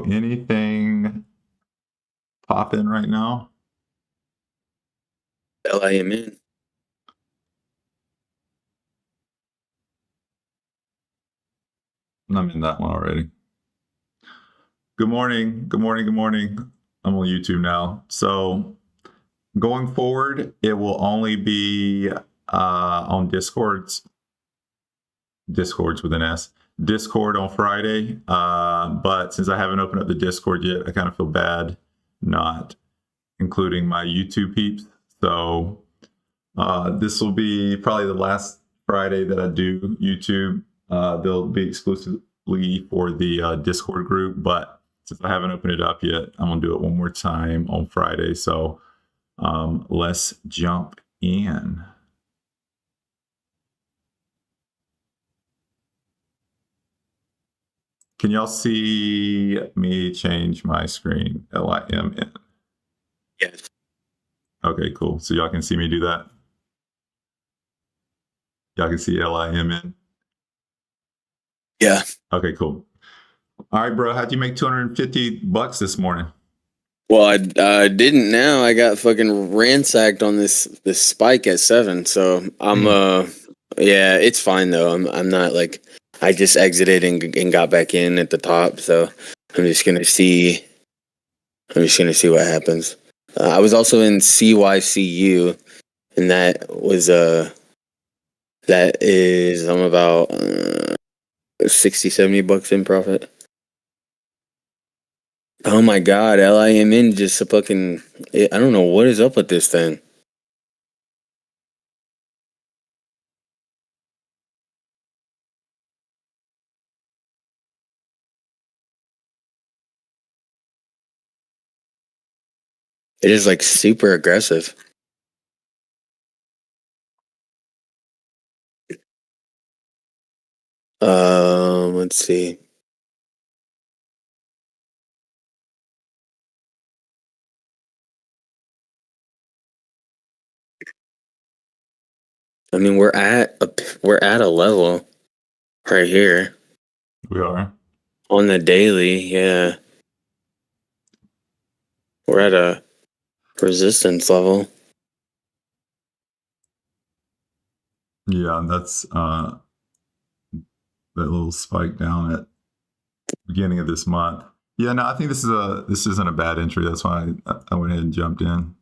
anything popping right now? LIM in. I'm in that one already. Good morning. Good morning. Good morning. I'm on YouTube now. So going forward, it will only be on Discords with an S. Discord on Friday. But since I haven't opened up the Discord yet, I kind of feel bad not including my YouTube peeps. So this will be probably the last Friday that I do YouTube. They'll be exclusively for the Discord group, but since I haven't opened it up yet, I'm gonna do it one more time on Friday. So let's jump in. Can y'all see me change my screen? LIM in. Yes. Okay, cool. So y'all can see me do that. Y'all can see LIM in. Yeah. Okay, cool. All right, bro. How'd you make $250 this morning? Well, I didn't now. I got fucking ransacked on this spike at 7. So I'm yeah, it's fine though. I'm not like, I just exited and got back in at the top. So I'm just gonna see what happens. I was also in CYCU, and that was I'm about $60-$70 in profit. Oh my god, LIMN just a fucking, I don't know what is up with this thing. It is like super aggressive. Let's see. I mean, we're at a level right here. We are On the daily, yeah. We're at a resistance level. Yeah, and that's that little spike down at the beginning of this month. Yeah, no, I think this isn't a bad entry. That's why I went ahead and jumped in.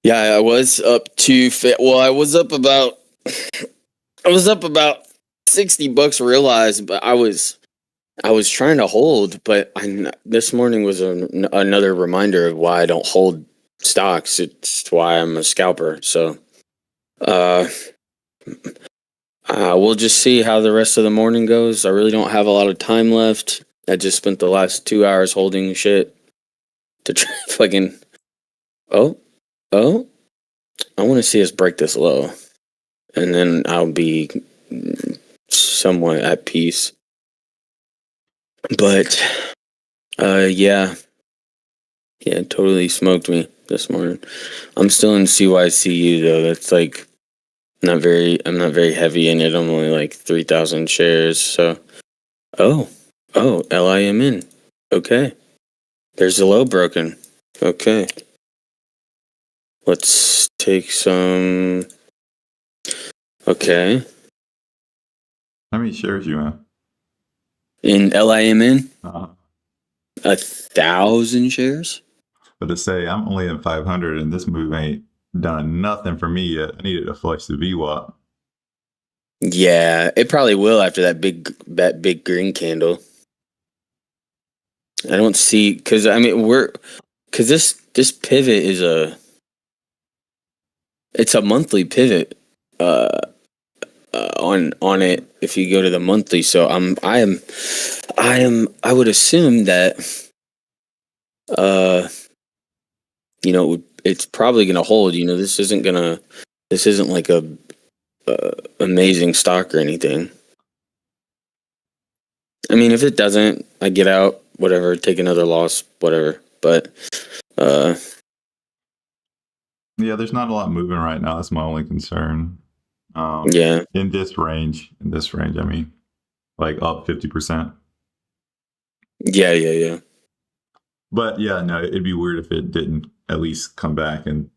Yeah, I was up to I was up about $60 realized, but I was trying to hold, but this morning was another reminder of why I don't hold stocks. It's why I'm a scalper. So, we'll just see how the rest of the morning goes. I really don't have a lot of time left. I just spent the last 2 hours holding shit to try fucking. Oh, I want to see us break this low, and then I'll be somewhat at peace. But, yeah, it totally smoked me this morning. I'm still in CYCU though. That's like I'm not very heavy in it. I'm only like 3,000 shares. So, oh, LIM in. Okay, there's the low broken. Okay, let's take some. Okay, How many shares you have? in LIM in 1,000 shares. But to say I'm only at 500 and this move ain't done nothing for me yet. I needed to flush the VWAP. Yeah, it probably will after that big green candle. I don't see, because I mean because this pivot is it's a monthly pivot on it if you go to the monthly. So I would assume that it's probably gonna hold. This isn't like a amazing stock or anything. I mean, if it doesn't, I get out, whatever, take another loss, whatever. But yeah, there's not a lot moving right now. That's my only concern. Yeah. In this range, I mean, like up 50%. Yeah. But yeah, no, it'd be weird if it didn't at least come back and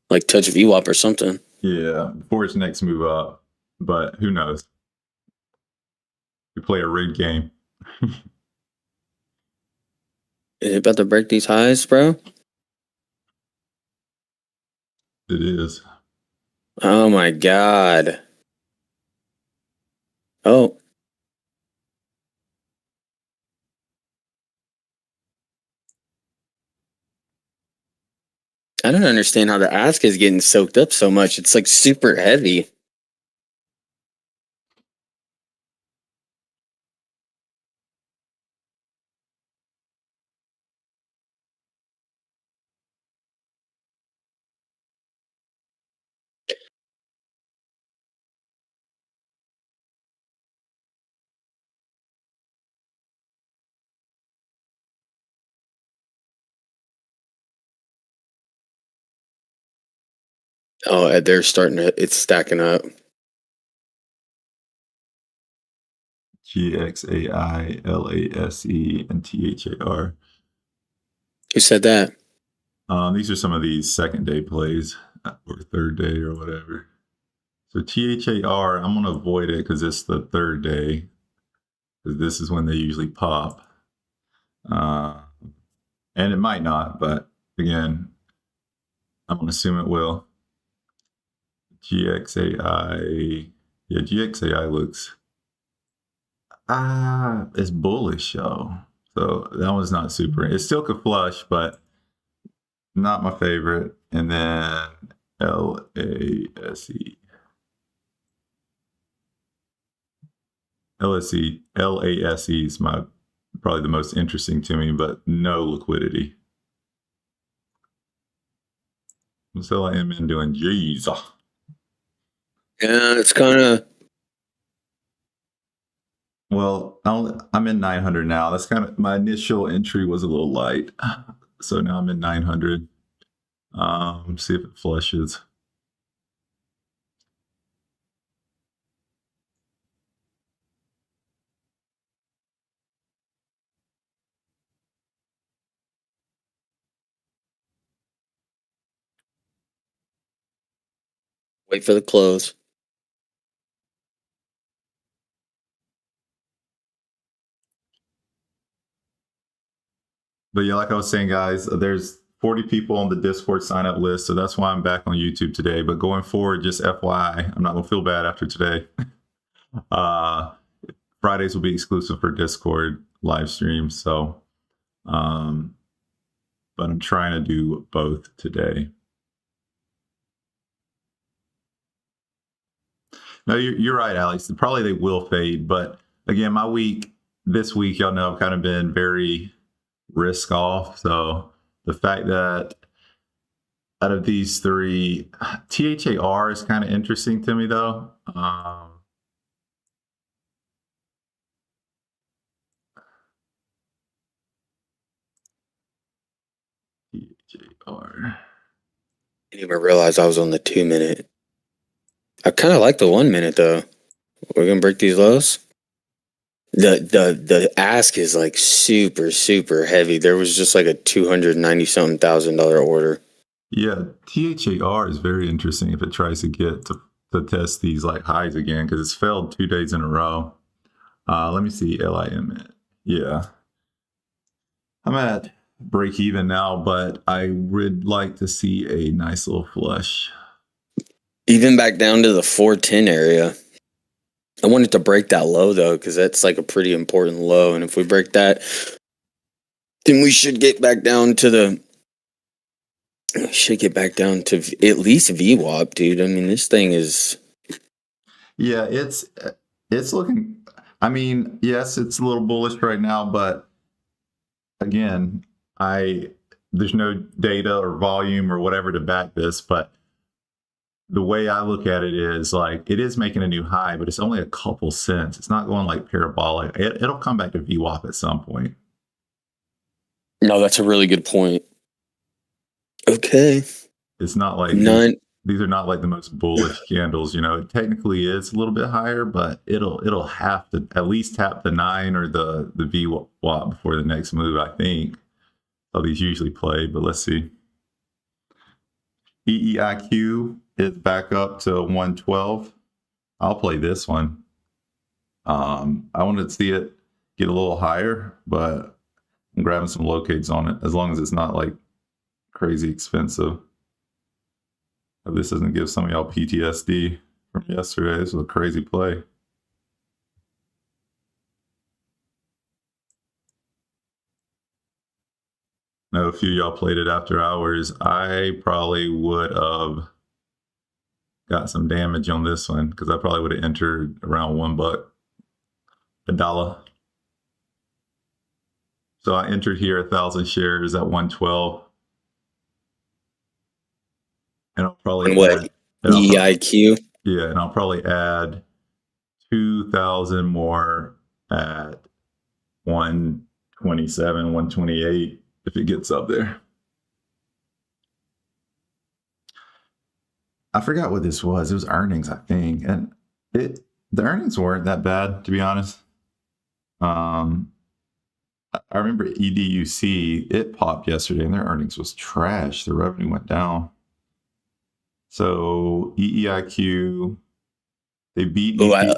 like touch VWAP or something. yeah, before its next move up. But who knows? We play a rigged game. Is it about to break these highs, bro? It is. Oh my god. Oh. I don't understand how the ask is getting soaked up so much. It's like super heavy. Oh, they're starting to, it's stacking up. GXAI, LASE, and THAR. Who said that? These are some of these second day plays or third day or whatever. So THAR, I'm going to avoid it because it's the third day. Because this is when they usually pop. And it might not, but again, I'm going to assume it will. GXAI. Yeah, GXAI looks. It's bullish, yo. So that one's not super. It still could flush, but not my favorite. And then LASE. LASE is probably the most interesting to me, but no liquidity. What's LIMN doing? Jeez. Yeah, it's kind of. Well, I'm in 900 now. That's kind of my initial entry was a little light, so now I'm in 900. See if it flushes. Wait for the close. But yeah, like I was saying, guys, there's 40 people on the Discord sign up list, so that's why I'm back on YouTube today. But going forward, just FYI, I'm not gonna feel bad after today. Fridays will be exclusive for Discord live streams, so but I'm trying to do both today. No, you're right, Alex. Probably they will fade, but again, this week, y'all know I've kind of been very risk off. So the fact that out of these three, THAR is kind of interesting to me, though. THAR. I didn't even realize I was on the 2 minute. I kind of like the 1 minute though. We're gonna break these lows. The ask is like super heavy. There was just like a $290-something thousand order. Yeah, THAR is very interesting if it tries to get to test these like highs again because it's failed 2 days in a row. Let me see LIM. Yeah, I'm at break even now, but I would like to see a nice little flush. Even back down to the 410 area. I wanted to break that low though, because that's like a pretty important low. And if we break that, then we should get back down to at least VWAP, dude. I mean, this thing is. Yeah, it's looking. I mean, yes, it's a little bullish right now, but again, there's no data or volume or whatever to back this, but the way I look at it is like it is making a new high, but it's only a couple cents. It's not going like parabolic. It'll come back to VWAP at some point. No, that's a really good point. Okay. It's not like these are not like the most bullish candles. You know, it technically is a little bit higher, but it'll have to at least tap the 9 or the VWAP before the next move, I think. How these usually play, but let's see. EEIQ is back up to 112. I'll play this one. I wanted to see it get a little higher, but I'm grabbing some locates on it as long as it's not like crazy expensive. If this doesn't give some of y'all PTSD from yesterday, this was a crazy play. I know a few of y'all played it after hours. I probably would have got some damage on this one because I probably would have entered around $1, $1. So I entered here 1,000 shares at 112. And I'll probably what? EIQ? Yeah, and I'll probably add 2,000 more at 127, 128 if it gets up there. I forgot what this was. It was earnings, I think, and the earnings weren't that bad, to be honest. I remember EDUC, it popped yesterday, and their earnings was trash. Their revenue went down. So EEIQ, they beat. Go ahead.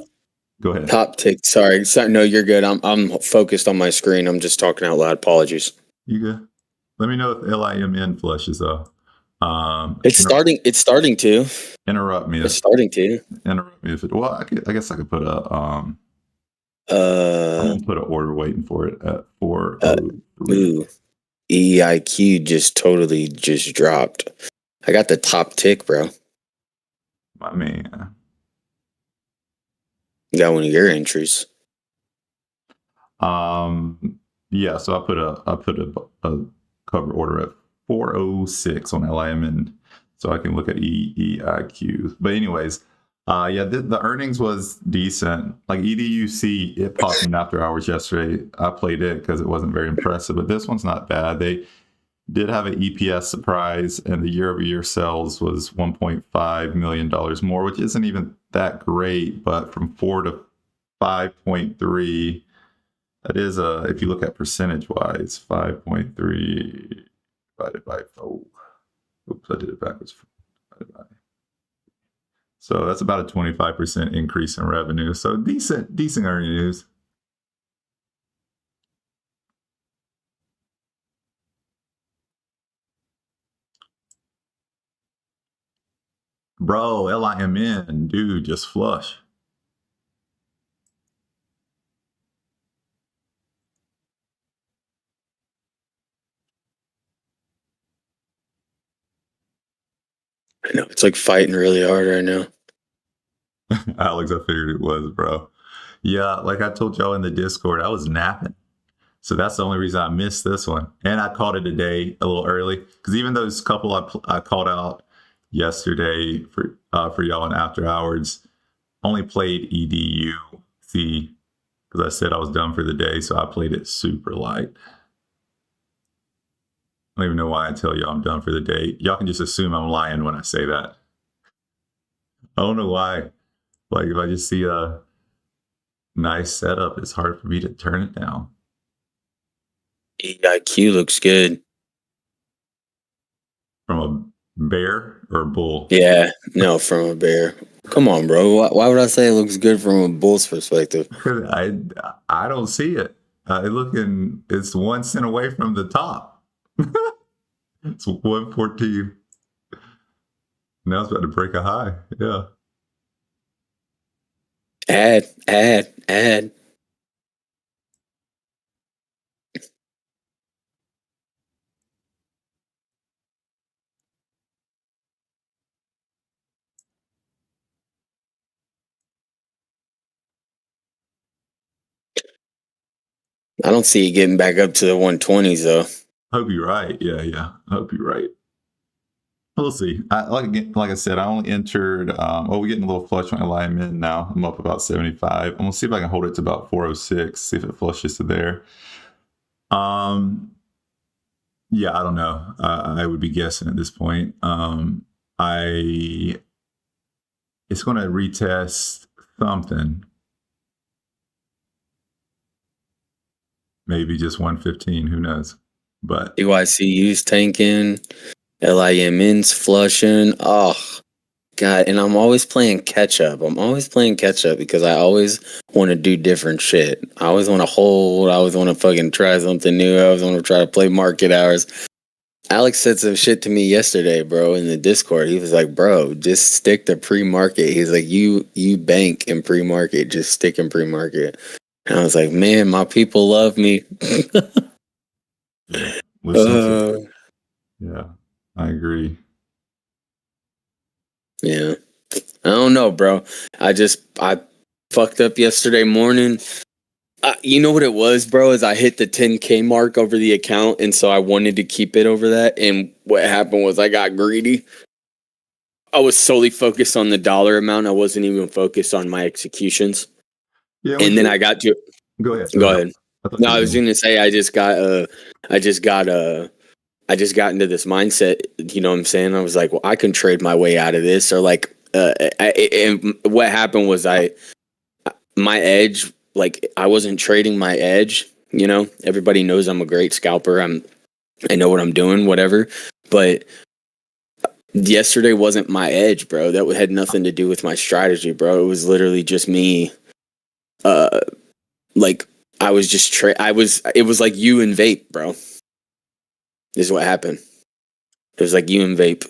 Top tick. Sorry. No, you're good. I'm focused on my screen. I'm just talking out loud. Apologies. You good? Let me know if LIMN flushes though. It's starting to. Interrupt me. It's starting to. Interrupt me if it. Well, I guess I could put a. I'm gonna put an order waiting for it at 403. EIQ just totally dropped. I got the top tick, bro. My man. You got one of your entries. Yeah, so I put a cover order at 406 on LIMN, so I can look at EEIQ. But anyways, yeah, the earnings was decent. Like EDUC, it popped in after hours yesterday. I played it because it wasn't very impressive, but this one's not bad. They did have an EPS surprise, and the year-over-year sales was $1.5 million more, which isn't even that great, but from 4 to 5.3, that is if you look at percentage-wise, 5.3 divided by 4. Oops, I did it backwards. So that's about a 25% increase in revenue. So decent earnings. Bro, LIMN, dude, just flush. I know, it's like fighting really hard right now. Alex, I figured it was, bro. Yeah, like I told y'all in the Discord, I was napping. So that's the only reason I missed this one. And I caught it today a little early. Because even those couple I called out yesterday for y'all in after hours, only played EDUC because I said I was done for the day. So I played it super light. I don't even know why I tell y'all I'm done for the day. Y'all can just assume I'm lying when I say that. I don't know why. Like if I just see a nice setup, it's hard for me to turn it down. EIQ looks good. From a bear or a bull? Yeah, no, from a bear. Come on, bro. Why would I say it looks good from a bull's perspective? I don't see it. It's 1 cent away from the top. It's 114. Now it's about to break a high. Yeah. Add. I don't see it getting back up to the 120s though. I hope you're right. Yeah. I hope you're right. We'll see. Like I said, I only entered. We're getting a little flush on alignment now. I'm up about 75. I'm gonna see if I can hold it to about 406. See if it flushes to there. Yeah, I don't know. I would be guessing at this point. it's going to retest something. Maybe just 115, who knows? But DYCU's tanking, LIMN's flushing. Oh, God. And I'm always playing catch up. Because I always want to do different shit. I always want to hold. I always want to fucking try something new. I always want to try to play market hours. Alex said some shit to me yesterday, bro, in the Discord. He was like, bro, just stick to pre-market. He's like, you bank in pre-market. Just stick in pre-market. And I was like, man, my people love me. Yeah, I agree. Yeah. I don't know, bro. I fucked up yesterday morning. You know what it was, bro, is I hit the 10K mark over the account, and so I wanted to keep it over that. And what happened was I got greedy. I was solely focused on the dollar amount. I wasn't even focused on my executions. Yeah, and then I got to go ahead. Go ahead. No, I was going to say I just got into this mindset. You know what I'm saying? I was like, well, I can trade my way out of this, or like, and what happened was my edge. Like, I wasn't trading my edge. You know, everybody knows I'm a great scalper. I know what I'm doing, whatever. But yesterday wasn't my edge, bro. That had nothing to do with my strategy, bro. It was literally just me. Like, I was just it was like you and vape, bro. This is what happened. It was like you and vape.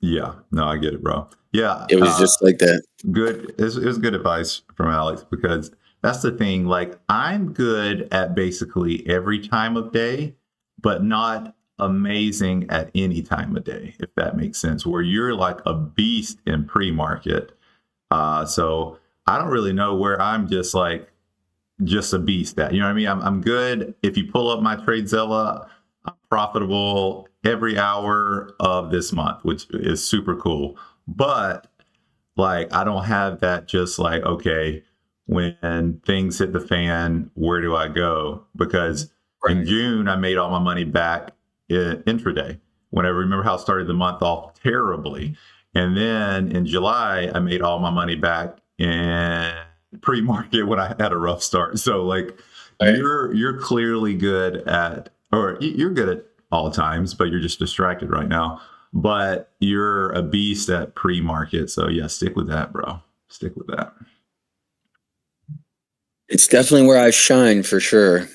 Yeah, no, I get it, bro. Yeah, it was just like that. Good. It was good advice from Alex, because that's the thing. Like, I'm good at basically every time of day, but not amazing at any time of day, if that makes sense. Where you're like a beast in pre-market. So I don't really know where I'm just a beast at. You know what I mean? I'm good. If you pull up my TradeZella, I'm profitable every hour of this month, which is super cool. But like, I don't have that just like, okay, when things hit the fan, where do I go? Because in June, I made all my money back in intraday. When I remember how I started the month off terribly. And then in July, I made all my money back in pre-market when I had a rough start. So like, you're clearly good at, or you're good at all times, but you're just distracted right now. But you're a beast at pre-market. So yeah, stick with that, bro. Stick with that. It's definitely where I shine, for sure.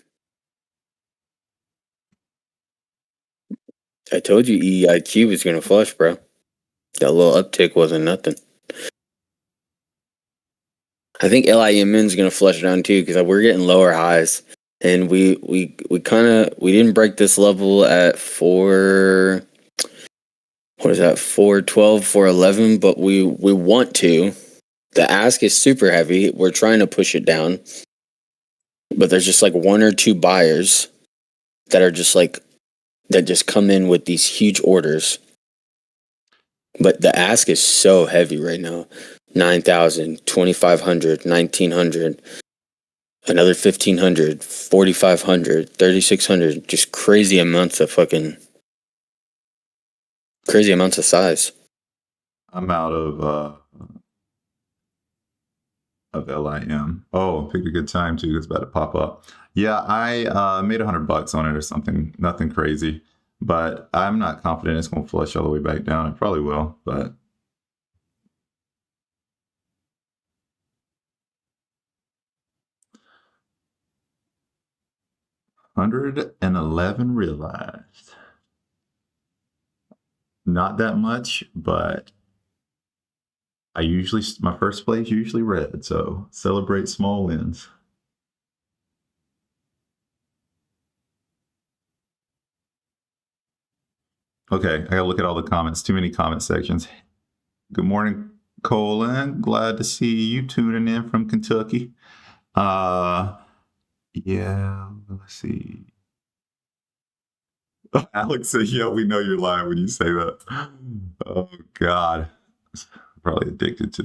I told you EIQ was going to flush, bro. That little uptick wasn't nothing. I think LIMN's going to flush down too, because we're getting lower highs. And we didn't break this level at 412, 411, but we want to. The ask is super heavy. We're trying to push it down. But there's just like one or two buyers that are just like, that just come in with these huge orders. But the ask is so heavy right now. 9,000, 2,500, 1,900, another 1,500, 4,500, 3,600. Just crazy amounts of size. I'm out of LIM. Oh, picked a good time too. It's about to pop up. Yeah, I made $100 on it or something. Nothing crazy, but I'm not confident it's going to flush all the way back down. It probably will, but. $111 realized. Not that much, but my first play is usually red, so celebrate small wins. Okay, I gotta look at all the comments. Too many comment sections. Good morning, Colin. Glad to see you tuning in from Kentucky. Yeah, let's see. Alex said, yeah, we know you're lying when you say that. Oh God. Probably addicted to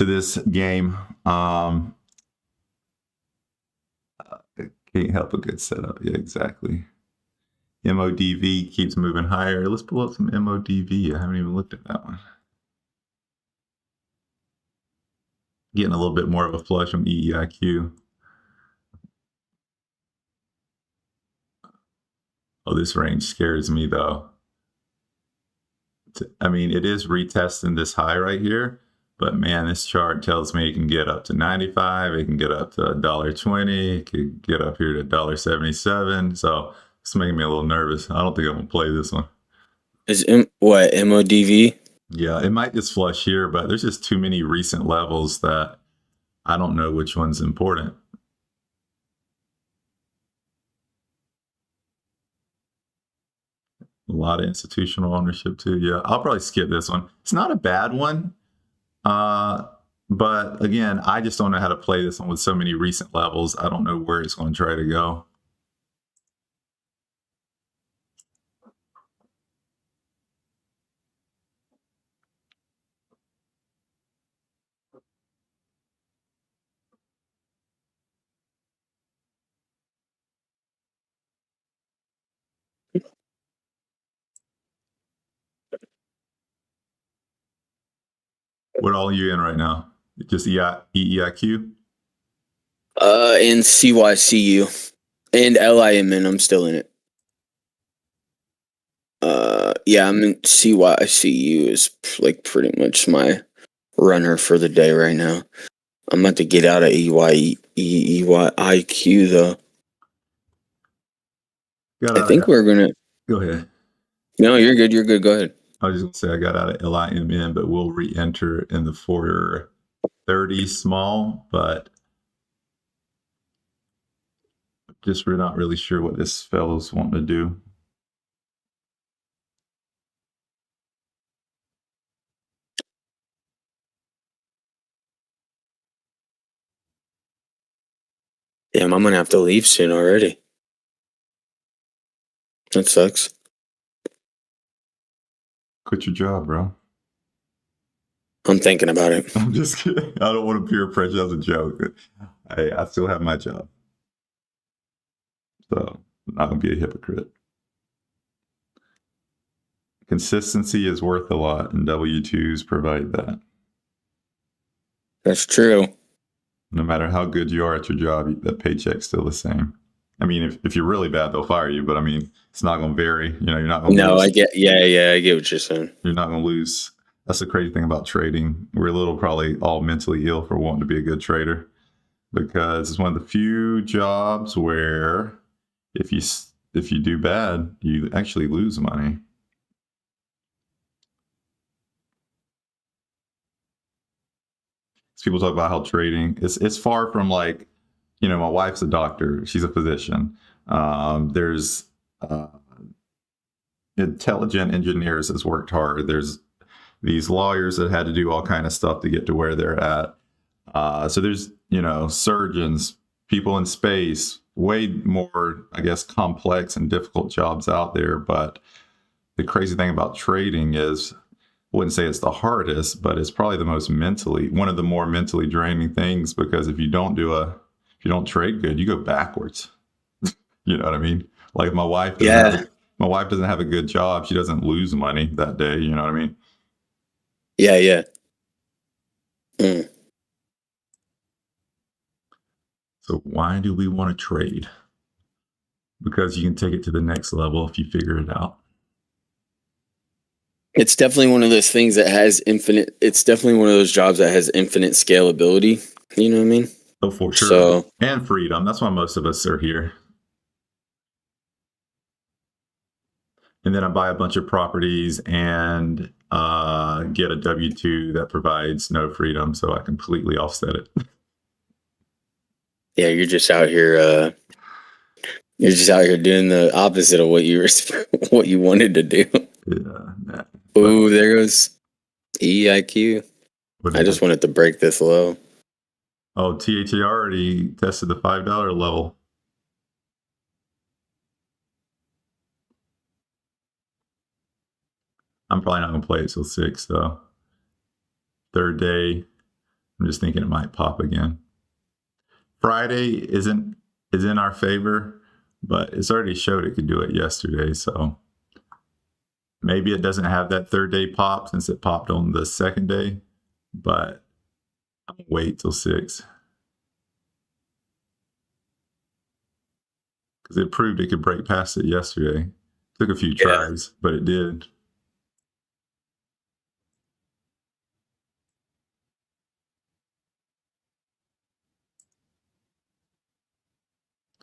this game. Can't help a good setup. Yeah, exactly. MODV keeps moving higher. Let's pull up some MODV. I haven't even looked at that one. Getting a little bit more of a flush from EEIQ. Oh, this range scares me though. I mean, it is retesting this high right here, but man, this chart tells me it can get up to 95. It can get up to $1.20. It could get up here to $1.77. So it's making me a little nervous. I don't think I'm gonna play this one. Is what MODV? Yeah, it might just flush here, but there's just too many recent levels that I don't know which one's important. A lot of institutional ownership too. Yeah, I'll probably skip this one. It's not a bad one. But again, I just don't know how to play this one with so many recent levels. I don't know where it's going to try to go. What all are you in right now? Just EEIQ? And CYCU. And LIMN, I'm still in it. Yeah, I'm in CYCU is like pretty much my runner for the day right now. I'm about to get out of EYIQ though. I think we're gonna go ahead. No, you're good. You're good. Go ahead. I was just gonna say I got out of LIMN, but we'll re-enter in the 430 small, but just we're not really sure what this fellow's wanting to do. Damn, I'm gonna have to leave soon already. That sucks. Quit your job, bro. I'm thinking about it. I'm just kidding. I don't want to peer pressure as a joke. I still have my job. So I'm not going to be a hypocrite. Consistency is worth a lot, and W-2s provide that. That's true. No matter how good you are at your job, that paycheck's still the same. I mean, if you're really bad, they'll fire you, but I mean, it's not going to vary. You know, you're not going to lose. I get, I get what you're saying. You're not going to lose. That's the crazy thing about trading. We're a little probably all mentally ill for wanting to be a good trader, because it's one of the few jobs where if you do bad, you actually lose money. People talk about how trading it's far from like, you know, my wife's a doctor, she's a physician. There's intelligent engineers that's worked hard. There's these lawyers that had to do all kind of stuff to get to where they're at. So there's, you know, surgeons, people in space, way more, I guess, complex and difficult jobs out there. But the crazy thing about trading is, I wouldn't say it's the hardest, but it's probably the most one of the more mentally draining things, because if you don't trade good, you go backwards. You know what I mean? Like my wife doesn't have a good job. She doesn't lose money that day. You know what I mean? Yeah. Mm. So why do we want to trade? Because you can take it to the next level if you figure it out. It's definitely one of those things that has it's definitely one of those jobs that has infinite scalability. You know what I mean? Oh, for sure. And freedom. That's why most of us are here. And then I buy a bunch of properties and get a W-2 that provides no freedom, so I completely offset it. Yeah, you're just out here. You're just out here doing the opposite of what you wanted to do. Yeah. Ooh, there goes EIQ. I just wanted to break this low. Oh, THA already tested the $5 level. I'm probably not going to play it till 6, though. Third day, I'm just thinking it might pop again. Friday is in our favor. but it's already showed it could do it yesterday. So maybe it doesn't have that third day pop since it popped on the second day, but I'll wait till 6. Because it proved it could break past it yesterday. Took a few tries, but it did.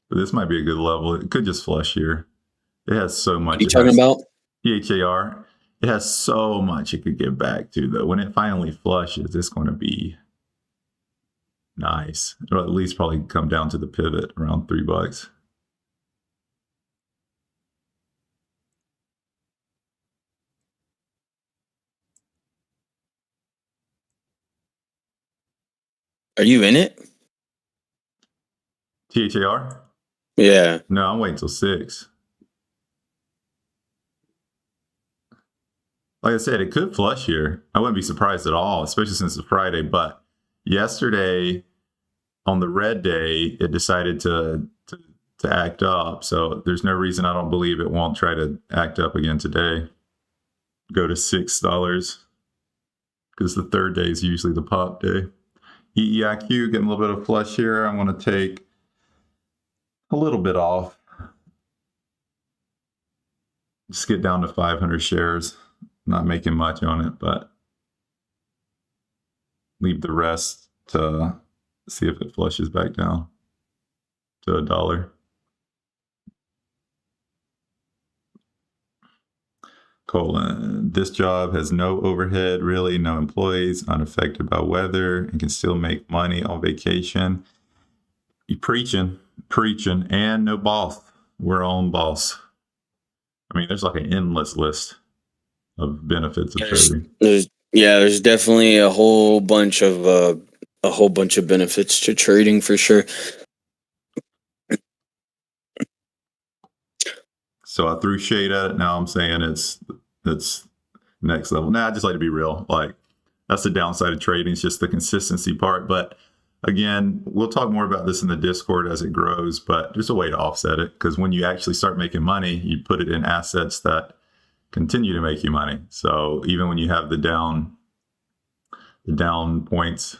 But this might be a good level. It could just flush here. It has so much. What are you talking about? PHAR. It has so much it could get back to, though. When it finally flushes, it's going to be nice. It'll at least probably come down to the pivot around $3. Are you in it? THAR? Yeah. No, I'm waiting till 6. Like I said, it could flush here. I wouldn't be surprised at all, especially since it's Friday. But yesterday, on the red day, it decided to act up. So there's no reason I don't believe it won't try to act up again today. Go to $6 because the third day is usually the pop day. EEIQ getting a little bit of flush here. I'm going to take a little bit off. Just get down to 500 shares. Not making much on it, but leave the rest to see if it flushes back down to $1. Colon. This job has no overhead, really, no employees, unaffected by weather, and can still make money on vacation. You preaching, and no boss. We're on boss. I mean, there's like an endless list of benefits of trading. There's definitely a whole bunch of benefits to trading for sure. So I threw shade at it. Now I'm saying it's next level. Now I just like to be real. Like, that's the downside of trading. It's just the consistency part. But again, we'll talk more about this in the Discord as it grows. But there's a way to offset it, because when you actually start making money, you put it in assets that continue to make you money. So even when you have the down points,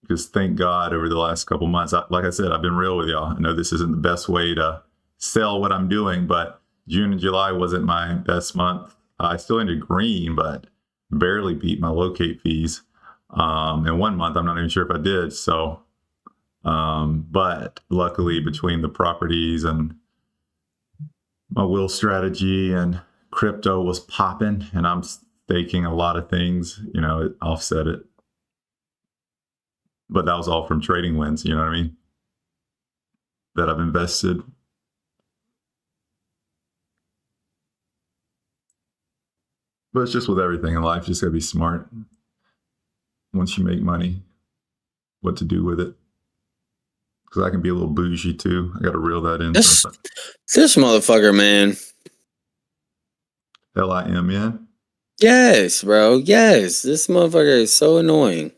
because thank God over the last couple months, like I said, I've been real with y'all. I know this isn't the best way to sell what I'm doing, but June and July wasn't my best month. I still ended green, but barely beat my locate fees. And 1 month, I'm not even sure if I did. So, but luckily between the properties and my will strategy and crypto was popping, and I'm staking a lot of things, it offset it. But that was all from trading wins, you know what I mean? That I've invested. But it's just with everything in life, just gotta be smart. Once you make money, what to do with it. Because I can be a little bougie too. I gotta reel that in. This motherfucker, man. LIMN? Yes, bro. Yes. This motherfucker is so annoying.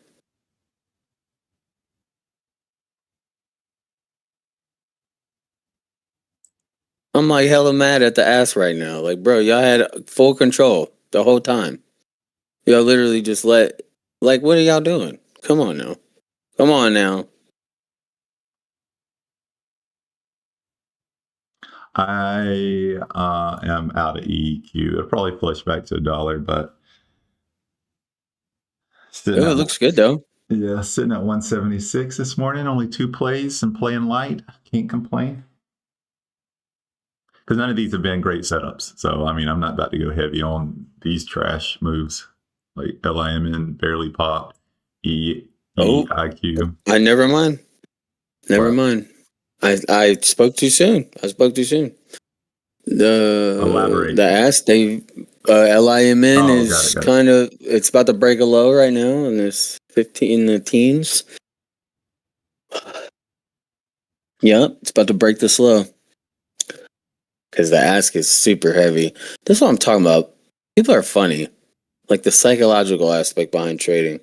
I'm like hella mad at the ass right now. Like, bro, y'all had full control the whole time. Y'all literally just what are y'all doing? Come on now. Come on now. I am out of EQ. It'll probably flush back to $1, but It looks good though. Yeah, sitting at 176 this morning. Only 2 plays and playing light. Can't complain. Because none of these have been great setups. So, I mean, I'm not about to go heavy on these trash moves. Like LIMN barely popped. EIQ. Never mind. Never mind. I spoke too soon. Elaborate. The ask LIMN is kind of, it's about to break a low right now, and it's 15 in the teens. Yep, it's about to break this low. Because the ask is super heavy. That's what I'm talking about. People are funny. Like the psychological aspect behind trading.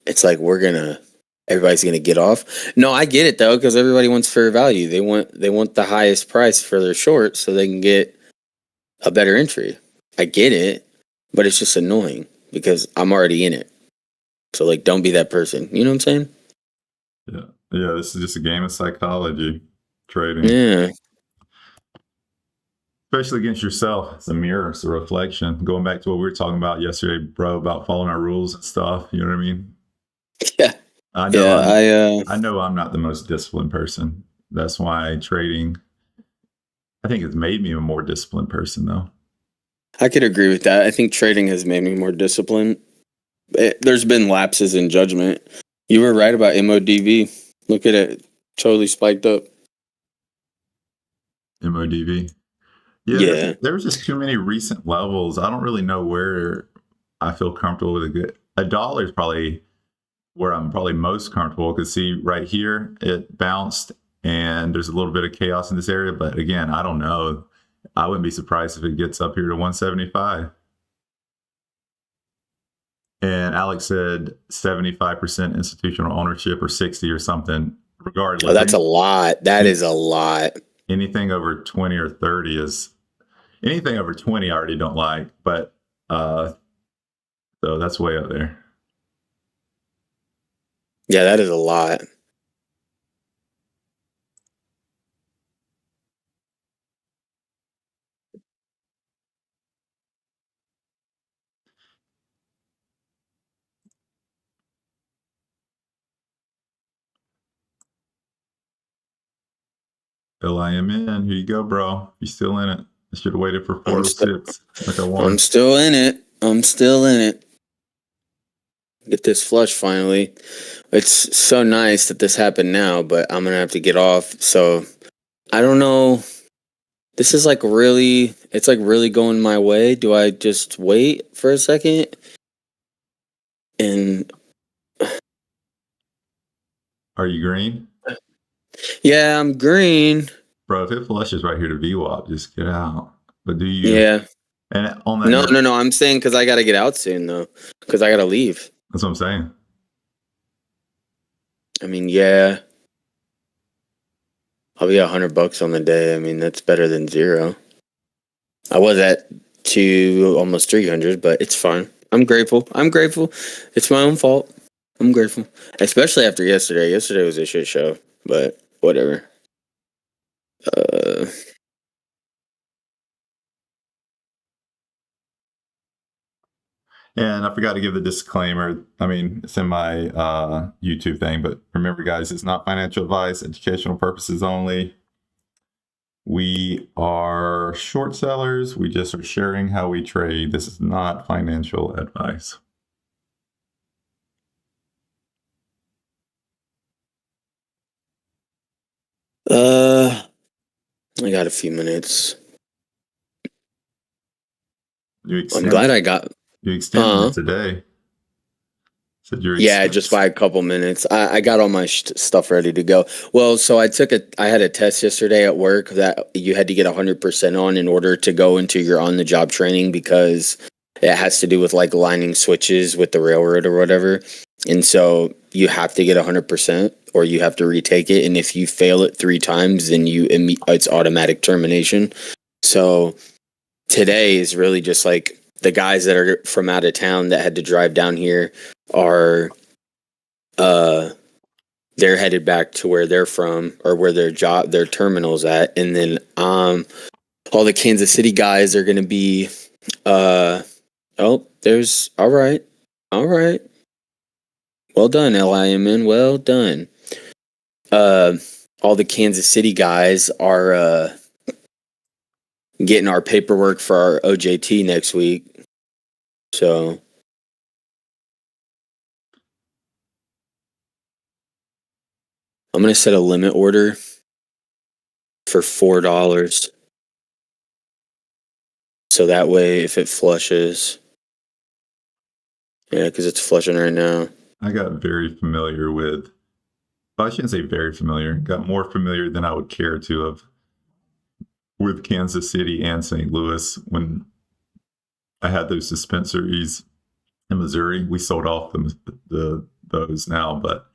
It's like we're gonna everybody's going to get off. No, I get it though, because everybody wants fair value. They want the highest price for their short so they can get a better entry. I get it, but it's just annoying because I'm already in it. So like, don't be that person. You know what I'm saying? Yeah. This is just a game of psychology, trading. Yeah. Especially against yourself. It's a mirror. It's a reflection. Going back to what we were talking about yesterday, bro, about following our rules and stuff. You know what I mean? Yeah. I know. Yeah, I know I'm not the most disciplined person. That's why trading, I think it's made me a more disciplined person, though. I could agree with that. I think trading has made me more disciplined. There's been lapses in judgment. You were right about MODV. Look at it. Totally spiked up. MODV. Yeah. There was just too many recent levels. I don't really know where I feel comfortable with $1 is probably where I'm probably most comfortable, because see right here, it bounced and there's a little bit of chaos in this area. But again, I don't know. I wouldn't be surprised if it gets up here to 175. And Alex said 75% institutional ownership or 60 or something. Regardless. Oh, that's a lot. That is a lot. Anything over 20 or 30 is anything over 20 I already don't like, but so that's way up there. Yeah, that is a lot. LIMN, here you go, bro. You still in it? I should have waited for 406 like I wanted. I'm still in it. Get this flush finally. It's so nice that this happened now, but I'm gonna have to get off. So I don't know. This is like really, it's like really going my way. Do I just wait for a second? And Are you green? yeah, I'm green. Bro, if it flushes right here to VWAP, just get out. But do you? Yeah. And on that No. I'm saying because I got to get out soon though, because I got to leave. That's what I'm saying. I mean, yeah. I'll be $100 on the day. I mean, that's better than zero. I was at almost 300, but it's fine. I'm grateful. It's my own fault. I'm grateful, especially after yesterday. Yesterday was a shit show, but whatever. And I forgot to give the disclaimer. I mean, it's in my YouTube thing, but remember, guys, it's not financial advice, educational purposes only. We are short sellers. We just are sharing how we trade. This is not financial advice. I got a few minutes. I'm glad I got. You extended it today. Yeah, just by a couple minutes. I got all my stuff ready to go. Well, so I had a test yesterday at work that you had to get 100% on in order to go into your on-the-job training, because it has to do with like lining switches with the railroad or whatever. And so you have to get 100% or you have to retake it. And if you fail it 3 times, then it's automatic termination. So today is really just like the guys that are from out of town that had to drive down here are they're headed back to where they're from or where their terminal's at. And then all the Kansas City guys are gonna be there's all right. Well done, LIMN, well done. All the Kansas City guys are getting our paperwork for our OJT next week. So I'm going to set a limit order for $4. So that way, if it flushes, yeah, because it's flushing right now. I got very familiar with, well, I shouldn't say very familiar, got more familiar than I would care to have with Kansas City and St. Louis when I had those dispensaries in Missouri. We sold off those now, but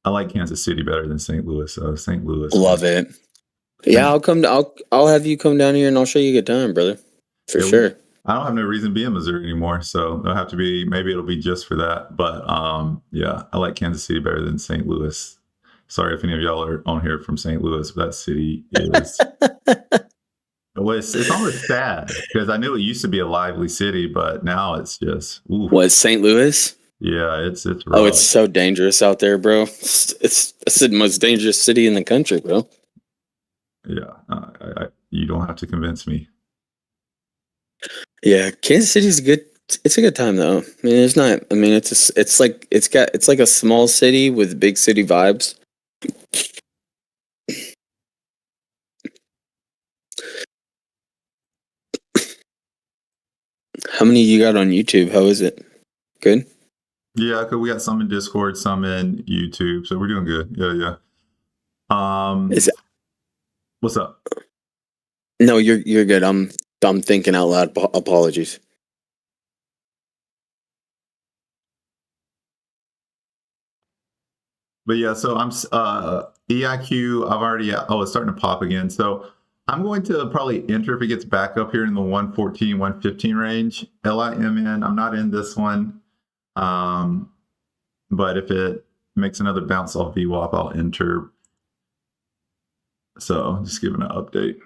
I like Kansas City better than St. Louis. So St. Louis. Love it. Yeah, I'll have you come down here and I'll show you a good time, brother. For Yeah, sure. I don't have no reason to be in Missouri anymore, so it'll have to be. Maybe it'll be just for that. But yeah, I like Kansas City better than St. Louis. Sorry if any of y'all are on here from St. Louis, but that city is. It's almost sad because I knew it used to be a lively city, but now it's just. Oof. What, St. Louis? Yeah, it's rough. Oh, it's so dangerous out there, bro. It's the most dangerous city in the country, bro. Yeah, you don't have to convince me. Yeah, Kansas City's good. It's a good time though. I mean, it's not. I mean, it's like a small city with big city vibes. How many you got on YouTube? How is it? Good. Yeah, because we got some in Discord, some in YouTube, so we're doing good. Yeah. Is it, What's up? no, you're good. I'm thinking out loud. Apologies. But yeah, so I'm EIQ. I've already. Oh, it's starting to pop again. So I'm going to probably enter if it gets back up here in the 114, 115 range. LIMN. I'm not in this one, but if it makes another bounce off VWAP, I'll enter. So just giving an update.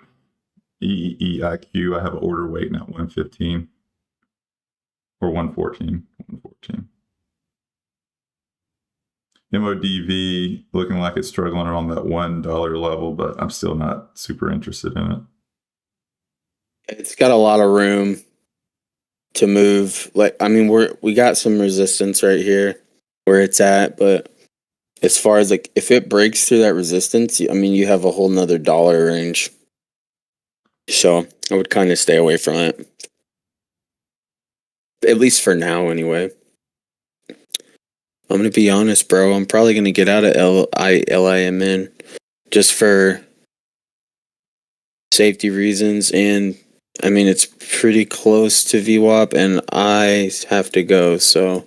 EIQ. I have an order waiting at 115 or 114. 114. MODV looking like it's struggling around that $1 level, but I'm still not super interested in it. It's got a lot of room to move. Like, I mean, we got some resistance right here where it's at, but as far as like if it breaks through that resistance, I mean, you have a whole nother dollar range. So I would kind of stay away from it, at least for now, anyway. I'm gonna be honest, bro. I'm probably gonna get out of LIMN just for safety reasons, and I mean it's pretty close to VWAP, and I have to go. So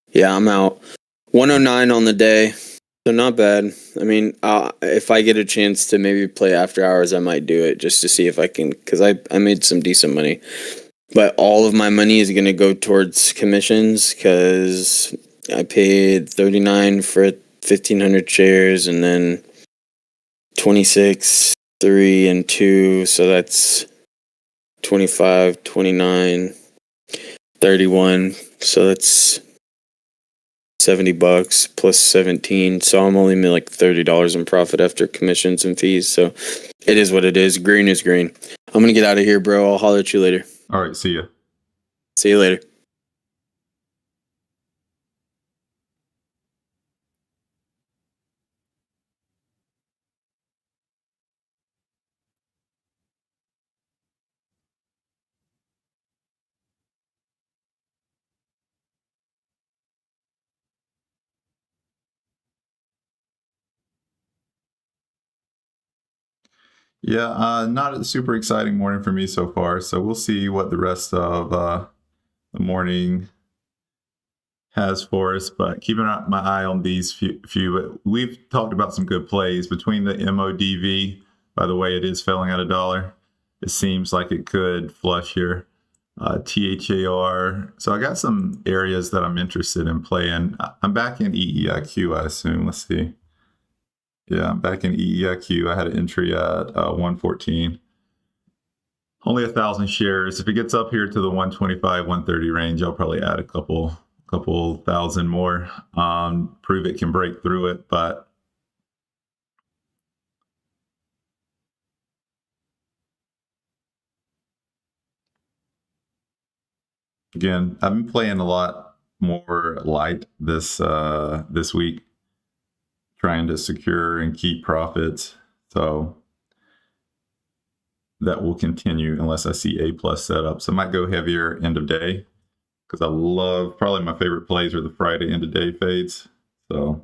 yeah, I'm out. 109 on the day, so not bad. I mean, if I get a chance to maybe play after hours, I might do it just to see if I can, because I made some decent money. But all of my money is gonna go towards commissions because I paid 39 for 1,500 shares, and then 26, 3, and 2. So that's 25, 29, 31. So that's $70 plus 17. So I'm only made like $30 in profit after commissions and fees. So it is what it is. Green is green. I'm going to get out of here, bro. I'll holler at you later. All right, see ya. See you later. Yeah, not a super exciting morning for me so far. So we'll see what the rest of the morning has for us. But keeping my eye on these few. We've talked about some good plays between the MODV. By the way, it is failing at $1. It seems like it could flush here. THAR. So I got some areas that I'm interested in playing. I'm back in EEIQ, I assume. Let's see. Yeah, I'm back in EEIQ. I had an entry at 114. Only 1,000 shares. If it gets up here to the 125, 130 range, I'll probably add a couple thousand more. Prove it can break through it, but again, I've been playing a lot more light this week, trying to secure and keep profits. So that will continue unless I see A+ setups. I might go heavier end of day because I love, probably my favorite plays are the Friday end of day fades. So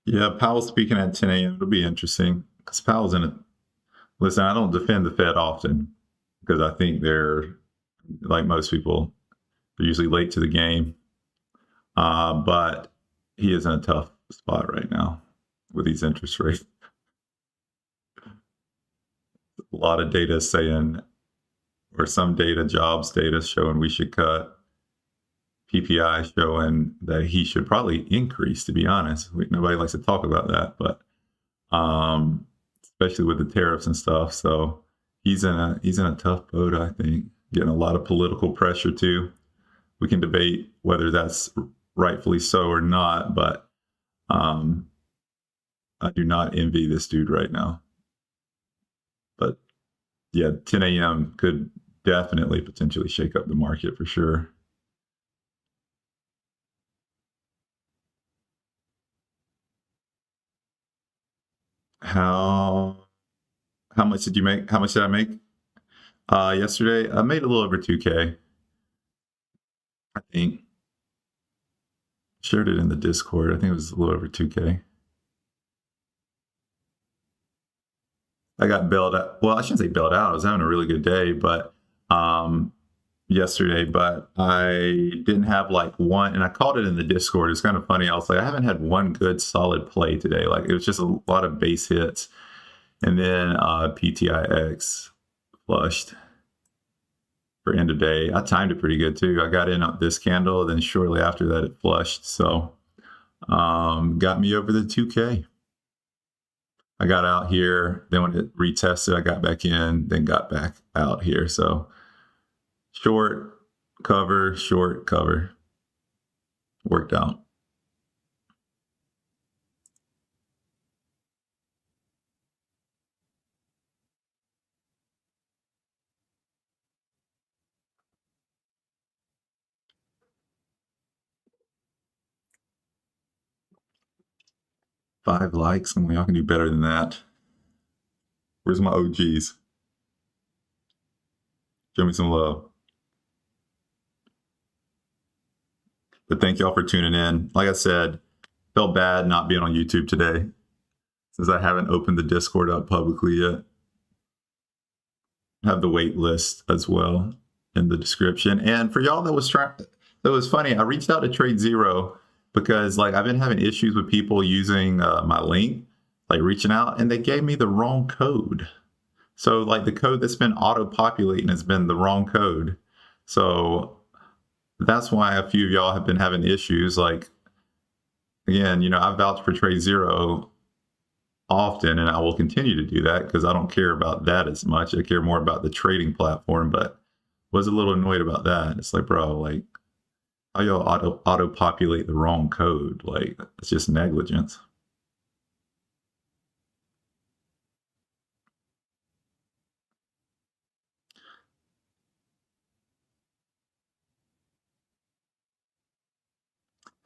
Yeah, Powell's speaking at 10 a.m. It'll be interesting because Powell's in it. Listen, I don't defend the Fed often because I think they're, like most people, they're usually late to the game. But he is in a tough spot right now with these interest rates. A lot of data saying, or some data, jobs data showing we should cut. PPI showing that he should probably increase, to be honest. Nobody likes to talk about that, but especially with the tariffs and stuff. So he's in a tough boat, I think. Getting a lot of political pressure too. We can debate whether that's rightfully so or not, but I do not envy this dude right now. But yeah, 10 a.m. could definitely potentially shake up the market for sure. How much did you make? How much did I make yesterday? I made a little over 2K. I think. Shared it in the Discord. I think it was a little over 2K. I got bailed out. Well, I shouldn't say bailed out. I was having a really good day, but yesterday, but I didn't have like one, and I called it in the Discord. It's kind of funny. I was like, I haven't had one good solid play today. Like it was just a lot of base hits, and then PTIX flushed for end of day. I timed it pretty good too. I got in on this candle, then shortly after that it flushed. So got me over the 2K. I got out here, then when it retested, I got back in, then got back out here. So short cover, worked out. Five likes. I mean, y'all can do better than that. Where's my OGs? Show me some love. But thank y'all for tuning in. Like I said, felt bad not being on YouTube today since I haven't opened the Discord up publicly yet. Have the wait list as well in the description. And for y'all that was funny, I reached out to TradeZero because like I've been having issues with people using my link, like reaching out, and they gave me the wrong code. So like the code that's been auto-populating has been the wrong code. So that's why a few of y'all have been having issues. Like, again, I vouch for TradeZero often, and I will continue to do that because I don't care about that as much. I care more about the trading platform, but was a little annoyed about that. It's like, bro, like, how y'all auto-populate the wrong code? Like, it's just negligence.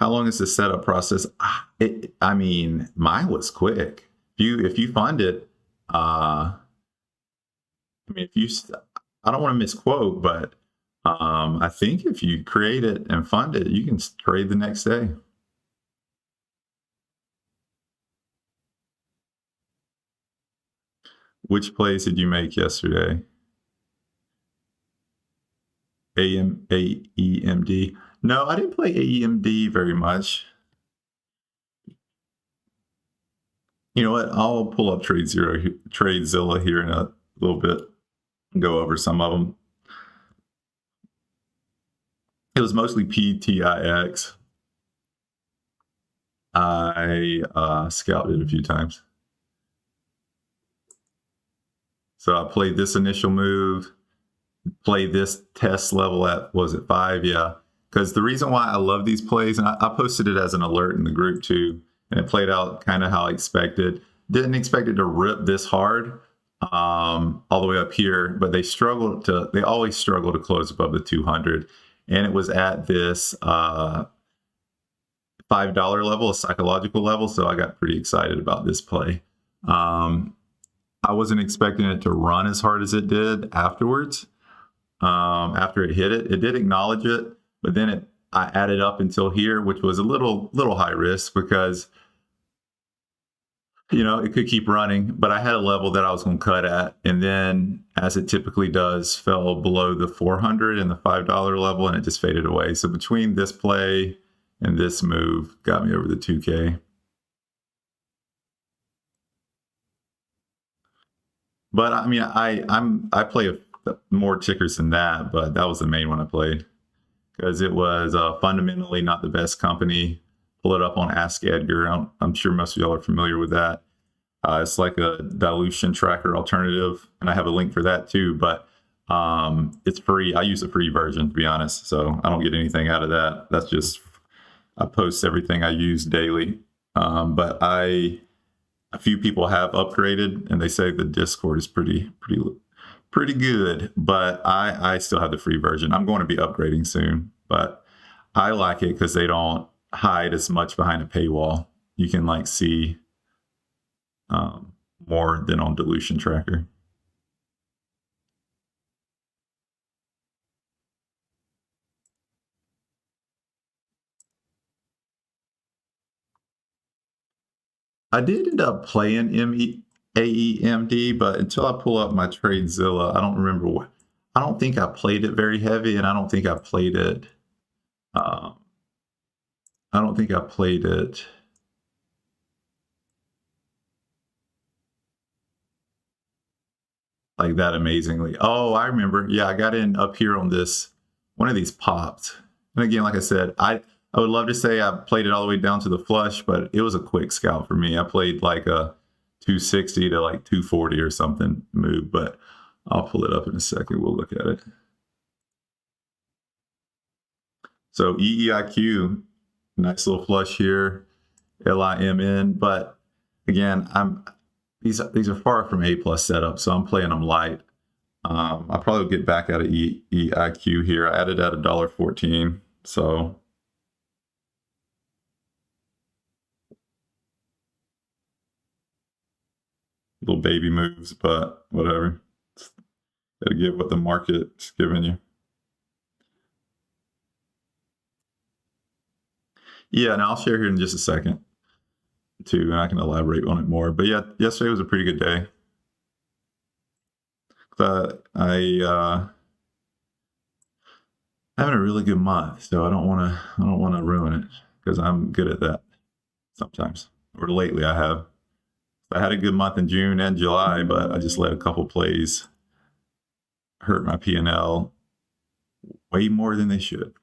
How long is the setup process? I mean, mine was quick. If you fund it, I mean, I don't want to misquote, but I think if you create it and fund it, you can trade the next day. Which plays did you make yesterday? AEMD. No, I didn't play AEMD very much. You know what? I'll pull up TradeZella here in a little bit and go over some of them. It was mostly PTIX. I scalped it a few times. So I played this initial move, played this test level at, was it 5? Yeah. Because the reason why I love these plays, and I posted it as an alert in the group too, and it played out kind of how I expected. Didn't expect it to rip this hard all the way up here, but they always struggle to close above the 200. And it was at this $5 level, a psychological level. So I got pretty excited about this play. I wasn't expecting it to run as hard as it did afterwards. After it hit it, it did acknowledge it, but then I added up until here, which was a little high risk because it could keep running, but I had a level that I was going to cut at. And then, as it typically does, fell below the 400 and the $5 level, and it just faded away. So between this play and this move got me over the 2K. But I mean, I play more tickers than that, but that was the main one I played because it was fundamentally not the best company. Pull it up on AskEdgar. I'm sure most of y'all are familiar with that. It's like a dilution tracker alternative, and I have a link for that too. But it's free. I use the free version, to be honest, so I don't get anything out of that. That's just I post everything I use daily. But a few people have upgraded, and they say the Discord is pretty good. But I still have the free version. I'm going to be upgrading soon, but I like it because they don't hide as much behind a paywall. You can like see more than on dilution tracker. I did end up playing AEMD, but until I pull up my TradeZilla, I don't remember what. I don't think I played it very heavy, and I don't think I played it. I don't think I played it. Like that amazingly. Oh, I remember. Yeah, I got in up here on this one of these pops. And again, like I said, I would love to say I played it all the way down to the flush, but it was a quick scalp for me. I played like a 260 to like 240 or something move, but I'll pull it up in a second. We'll look at it. So EEIQ, nice little flush here, LIMN, but again, these are far from A plus setup, so I'm playing them light. I'll probably get back out of EIQ here. I added at $1.14, so little baby moves, but whatever. Gotta give what the market's giving you. Yeah, and I'll share here in just a second too, and I can elaborate on it more. But yeah, yesterday was a pretty good day. I having a really good month, so I don't want to ruin it because I'm good at that sometimes. Or lately, I have. I had a good month in June and July, but I just let a couple plays hurt my P&L way more than they should.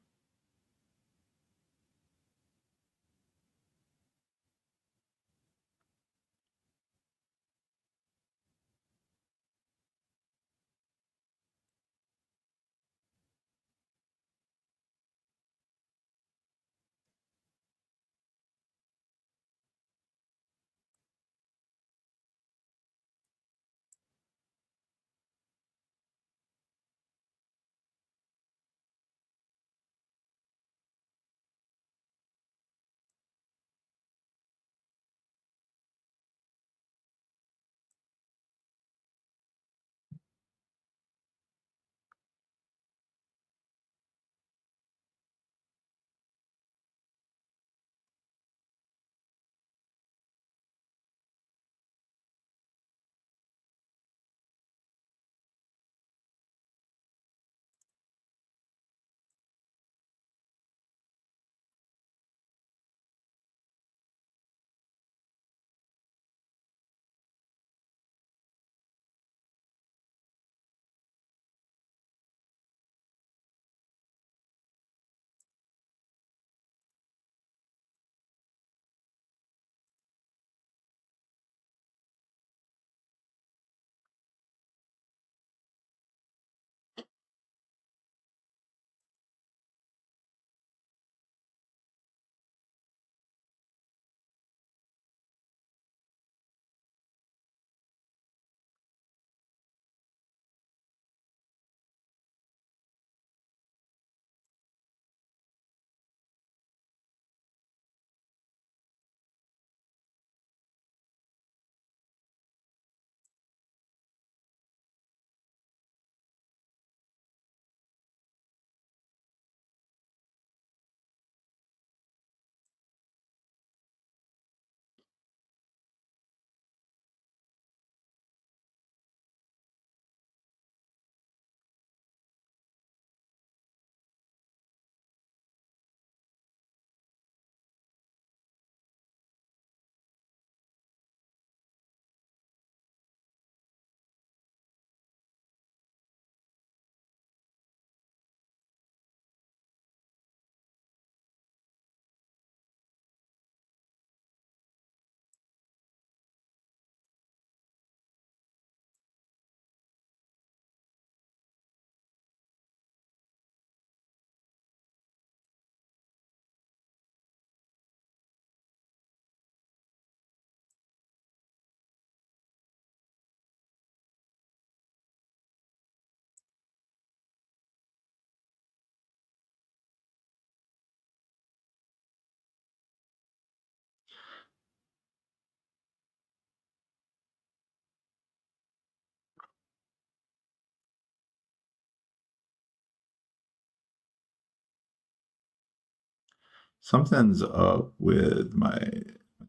Something's up with my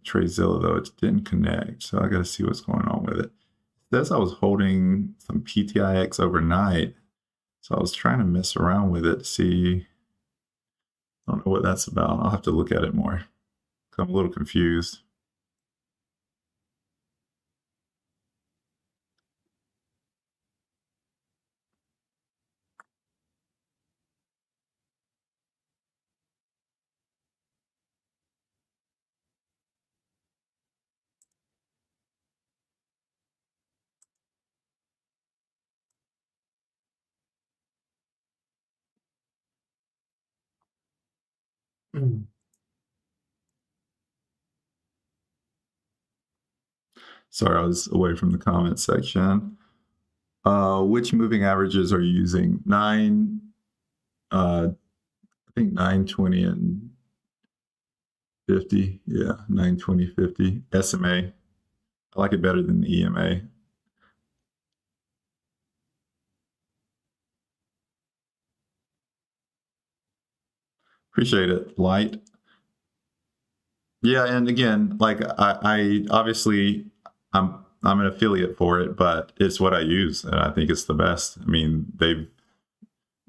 TradeZella though. It didn't connect, so I got to see what's going on with it. It says I was holding some PTIX overnight, so I was trying to mess around with it to see. I don't know what that's about. I'll have to look at it more. I'm a little confused. Sorry, I was away from the comment section. Which moving averages are you using? I think 9, 20, and 50. Yeah, 9, 20, 50. SMA. I like it better than the EMA. Appreciate it, Light. Yeah, and again, like I obviously I'm an affiliate for it, but it's what I use, and I think it's the best. I mean, they're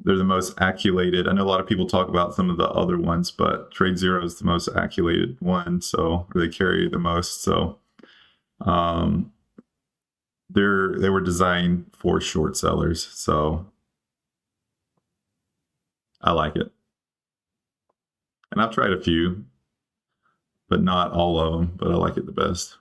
the most accumulated. I know a lot of people talk about some of the other ones, but TradeZero is the most accumulated one, so they carry the most. So um, they were designed for short sellers, so I like it. And I've tried a few, but not all of them. But I like it the best.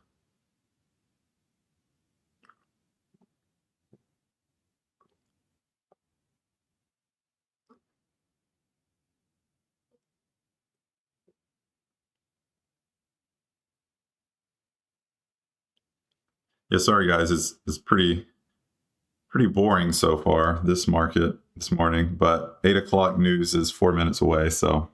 Yeah, sorry guys, it's pretty boring so far, this market this morning, but 8 o'clock news is 4 minutes away, so.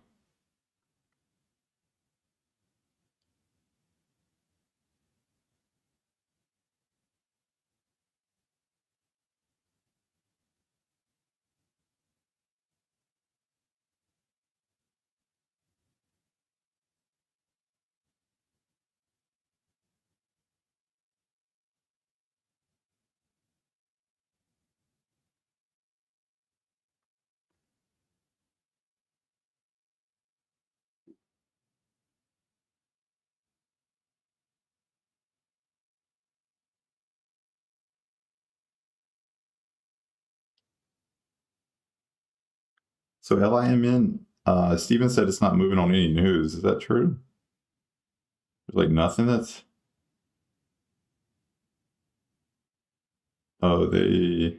So LIMN, Steven said it's not moving on any news. Is that true? There's like nothing that's, oh, they,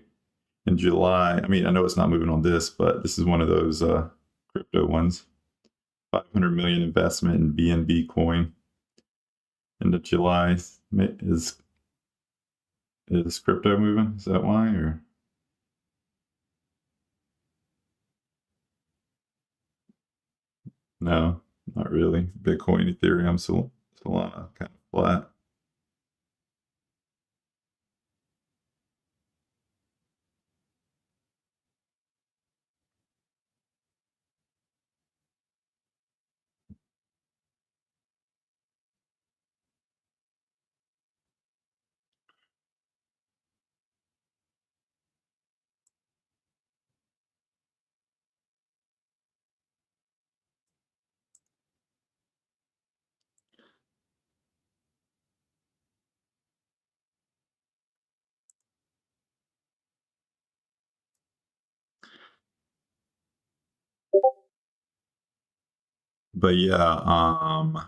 in July, I mean, I know it's not moving on this, but this is one of those crypto ones. 500 million investment in BNB coin into July. Is crypto moving? Is that why? Or no, not really. Bitcoin, Ethereum, Solana kind of flat. But yeah, I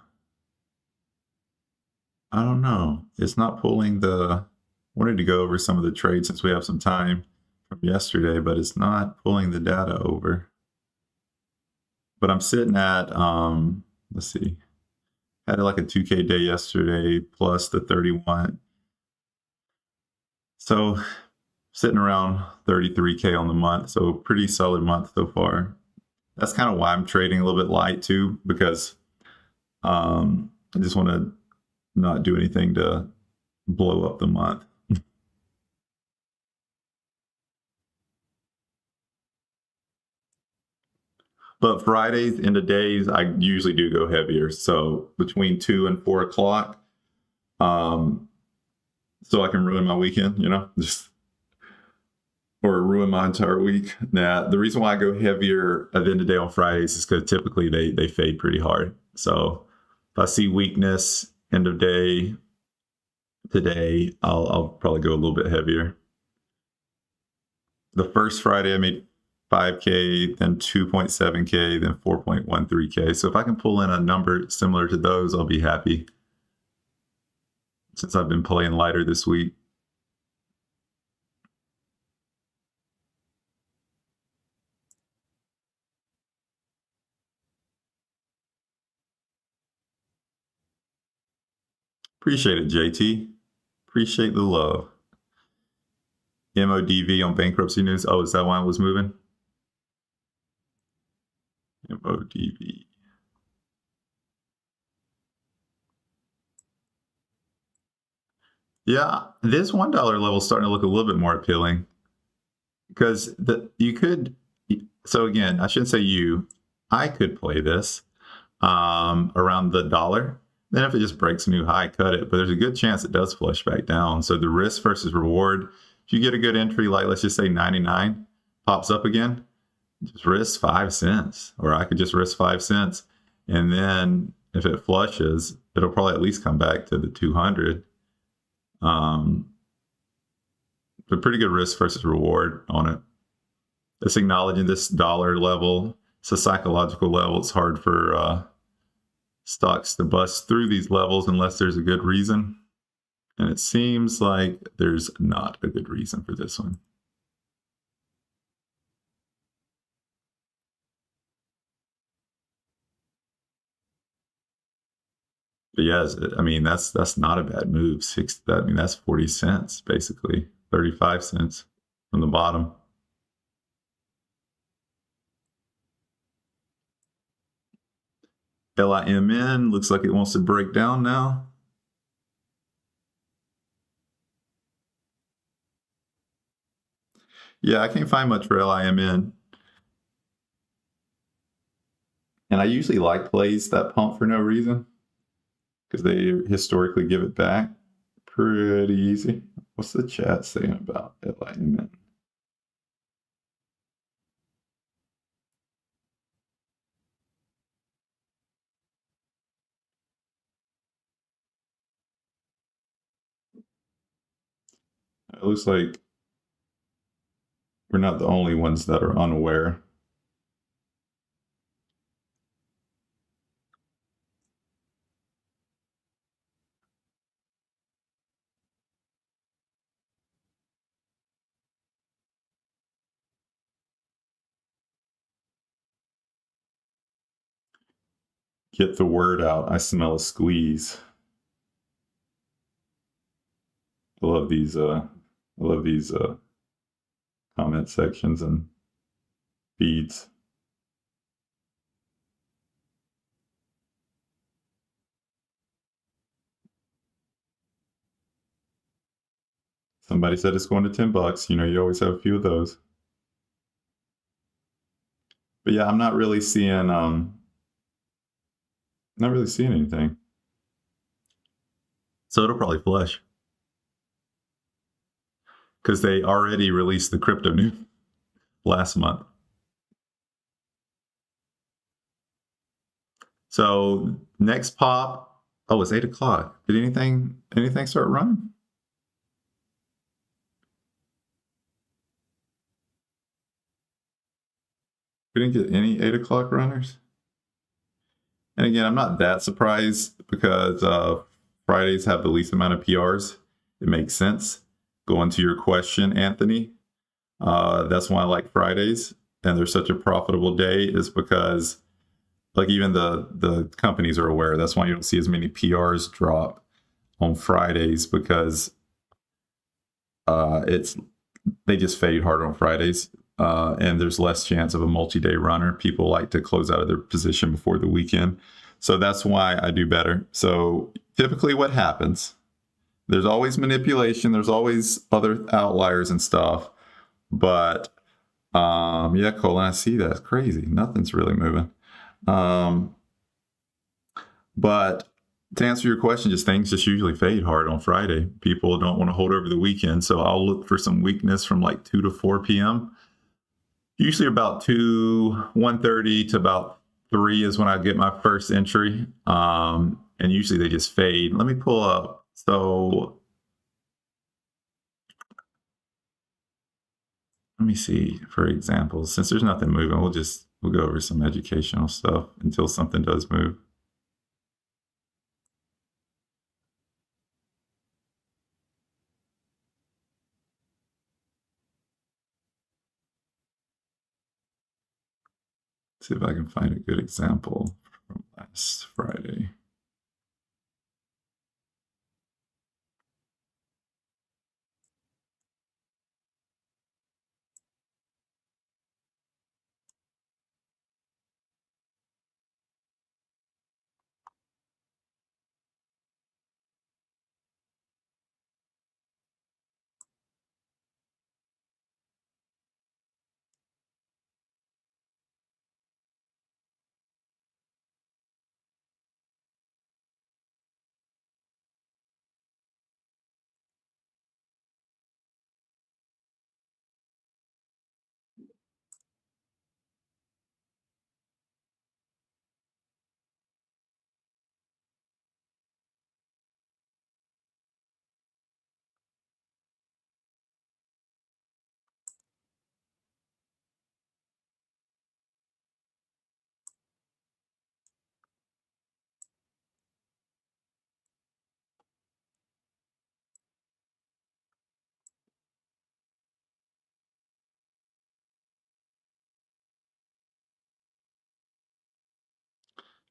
don't know. It's not pulling the. Wanted to go over some of the trades since we have some time from yesterday, but it's not pulling the data over. But I'm sitting at let's see, had like a 2K day yesterday plus the 31. So sitting around 33K on the month. So pretty solid month so far. That's kind of why I'm trading a little bit light too, because I just want to not do anything to blow up the month. But Fridays into days, I usually do go heavier. So between 2 and 4 o'clock, so I can ruin my weekend, just or ruin my entire week. Now, the reason why I go heavier at the end of the day on Fridays is because typically they fade pretty hard. So if I see weakness end of day today, I'll probably go a little bit heavier. The first Friday I made 5K, then 2.7K, then 4.13K. So if I can pull in a number similar to those, I'll be happy. Since I've been playing lighter this week. Appreciate it, JT. Appreciate the love. MODV on bankruptcy news. Oh, is that why it was moving? MODV. Yeah, this $1 level is starting to look a little bit more appealing because you could. So again, I shouldn't say I could play this around the dollar. Then if it just breaks a new high, cut it. But there's a good chance it does flush back down. So the risk versus reward, if you get a good entry, like let's just say 99 pops up again, just risk 5 cents. Or I could just risk 5 cents. And then if it flushes, it'll probably at least come back to the 200. A pretty good risk versus reward on it. It's acknowledging this dollar level. It's a psychological level. It's hard for stocks to bust through these levels unless there's a good reason. And it seems like there's not a good reason for this one. But yes, I mean, that's not a bad move. That's 40 cents, basically. 35 cents from the bottom. LIMN looks like it wants to break down now. Yeah, I can't find much for LIMN. And I usually like plays that pump for no reason because they historically give it back pretty easy. What's the chat saying about LIMN? It looks like we're not the only ones that are unaware. Get the word out. I smell a squeeze. I love these comment sections and feeds. Somebody said it's going to $10. You always have a few of those. But yeah, I'm not really seeing anything. So it'll probably flush. Because they already released the crypto news last month. So next pop, it's 8 o'clock. Did anything start running? We didn't get any 8 o'clock runners. And again, I'm not that surprised because Fridays have the least amount of PRs. It makes sense. Going to your question, Anthony, that's why I like Fridays. And they're such a profitable day is because like even the companies are aware. That's why you don't see as many PRs drop on Fridays because they just fade harder on Fridays. And there's less chance of a multi-day runner. People like to close out of their position before the weekend. So that's why I do better. So typically what happens, there's always manipulation. There's always other outliers and stuff. But Yeah, Colin, I see that. It's crazy. Nothing's really moving. But to answer your question, just things just usually fade hard on Friday. People don't want to hold over the weekend. So I'll look for some weakness from like 2 to 4 p.m. Usually about 1:30 to about 3 is when I get my first entry. And usually they just fade. Let me pull up. So let me see, for example, since there's nothing moving, we'll go over some educational stuff until something does move. See if I can find a good example from last Friday.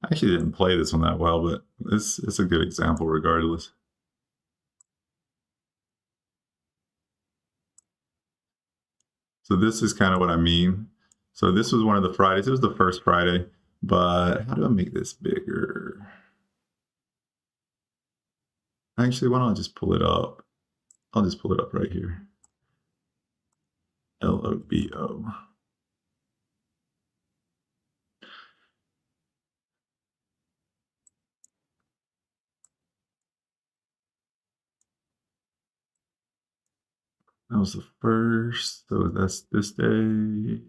I actually didn't play this one that well, but it's a good example regardless. So this is kind of what I mean. So this was one of the Fridays. It was the first Friday, but how do I make this bigger? Actually, why don't I just pull it up? I'll just pull it up right here. LOBO. That was the first. So that's this day,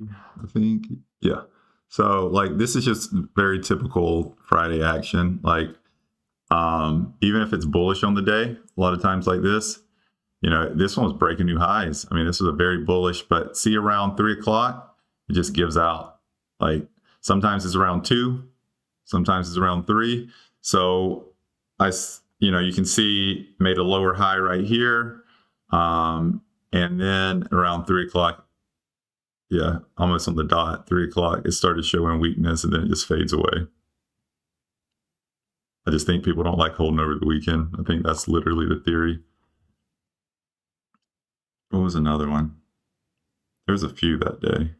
I think. Yeah. So like this is just very typical Friday action. Like even if it's bullish on the day, a lot of times like this, this one was breaking new highs. I mean, this was a very bullish, but see around 3 o'clock, it just gives out. Like sometimes it's around 2, sometimes it's around 3. So you can see made a lower high right here. And then around 3 o'clock, yeah, almost on the dot, 3 o'clock, it started showing weakness and then it just fades away. I just think people don't like holding over the weekend. I think that's literally the theory. What was another one? There's a few that day.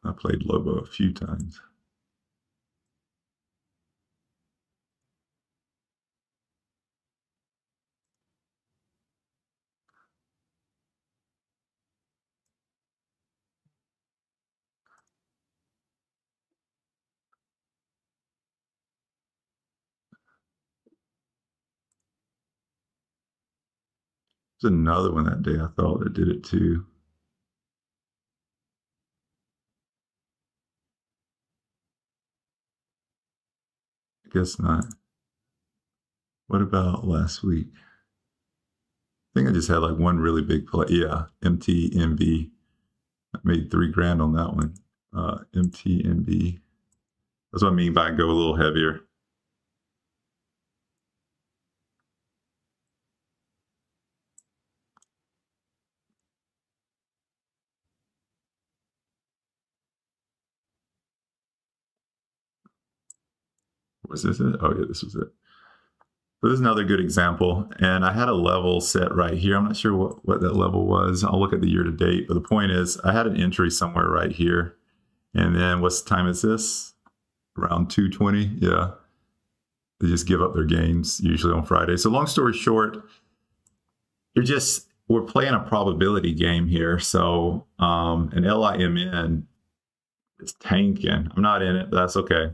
I played Lobo a few times. There's another one that day I thought that did it too. I guess not. What about last week? I think I just had like one really big play. Yeah, MTMB. I made $3,000 on that one. MTMB. That's what I mean by go a little heavier. Was this it? Oh yeah, this was it. So this is another good example. And I had a level set right here. I'm not sure what that level was. I'll look at the year to date. But the point is I had an entry somewhere right here. And then what's the time is this? Around 2:20. Yeah. They just give up their gains usually on Friday. So long story short, we're playing a probability game here. So an LIMN is tanking. I'm not in it, but that's okay.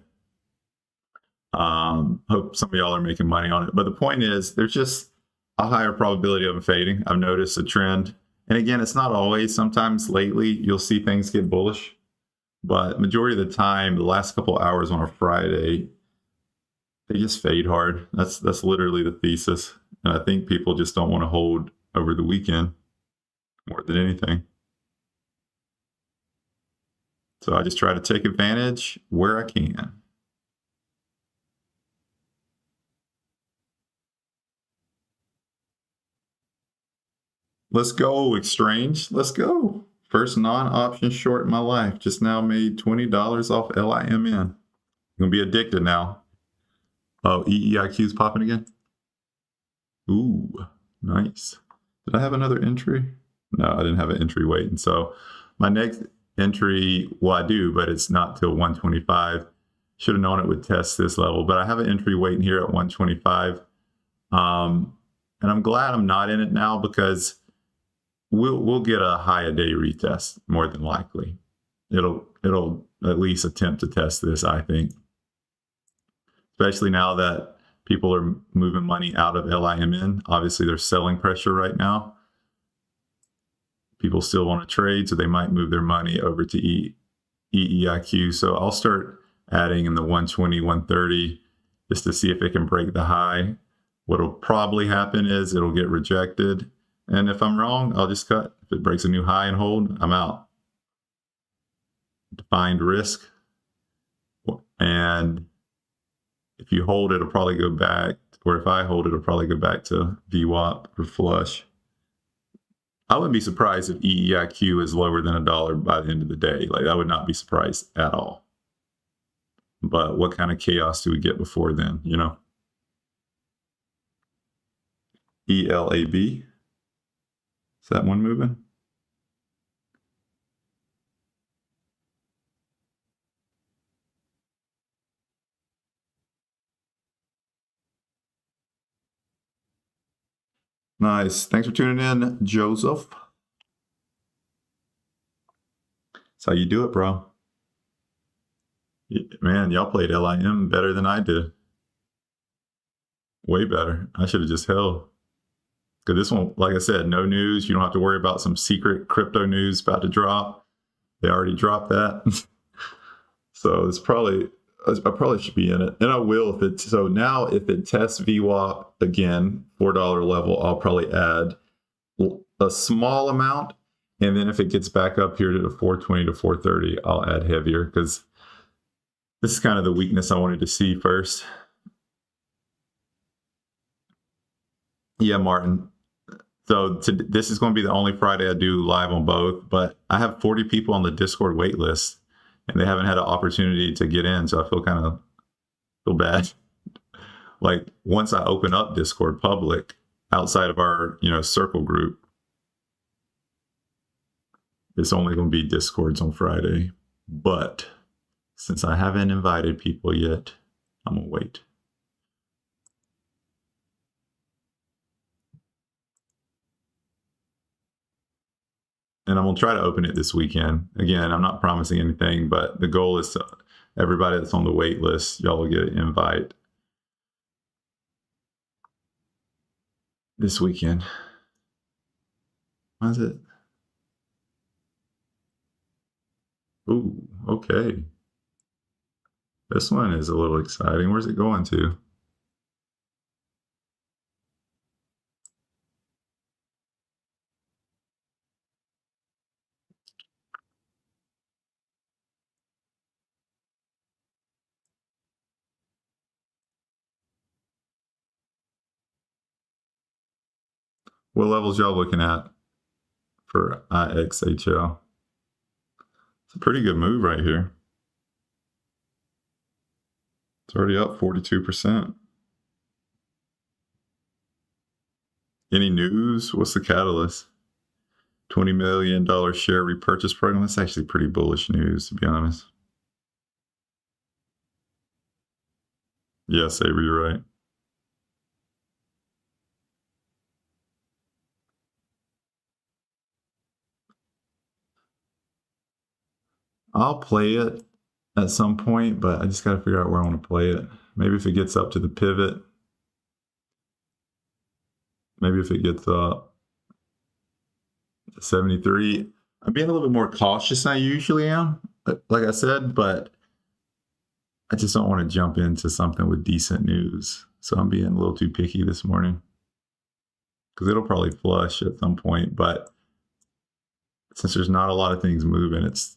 Hope some of y'all are making money on it. But the point is, there's just a higher probability of them fading. I've noticed a trend. And again, it's not always. Sometimes lately, you'll see things get bullish. But majority of the time, the last couple hours on a Friday, they just fade hard. That's literally the thesis. And I think people just don't want to hold over the weekend more than anything. So I just try to take advantage where I can. Let's go, Exchange. Let's go. First non-option short in my life. Just now made $20 off LIMN. I'm going to be addicted now. Oh, EEIQ's popping again? Ooh, nice. Did I have another entry? No, I didn't have an entry waiting. So my next entry, well, I do, but it's not till 125. Should have known it would test this level, but I have an entry waiting here at 125. And I'm glad I'm not in it now because we'll get a high a day retest more than likely. It'll at least attempt to test this, I think. Especially now that people are moving money out of LIMN. Obviously, there's selling pressure right now. People still want to trade, so they might move their money over to EEIQ. So I'll start adding in the 120, 130 just to see if it can break the high. What'll probably happen is it'll get rejected. And if I'm wrong, I'll just cut. If it breaks a new high and hold, I'm out. Defined risk. And if you hold, it'll probably go back, or if I hold, it'll probably go back to VWAP or flush. I wouldn't be surprised if EEIQ is lower than $1 by the end of the day. Like, I would not be surprised at all. But what kind of chaos do we get before then, you know? ELAB. Is that one moving? Nice. Thanks for tuning in, Joseph. That's how you do it, bro. Man, y'all played LIM better than I did. Way better. I should have just held. Because this one, like I said, no news. You don't have to worry about some secret crypto news about to drop. They already dropped that. So it's probably, I probably should be in it. And I will if it, so now if it tests VWAP again, $4 level, I'll probably add a small amount. And then if it gets back up here to the 420 to 430, I'll add heavier because this is kind of the weakness I wanted to see first. Yeah, Martin. So this is going to be the only Friday I do live on both, but I have 40 people on the Discord wait list and they haven't had an opportunity to get in. So I feel bad. Like once I open up Discord public outside of our, circle group, it's only going to be Discords on Friday. But since I haven't invited people yet, I'm going to wait. And I'm going to try to open it this weekend. Again, I'm not promising anything, but the goal is to everybody that's on the wait list, y'all will get an invite this weekend. Why is it? Ooh, okay. This one is a little exciting. Where's it going to? What levels y'all looking at for IXHL? It's a pretty good move right here. It's already up 42%. Any news? What's the catalyst? $20 million share repurchase program. That's actually pretty bullish news, to be honest. Yeah, Saber, you're right. I'll play it at some point, but I just got to figure out where I want to play it. Maybe if it gets up to the pivot. Maybe if it gets up to 73. I'm being a little bit more cautious than I usually am, like I said, but I just don't want to jump into something with decent news. So I'm being a little too picky this morning because it'll probably flush at some point. But since there's not a lot of things moving, it's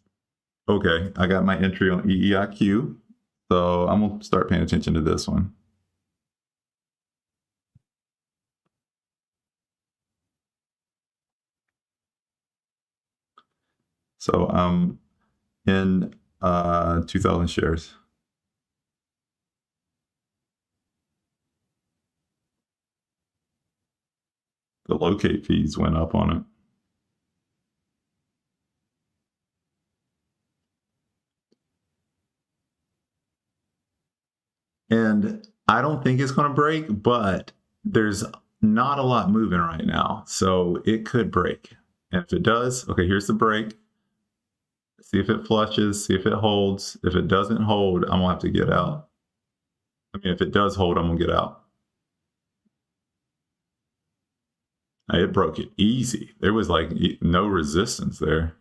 okay. I got my entry on EEIQ. So I'm going to start paying attention to this one. So I'm in 2,000 shares. The locate fees went up on it. And I don't think it's going to break, but there's not a lot moving right now. So it could break. And if it does, okay, here's the break. See if it flushes, see if it holds. If it doesn't hold, I'm going to have to get out. I mean, if it does hold, I'm going to get out. It broke it easy. There was like no resistance there.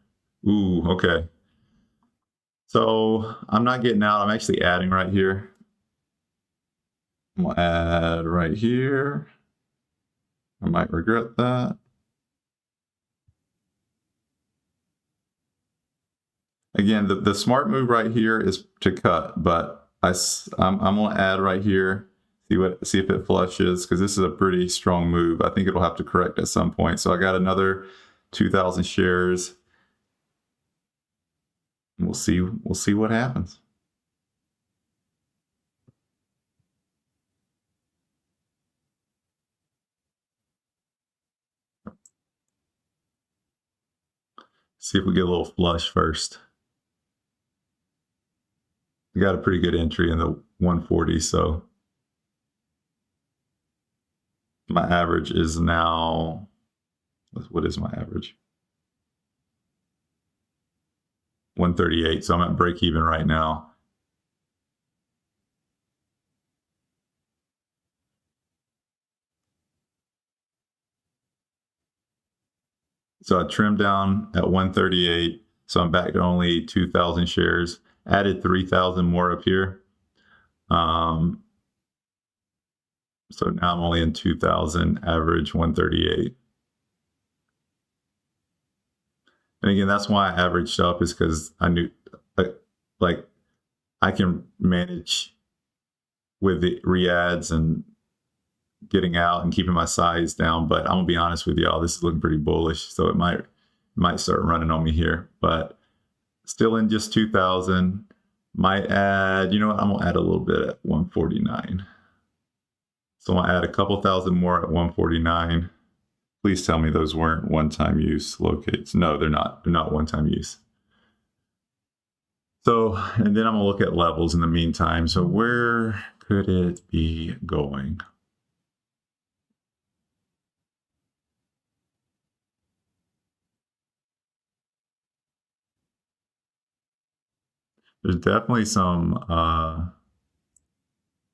Ooh, okay. So I'm not getting out. I'm actually adding right here. I'm going to add right here. I might regret that. Again, the smart move right here is to cut, but I'm going to add right here, see if it flushes, because this is a pretty strong move. I think it'll have to correct at some point. So I got another 2,000 shares. We'll see what happens. See if we get a little flush first. We got a pretty good entry in the 140, so my average is now, what is my average? 138, so I'm at break even right now. So I trimmed down at 138, so I'm back to only 2,000 shares. Added 3,000 more up here. So now I'm only in 2,000, average 138. And again, that's why I averaged up, is because I knew, like I can manage with the re-ads and getting out and keeping my size down. But I'm gonna be honest with y'all, this is looking pretty bullish, so it might start running on me here. But still in just 2,000. Might add, you know what? I'm gonna add a little bit at 149. So I'll add a couple thousand more at 149. Please tell me those weren't one-time use locates. No, they're not. They're not one-time use. So, and then I'm gonna look at levels in the meantime. So where could it be going? There's definitely some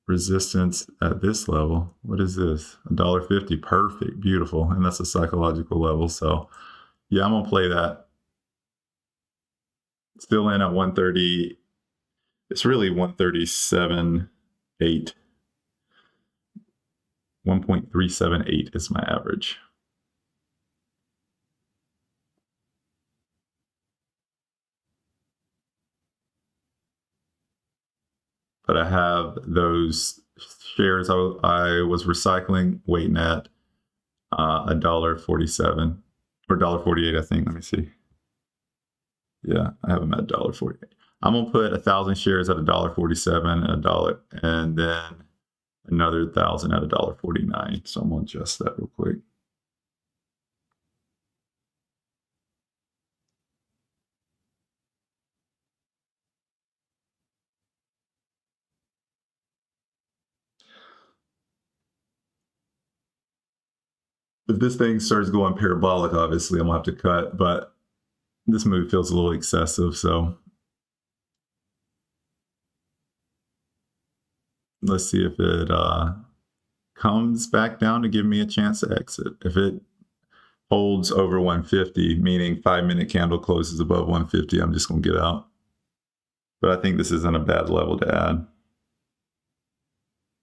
resistance at this level. What is this? $1.50. Perfect. Beautiful. And that's a psychological level. So yeah, I'm gonna play that. Still in at 130. It's really 137.8. 1.378 is my average. But I have those shares I was recycling waiting at $1.47 or $1.48, I think. Let me see. Yeah, I have them at $1.48. I'm gonna put 1,000 shares at $1.47 and $1, and then another 1,000 at $1.49. So I'm gonna adjust that real quick. If this thing starts going parabolic, obviously I'm gonna have to cut, but this move feels a little excessive, so let's see if it comes back down to give me a chance to exit. If it holds over 150, meaning 5-minute candle closes above 150, I'm just gonna get out. But I think this isn't a bad level to add.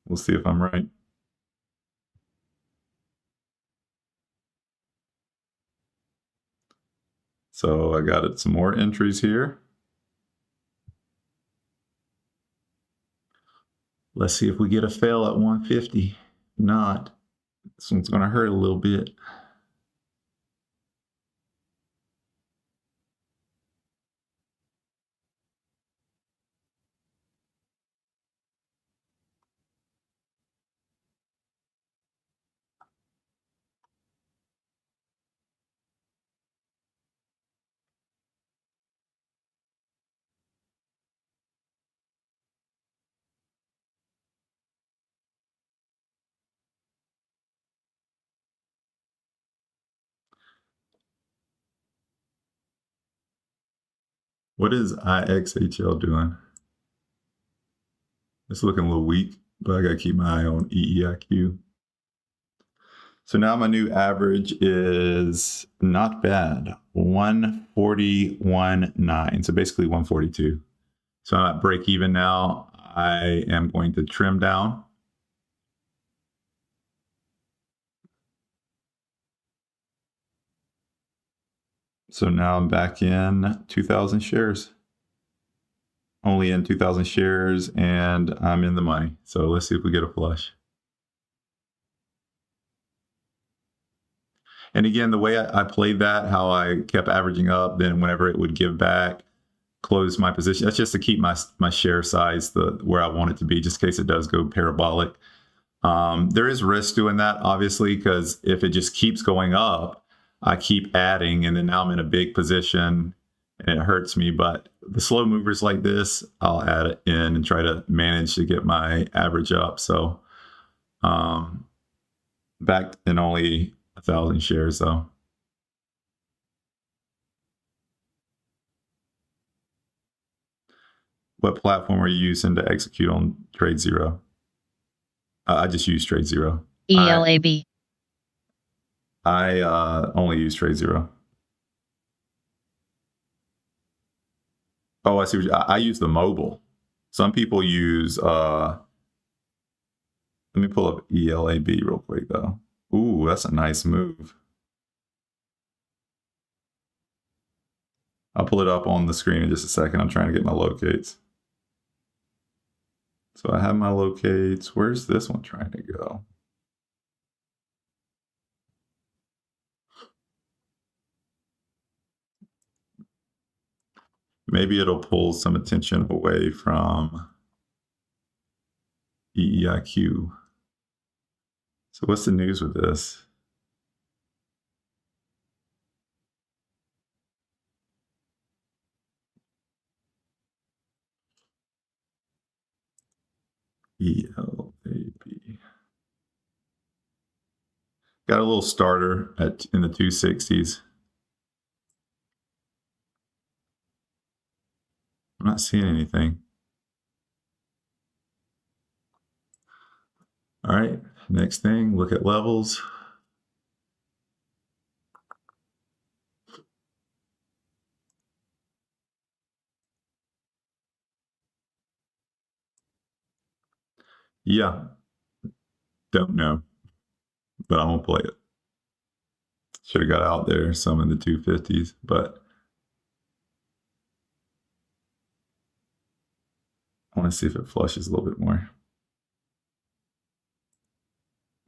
We'll see if I'm right. So I got some more entries here. Let's see if we get a fail at 150. Not. This one's going to hurt a little bit. What is IXHL doing? It's looking a little weak, but I got to keep my eye on EEIQ. So now my new average is not bad, 141.9. So basically 142. So I'm at break even now. I am going to trim down. So now I'm back in 2,000 shares. Only in 2,000 shares, and I'm in the money. So let's see if we get a flush. And again, the way I played that, how I kept averaging up, then whenever it would give back, close my position. That's just to keep my share size where I want it to be, just in case it does go parabolic. There is risk doing that, obviously, because if it just keeps going up, I keep adding, and then now I'm in a big position, and it hurts me. But the slow movers like this, I'll add it in and try to manage to get my average up. So back in only 1,000 shares, though. What platform are you using to execute on TradeZero? I just use TradeZero. ELAB. I only use TradeZero. Oh, I see. I use the mobile. Some people use. Let me pull up ELAB real quick, though. Ooh, that's a nice move. I'll pull it up on the screen in just a second. I'm trying to get my locates. So I have my locates. Where's this one trying to go? Maybe it'll pull some attention away from EEIQ. So what's the news with this? ELAB. Got a little starter in the 260s. I'm not seeing anything. All right, next thing, look at levels. Yeah, don't know, but I'm gonna play it. Should have got out there some in the 250s, but I want to see if it flushes a little bit more.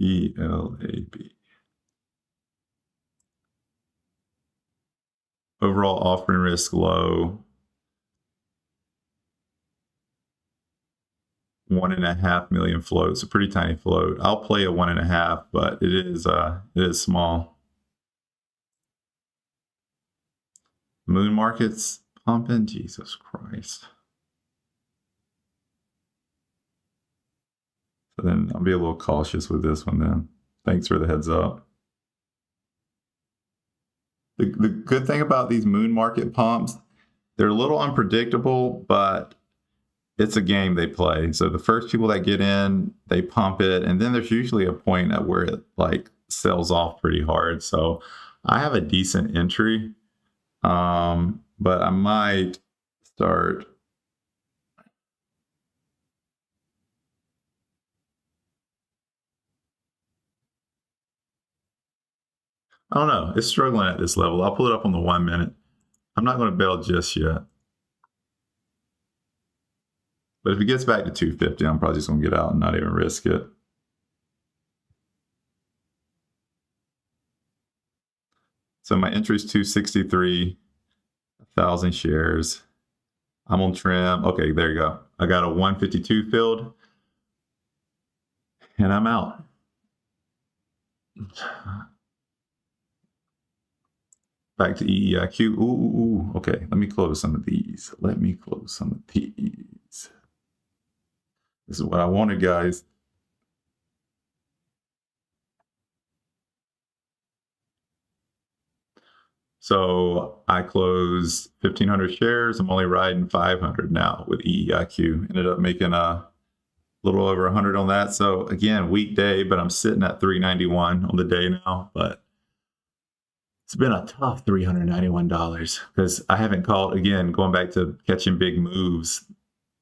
ELAB. Overall offering risk low. 1.5 million float. It's a pretty tiny float. I'll play a 1.5, but it is small. Moon markets pumping. Jesus Christ. So then I'll be a little cautious with this one then. Thanks for the heads up. The good thing about these moon market pumps, they're a little unpredictable, but it's a game they play. So the first people that get in, they pump it, and then there's usually a point at where it like sells off pretty hard. So I have a decent entry, but I might start. I don't know. It's struggling at this level. I'll pull it up on the 1 minute. I'm not going to bail just yet. But if it gets back to 250, I'm probably just going to get out and not even risk it. So my entry is 263, 1,000 shares. I'm on trim. Okay, there you go. I got a 152 filled, and I'm out. Back to EEIQ. Ooh. Okay, let me close some of these. This is what I wanted, guys. So I closed 1,500 shares. I'm only riding 500 now with EEIQ. Ended up making a little over 100 on that. So again, weekday, but I'm sitting at 391 on the day now. But it's been a tough $391 because I haven't called, again, going back to catching big moves.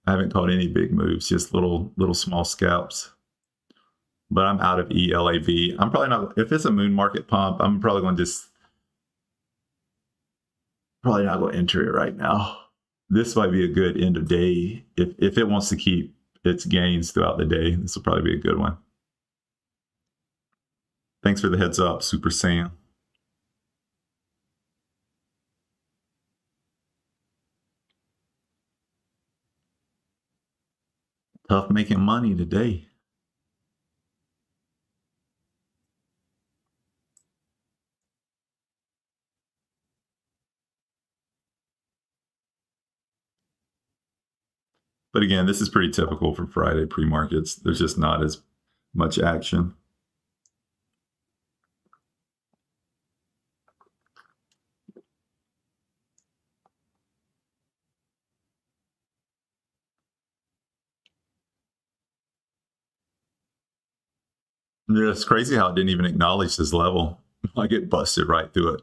I haven't caught any big moves, just little small scalps. But I'm out of ELAV. I'm probably not, if it's a moon market pump, I'm probably going to probably not going to enter it right now. This might be a good end of day. If it wants to keep its gains throughout the day, this will probably be a good one. Thanks for the heads up, Super Sam. Tough making money today. But again, this is pretty typical for Friday pre-markets. There's just not as much action. Yeah, it's crazy how it didn't even acknowledge this level. Like it busted right through it.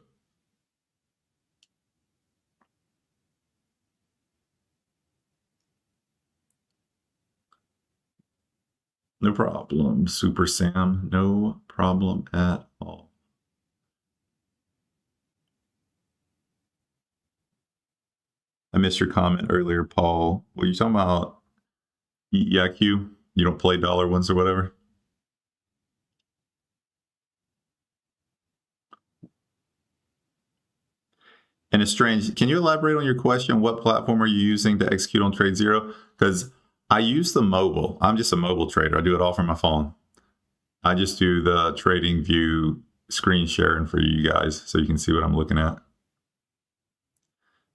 No problem, Super Sam. No problem at all. I missed your comment earlier, Paul. Were you talking about EIQ? You don't play dollar ones or whatever? And it's strange. Can you elaborate on your question? What platform are you using to execute on TradeZero? Because I use the mobile. I'm just a mobile trader. I do it all from my phone. I just do the TradingView screen sharing for you guys so you can see what I'm looking at.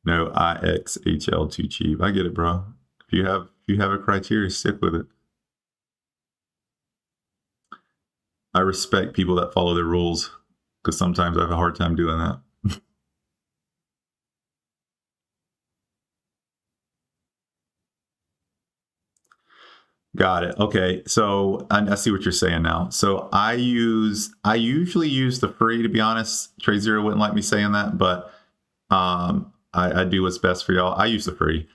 No IXHL too cheap. I get it, bro. If you have a criteria, stick with it. I respect people that follow their rules because sometimes I have a hard time doing that. Got it. Okay. So I see what you're saying now. So I usually use the free, to be honest. TradeZero wouldn't like me saying that, but I do what's best for y'all. I use the free.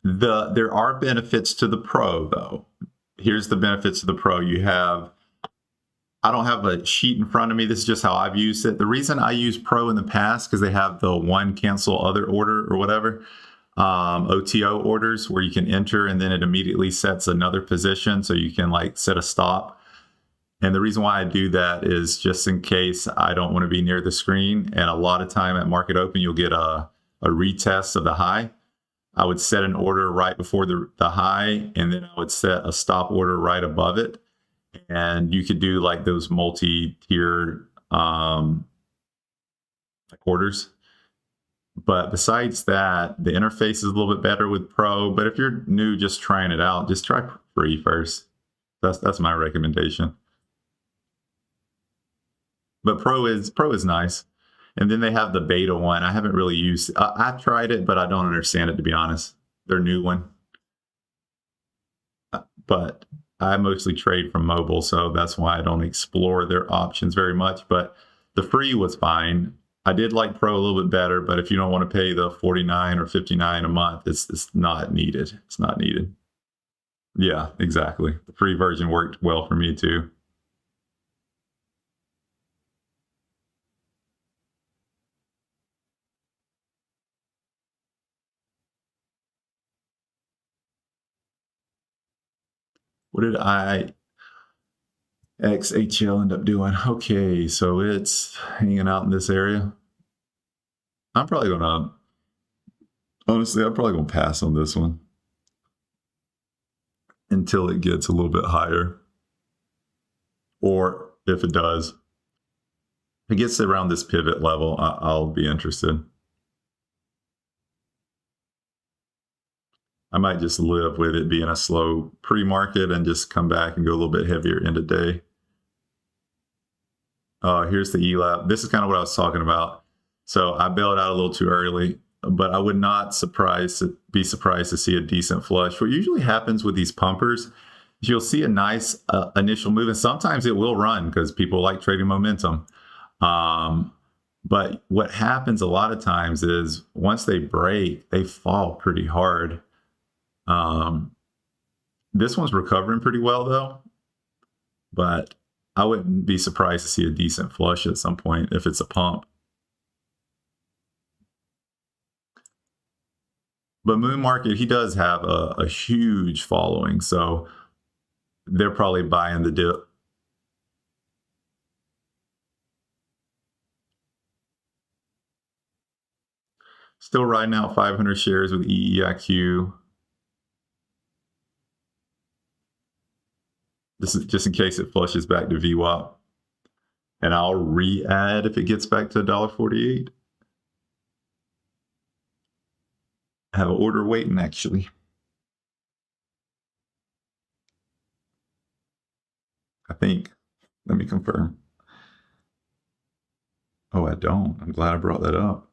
There are benefits to the pro though. Here's the benefits of the pro. I don't have a sheet in front of me. This is just how I've used it. The reason I use pro in the past, because they have the one cancel other order or whatever. OTO orders where you can enter and then it immediately sets another position so you can like set a stop. And the reason why I do that is just in case I don't want to be near the screen. And a lot of time at market open, you'll get a retest of the high. I would set an order right before the high, and then I would set a stop order right above it. And you could do like those multi-tier orders. But besides that, the interface is a little bit better with Pro. But if you're new, just trying it out, just try free first. That's my recommendation. But Pro is nice. And then they have the beta one. I haven't really used. I've tried it, but I don't understand it, to be honest. Their new one. But I mostly trade from mobile, so that's why I don't explore their options very much. But the free was fine. I did like Pro a little bit better, but if you don't want to pay the $49 or $59 a month, it's not needed. It's not needed. Yeah, exactly. The free version worked well for me too. What did XHL end up doing? Okay, so it's hanging out in this area. I'm probably gonna, honestly, I'm probably gonna pass on this one until it gets a little bit higher. Or if it does, if it gets around this pivot level, I'll be interested. I might just live with it being a slow pre-market and just come back and go a little bit heavier end of day. Here's the ELAP. This is kind of what I was talking about. So I bailed out a little too early, but I would not be surprised to see a decent flush. What usually happens with these pumpers is you'll see a nice initial move, and sometimes it will run because people like trading momentum. But what happens a lot of times is once they break, they fall pretty hard. This one's recovering pretty well though, but I wouldn't be surprised to see a decent flush at some point if it's a pump. But Moon Market, he does have a huge following, so they're probably buying the dip. Still riding out 500 shares with EEIQ. This is just in case it flushes back to VWAP. And I'll re-add if it gets back to $1.48. I have an order waiting, actually. I think. Let me confirm. Oh, I don't. I'm glad I brought that up.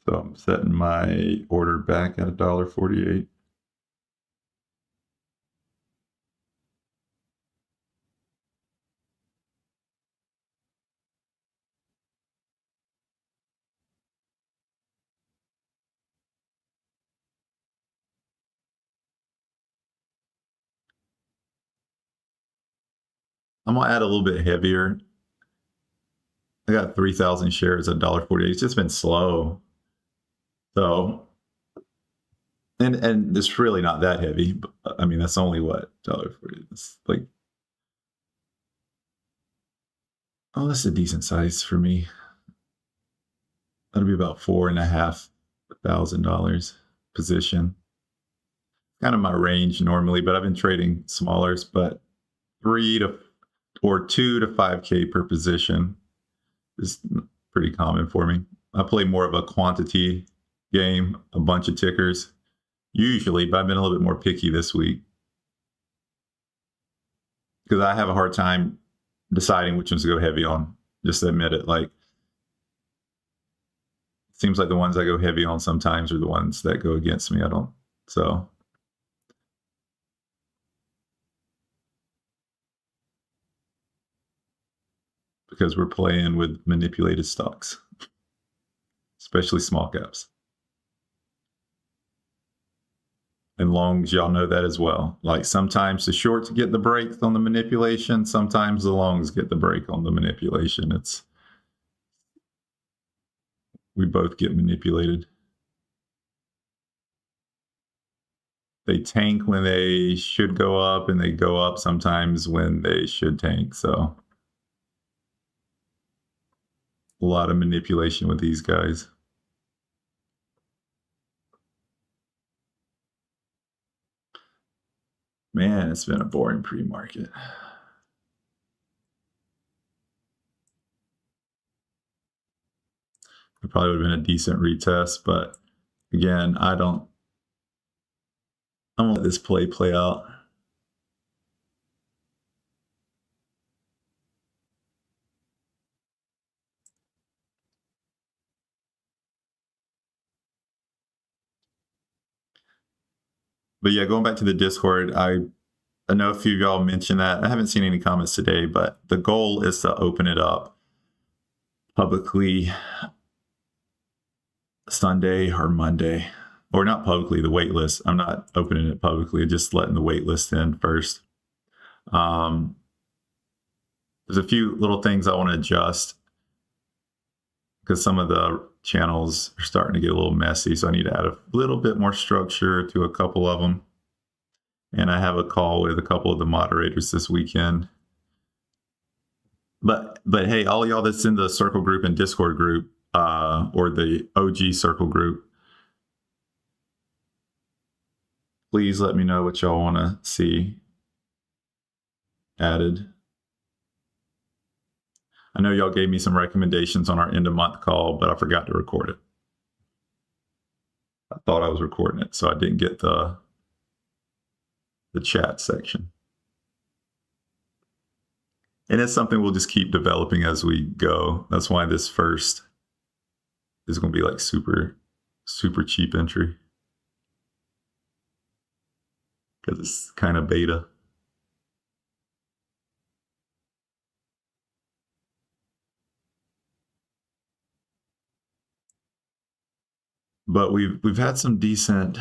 So I'm setting my order back at $1.48. I'm gonna add a little bit heavier. I got 3,000 shares at $1.48. It's just been slow. So, and it's really not that heavy. But, I mean, that's only what $1.40. It's like, oh, that's a decent size for me. That'll be about $4,500 position. Kind of my range normally, but I've been trading smallers, but 2 to 5K per position is pretty common for me. I play more of a quantity game, a bunch of tickers usually, but I've been a little bit more picky this week because I have a hard time deciding which ones to go heavy on. Just to admit it, like it seems like the ones I go heavy on sometimes are the ones that go against me. So because we're playing with manipulated stocks, especially small caps. And longs, y'all know that as well. Like sometimes the shorts get the break on the manipulation, sometimes the longs get the break on the manipulation. We both get manipulated. They tank when they should go up, and they go up sometimes when they should tank. So a lot of manipulation with these guys. Man, it's been a boring pre-market. It probably would have been a decent retest, but again, I'm gonna let this play out. But yeah, going back to the Discord, I know a few of y'all mentioned that. I haven't seen any comments today, but the goal is to open it up publicly Sunday or Monday, or not publicly, the wait list. I'm not opening it publicly, just letting the wait list in first. There's a few little things I want to adjust because some of the channels are starting to get a little messy. So I need to add a little bit more structure to a couple of them. And I have a call with a couple of the moderators this weekend. But hey, all y'all that's in the circle group and Discord group, or the OG circle group, please let me know what y'all want to see added. I know y'all gave me some recommendations on our end of month call, but I forgot to record it. I thought I was recording it, so I didn't get the chat section. And it's something we'll just keep developing as we go. That's why this first is going to be like super, super cheap entry. Because it's kind of beta. But we've had some decent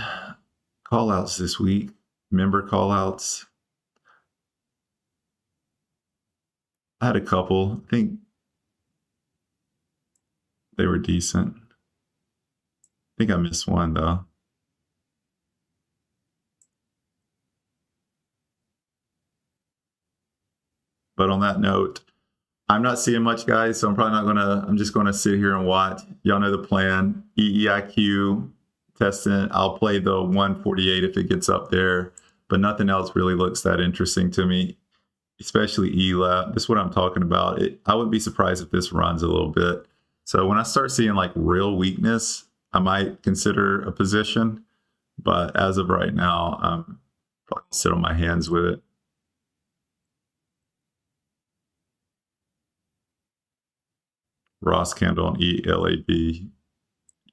call outs this week, member call outs. I had a couple. I think they were decent. I think I missed one though. But on that note, I'm not seeing much, guys, so I'm just gonna sit here and watch. Y'all know the plan. EEIQ testing. I'll play the 148 if it gets up there, but nothing else really looks that interesting to me, especially ELAP. This is what I'm talking about. I wouldn't be surprised if this runs a little bit. So when I start seeing like real weakness, I might consider a position, but as of right now, I'm probably sit on my hands with it. Ross candle on ELAB.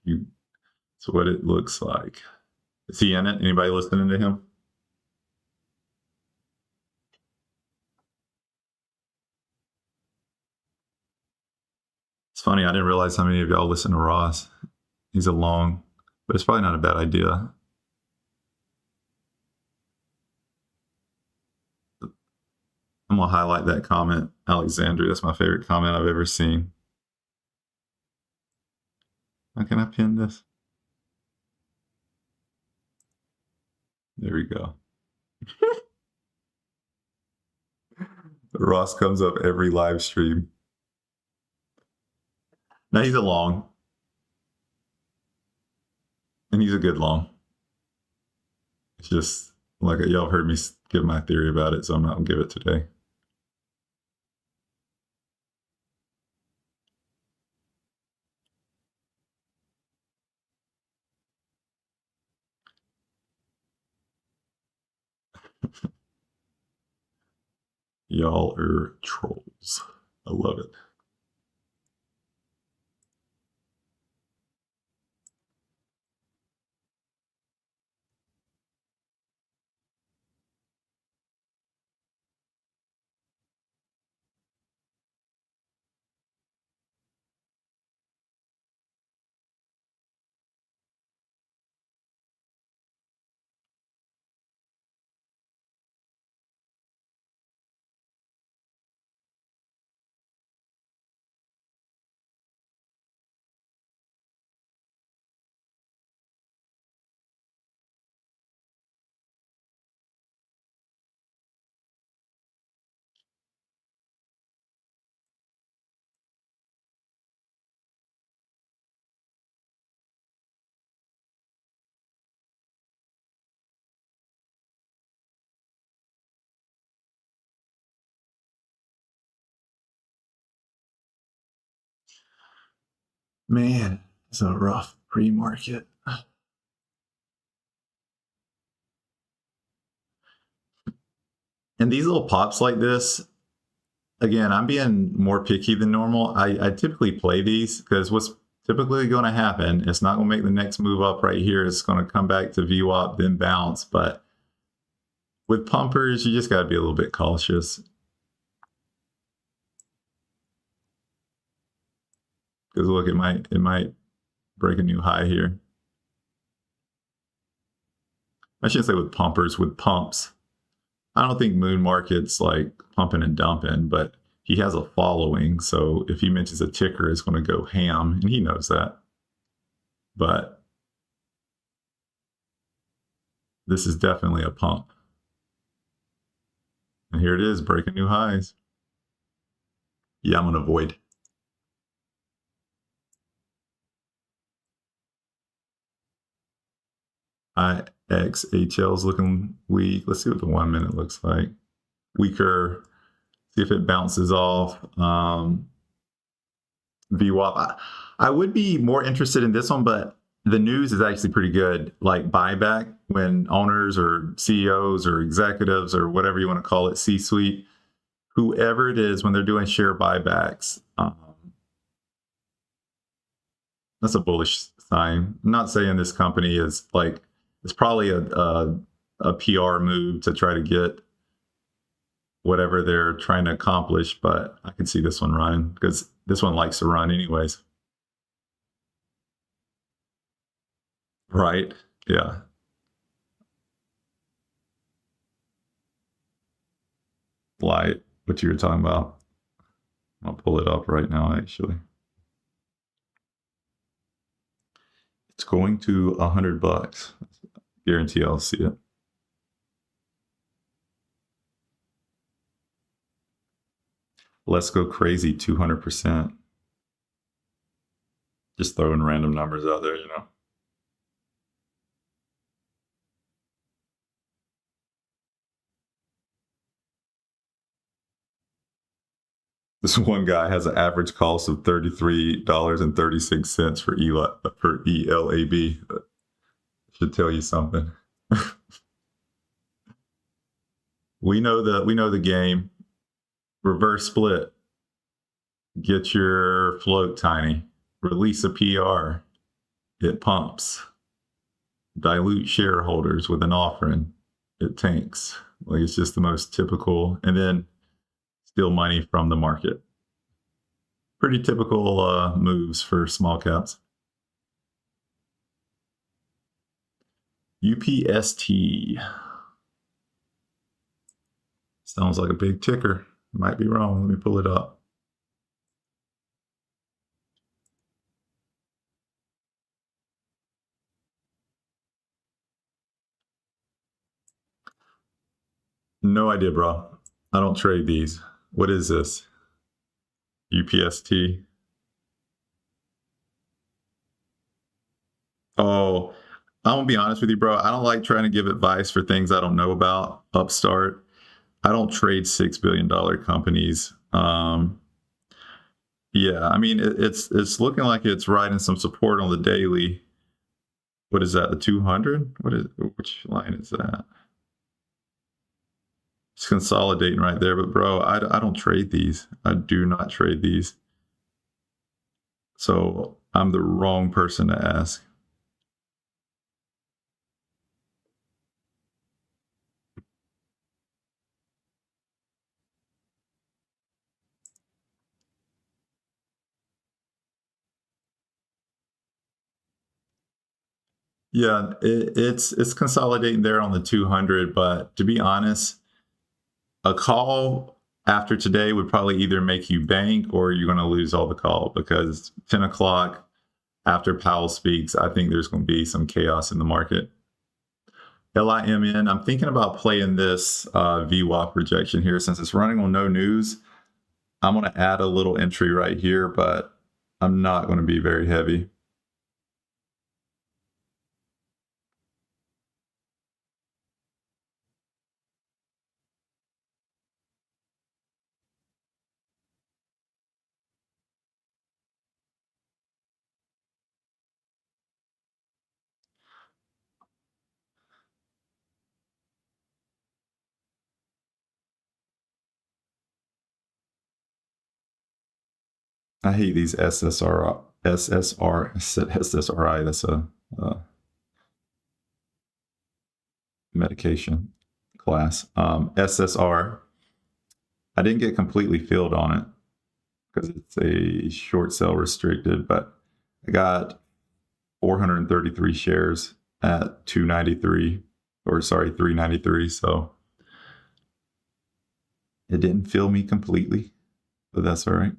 That's what it looks like. Is he in it? Anybody listening to him? It's funny, I didn't realize how many of y'all listen to Ross. He's a long, but it's probably not a bad idea. I'm gonna highlight that comment, Alexandria. That's my favorite comment I've ever seen. How can I pin this? There we go. Ross comes up every live stream. Now he's a long. And he's a good long. It's just like y'all heard me give my theory about it, so I'm not gonna give it today. Y'all are trolls. I love it. Man, it's a rough pre-market. And these little pops like this, again, I'm being more picky than normal. I typically play these because what's typically going to happen. It's not going to make the next move up right here. It's going to come back to VWAP, then bounce. But with pumpers, you just got to be a little bit cautious. Because look, it might break a new high here. I shouldn't say with pumpers, with pumps. I don't think Moon Market's like pumping and dumping, but he has a following. So if he mentions a ticker, it's going to go ham, and he knows that. But this is definitely a pump. And here it is, breaking new highs. Yeah, I'm going to avoid. IXHL is looking weak. Let's see what the 1 minute looks like. Weaker. See if it bounces off. VWAP. I would be more interested in this one, but the news is actually pretty good. Like buyback, when owners or CEOs or executives or whatever you want to call it, C-suite, whoever it is, when they're doing share buybacks, that's a bullish sign. I'm not saying this company is like, it's probably a PR move to try to get whatever they're trying to accomplish, but I can see this one running because this one likes to run anyways. Right? Yeah. Light, what you were talking about. I'll pull it up right now, actually. It's going to $100. Guarantee I'll see it. Let's go crazy, 200%. Just throwing random numbers out there, you know. This one guy has an average cost of $33.36 for ELAB. Should tell you something. We know the game. Reverse split. Get your float tiny. Release a PR. It pumps. Dilute shareholders with an offering. It tanks. Like, it's just the most typical. And then steal money from the market. Pretty typical moves for small caps. UPST. Sounds like a big ticker. Might be wrong. Let me pull it up. No idea, bro. I don't trade these. What is this? UPST. Oh, I'm gonna be honest with you, bro. I don't like trying to give advice for things I don't know about. Upstart. I don't trade $6 billion companies. Yeah, I mean, it's looking like it's riding some support on the daily. What is that? The 200? Which line is that? It's consolidating right there, but bro, I don't trade these. I do not trade these. So I'm the wrong person to ask. Yeah, it's consolidating there on the 200, but to be honest, a call after today would probably either make you bank or you're going to lose all the call, because 10 o'clock after Powell speaks, I think there's going to be some chaos in the market. LIMN, I'm thinking about playing this VWAP rejection here. Since it's running on no news, I'm going to add a little entry right here, but I'm not going to be very heavy. I hate these SSR SSR, I said SSRI, that's a medication class. SSR, I didn't get completely filled on it because it's a short sell restricted, but I got 433 shares at 393. So it didn't fill me completely, but that's all right.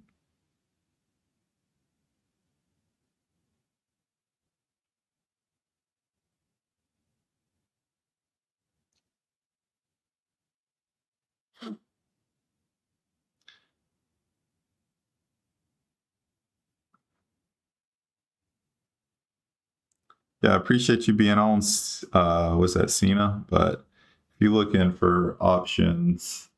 Yeah, I appreciate you being on. Was that Cena? But if you're looking for options,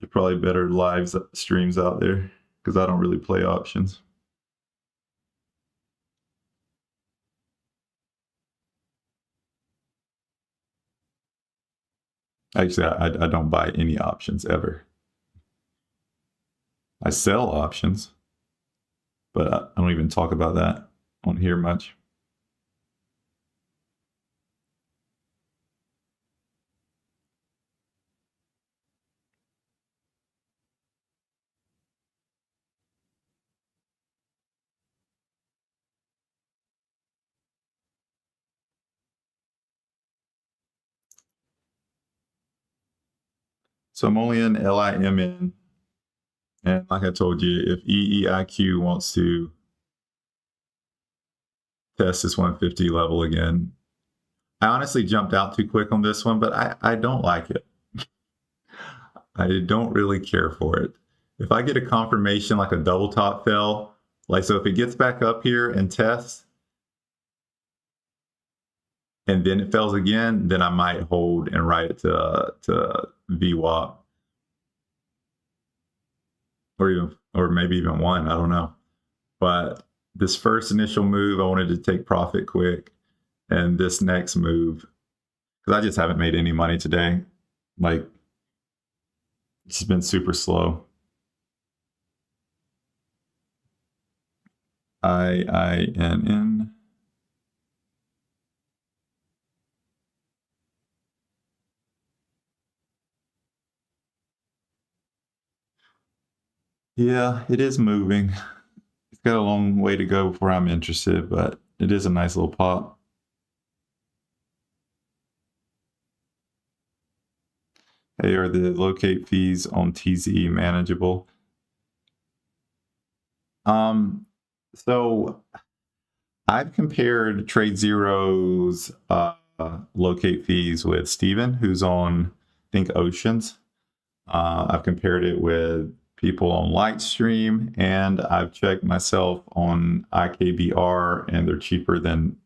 there's probably better live streams out there because I don't really play options. Actually, I don't buy any options ever. I sell options, but I don't even talk about that on here much. So I'm only in LIMN. And like I told you, if EEIQ wants to test this 150 level again, I honestly jumped out too quick on this one, but I don't like it. I don't really care for it. If I get a confirmation like a double top fell, like so if it gets back up here and tests, and then it fails again, then I might hold and write it to VWAP. Or maybe even one, I don't know. But this first initial move, I wanted to take profit quick. And this next move, because I just haven't made any money today. Like, it's been super slow. IINN. Yeah, it is moving. It's got a long way to go before I'm interested, but it is a nice little pop. Hey, are the locate fees on TZE manageable? So I've compared TradeZero's locate fees with Steven, who's on, I think, Oceans. I've compared it with people on Lightstream, and I've checked myself on IKBR, and they're cheaper than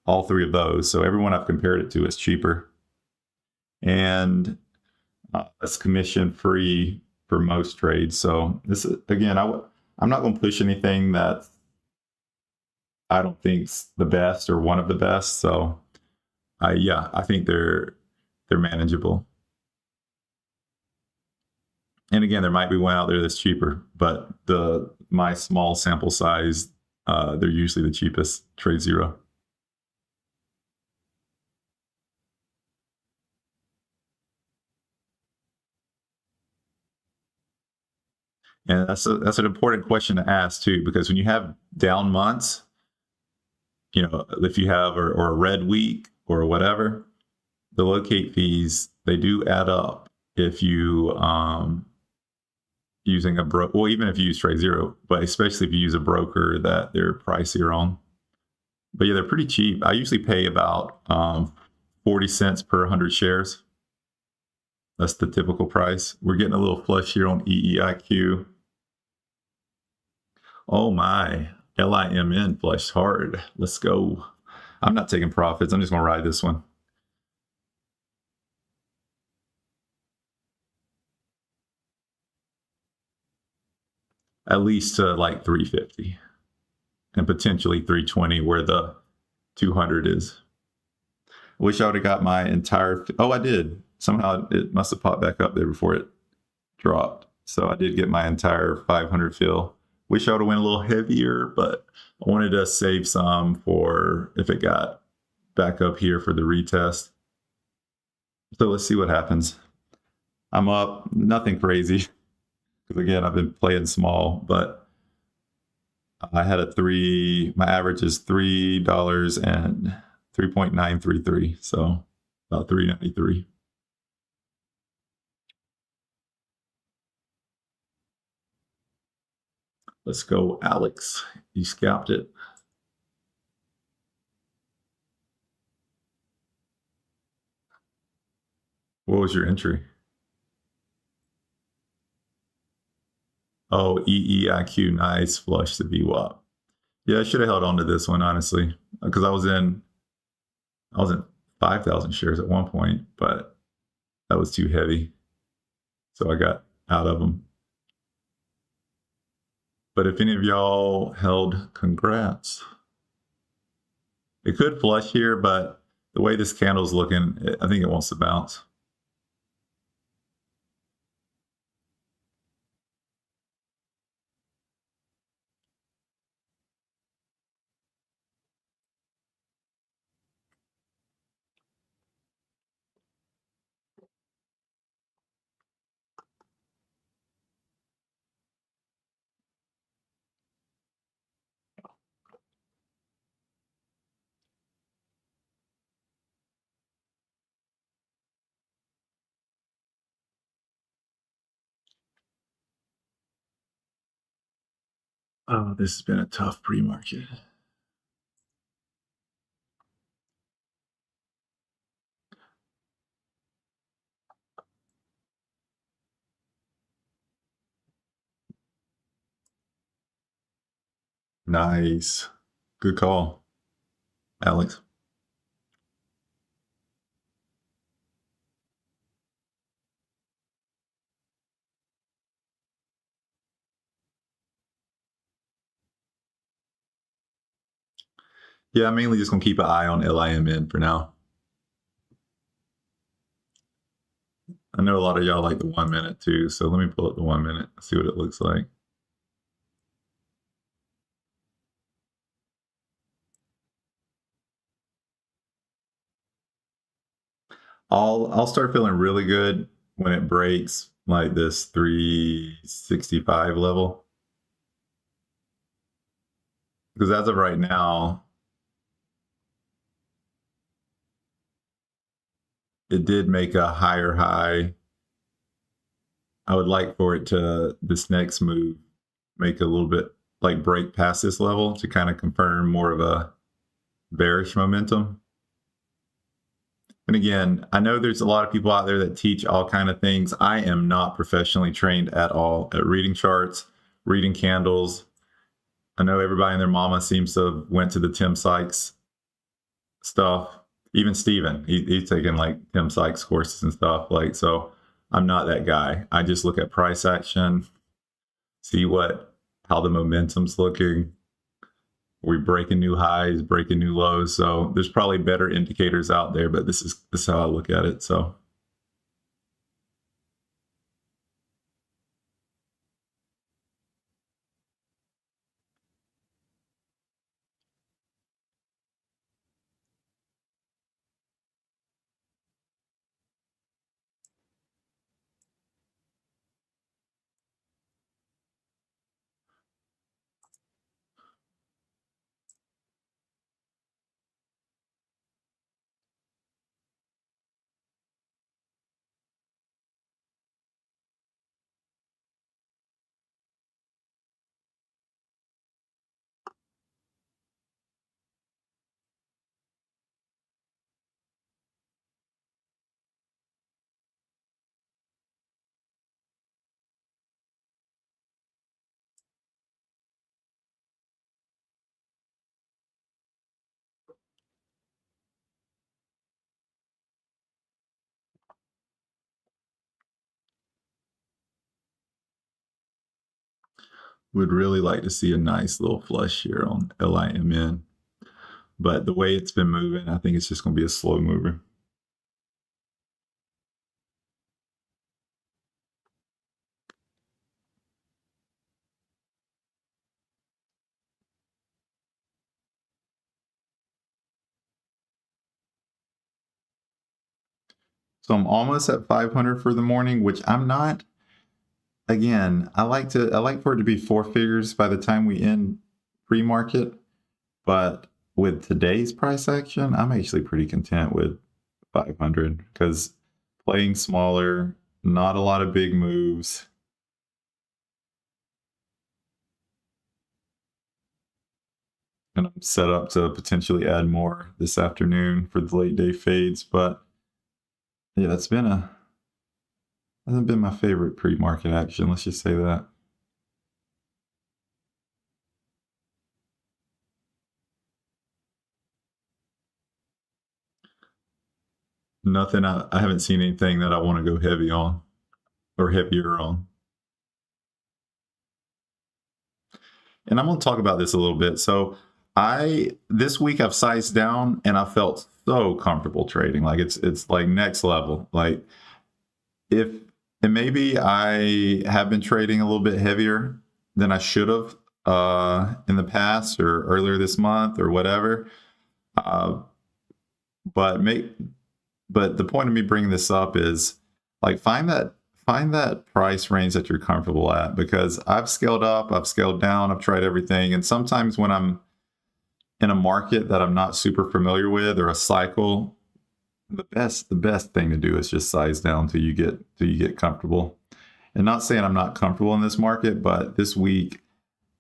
all three of those. So everyone I've compared it to is cheaper. And it's commission free for most trades. So this is, again, I'm not going to push anything that I don't think's the best or one of the best. So yeah, I think they're manageable. And again, there might be one out there that's cheaper, but my small sample size, they're usually the cheapest. TradeZero. And that's an important question to ask too, because when you have down months, you know, if you have or a red week or whatever, the locate fees, they do add up if you using a well, even if you use TradeZero, but especially if you use a broker that they're pricier on. But yeah, they're pretty cheap. I usually pay about 40 cents per 100 shares. That's the typical price. We're getting a little flush here on EEIQ. Oh my, LIMN flushed hard. Let's go. I'm not taking profits. I'm just going to ride this one. At least to like 350 and potentially 320 where the 200 is. Wish I would have got my entire, oh, I did. Somehow it must have popped back up there before it dropped. So I did get my entire 500 fill. Wish I would have went a little heavier, but I wanted to save some for if it got back up here for the retest. So let's see what happens. I'm up, nothing crazy. Because again, I've been playing small, but I had a my average is $3 and 3.933. So about 393. Let's go, Alex. You scalped it. What was your entry? Oh, EEIQ, nice flush to VWAP. Yeah, I should have held on to this one, honestly, because I was in 5,000 shares at one point, but that was too heavy. So I got out of them. But if any of y'all held, congrats. It could flush here, but the way this candle's looking, I think it wants to bounce. Oh, this has been a tough pre-market. Nice. Good call, Alex. Yeah, I'm mainly just going to keep an eye on LIMN for now. I know a lot of y'all like the 1 minute too, so let me pull up the 1 minute, see what it looks like. I'll start feeling really good when it breaks like this 365 level. Because as of right now, it did make a higher high. I would like for it to, this next move, make a little bit like break past this level to kind of confirm more of a bearish momentum. And again, I know there's a lot of people out there that teach all kind of things. I am not professionally trained at all at reading charts, reading candles. I know everybody and their mama seems to have went to the Tim Sykes stuff. Even Steven, he's taken like Tim Sykes courses and stuff. Like, so I'm not that guy. I just look at price action, see how the momentum's looking. We're breaking new highs, breaking new lows. So there's probably better indicators out there, but this is how I look at it. So would really like to see a nice little flush here on LIMN. But the way it's been moving, I think it's just going to be a slow mover. So I'm almost at 500 for the morning, which I'm not. Again, I like for it to be four figures by the time we end pre-market, but with today's price action, I'm actually pretty content with 500 because playing smaller, not a lot of big moves. And I'm set up to potentially add more this afternoon for the late day fades, but yeah, hasn't been my favorite pre-market action. Let's just say that. Nothing. I haven't seen anything that I want to go heavy on or heavier on. And I'm going to talk about this a little bit. So this week I've sized down and I felt so comfortable trading. Like it's like next level. Like if and maybe I have been trading a little bit heavier than I should have in the past or earlier this month or whatever. Uh, but the point of me bringing this up is like find that price range that you're comfortable at, because I've scaled up, I've scaled down, I've tried everything, and sometimes when I'm in a market that I'm not super familiar with or a cycle, the best thing to do is just size down till you get comfortable. And not saying I'm not comfortable in this market, but this week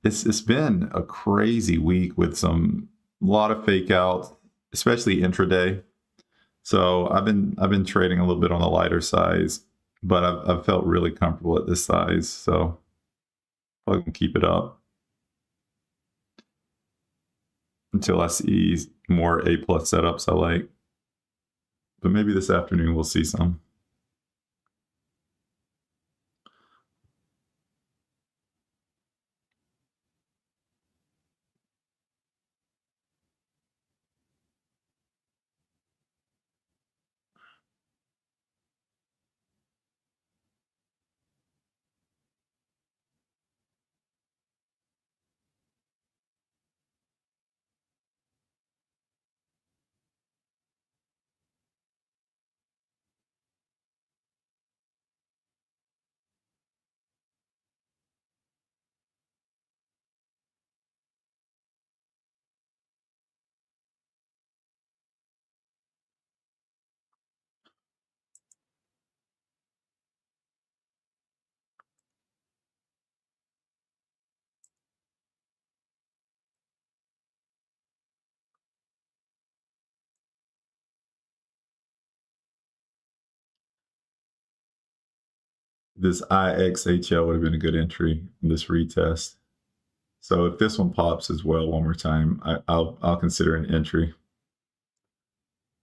it's been a crazy week with a lot of fake outs, especially intraday. So I've been trading a little bit on the lighter size, but I've felt really comfortable at this size. So I can keep it up until I see more A+ setups I like. But maybe this afternoon we'll see some. This IXHL would have been a good entry in this retest. So if this one pops as well one more time, I'll consider an entry.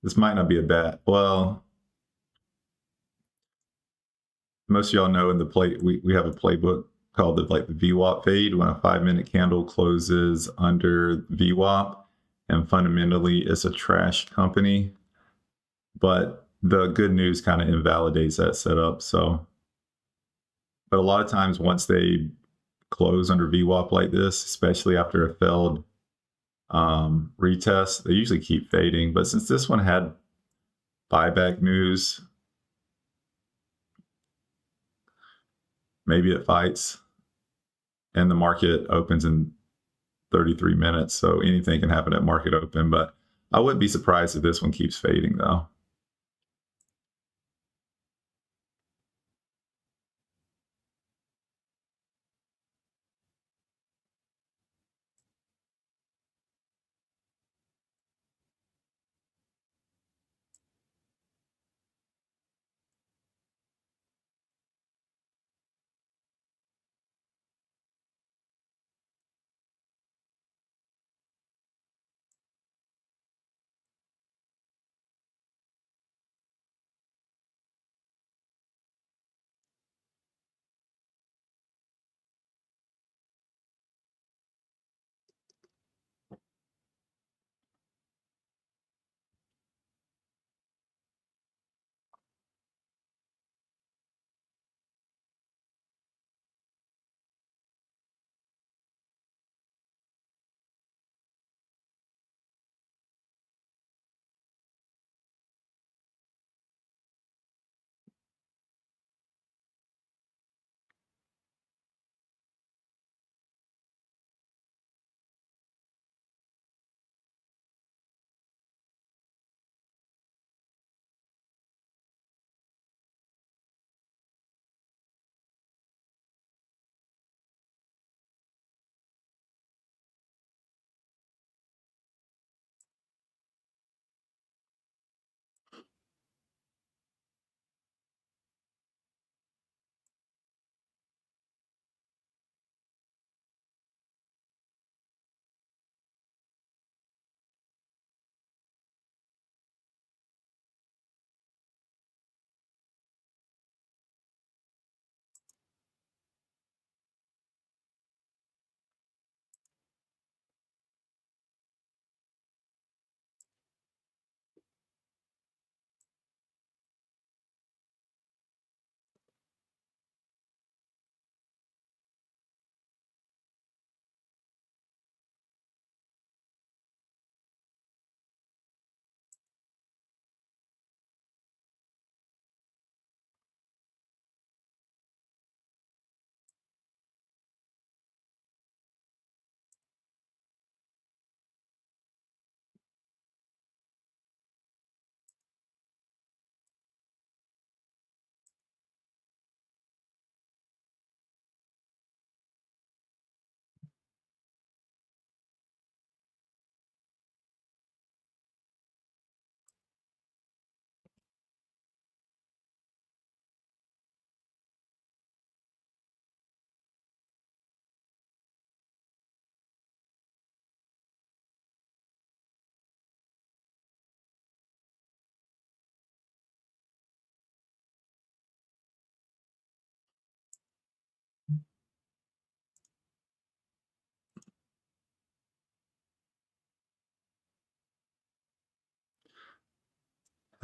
This might not be a bad. Well, most of y'all know in the play we have a playbook called the VWAP fade, when a 5-minute candle closes under VWAP, and fundamentally it's a trash company. But the good news kind of invalidates that setup. So, but a lot of times once they close under VWAP like this, especially after a failed retest, they usually keep fading. But since this one had buyback news, maybe it fights and the market opens in 33 minutes. So anything can happen at market open, but I wouldn't be surprised if this one keeps fading though.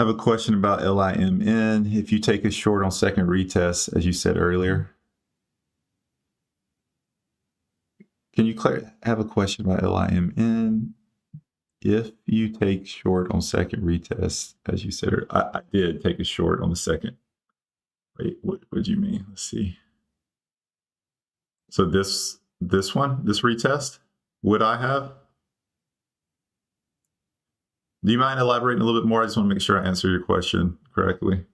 have a question about LIMN. If you take a short on second retest, as you said earlier, can you have a question about LIMN? If you take short on second retest, as you said, I did take a short on the second. Wait, what do you mean? Let's see. So this one, this retest, would I have? Do you mind elaborating a little bit more? I just want to make sure I answer your question correctly.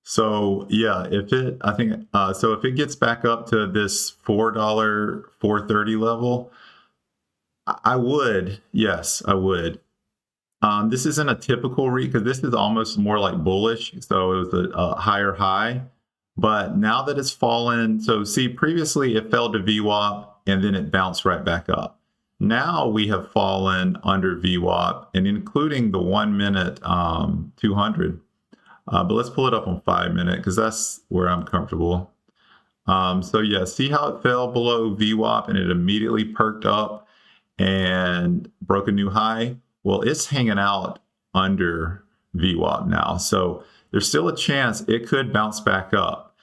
So yeah, if it gets back up to this $4.30 level, I would, yes, I would. This isn't a typical read because this is almost more like bullish. So it was a higher high, but now that it's fallen, so see, previously it fell to VWAP and then it bounced right back up. Now we have fallen under VWAP and including the 1 minute 200. But let's pull it up on 5 minute because that's where I'm comfortable. So yeah, see how it fell below VWAP and it immediately perked up and broke a new high? Well, it's hanging out under VWAP now. So there's still a chance it could bounce back up.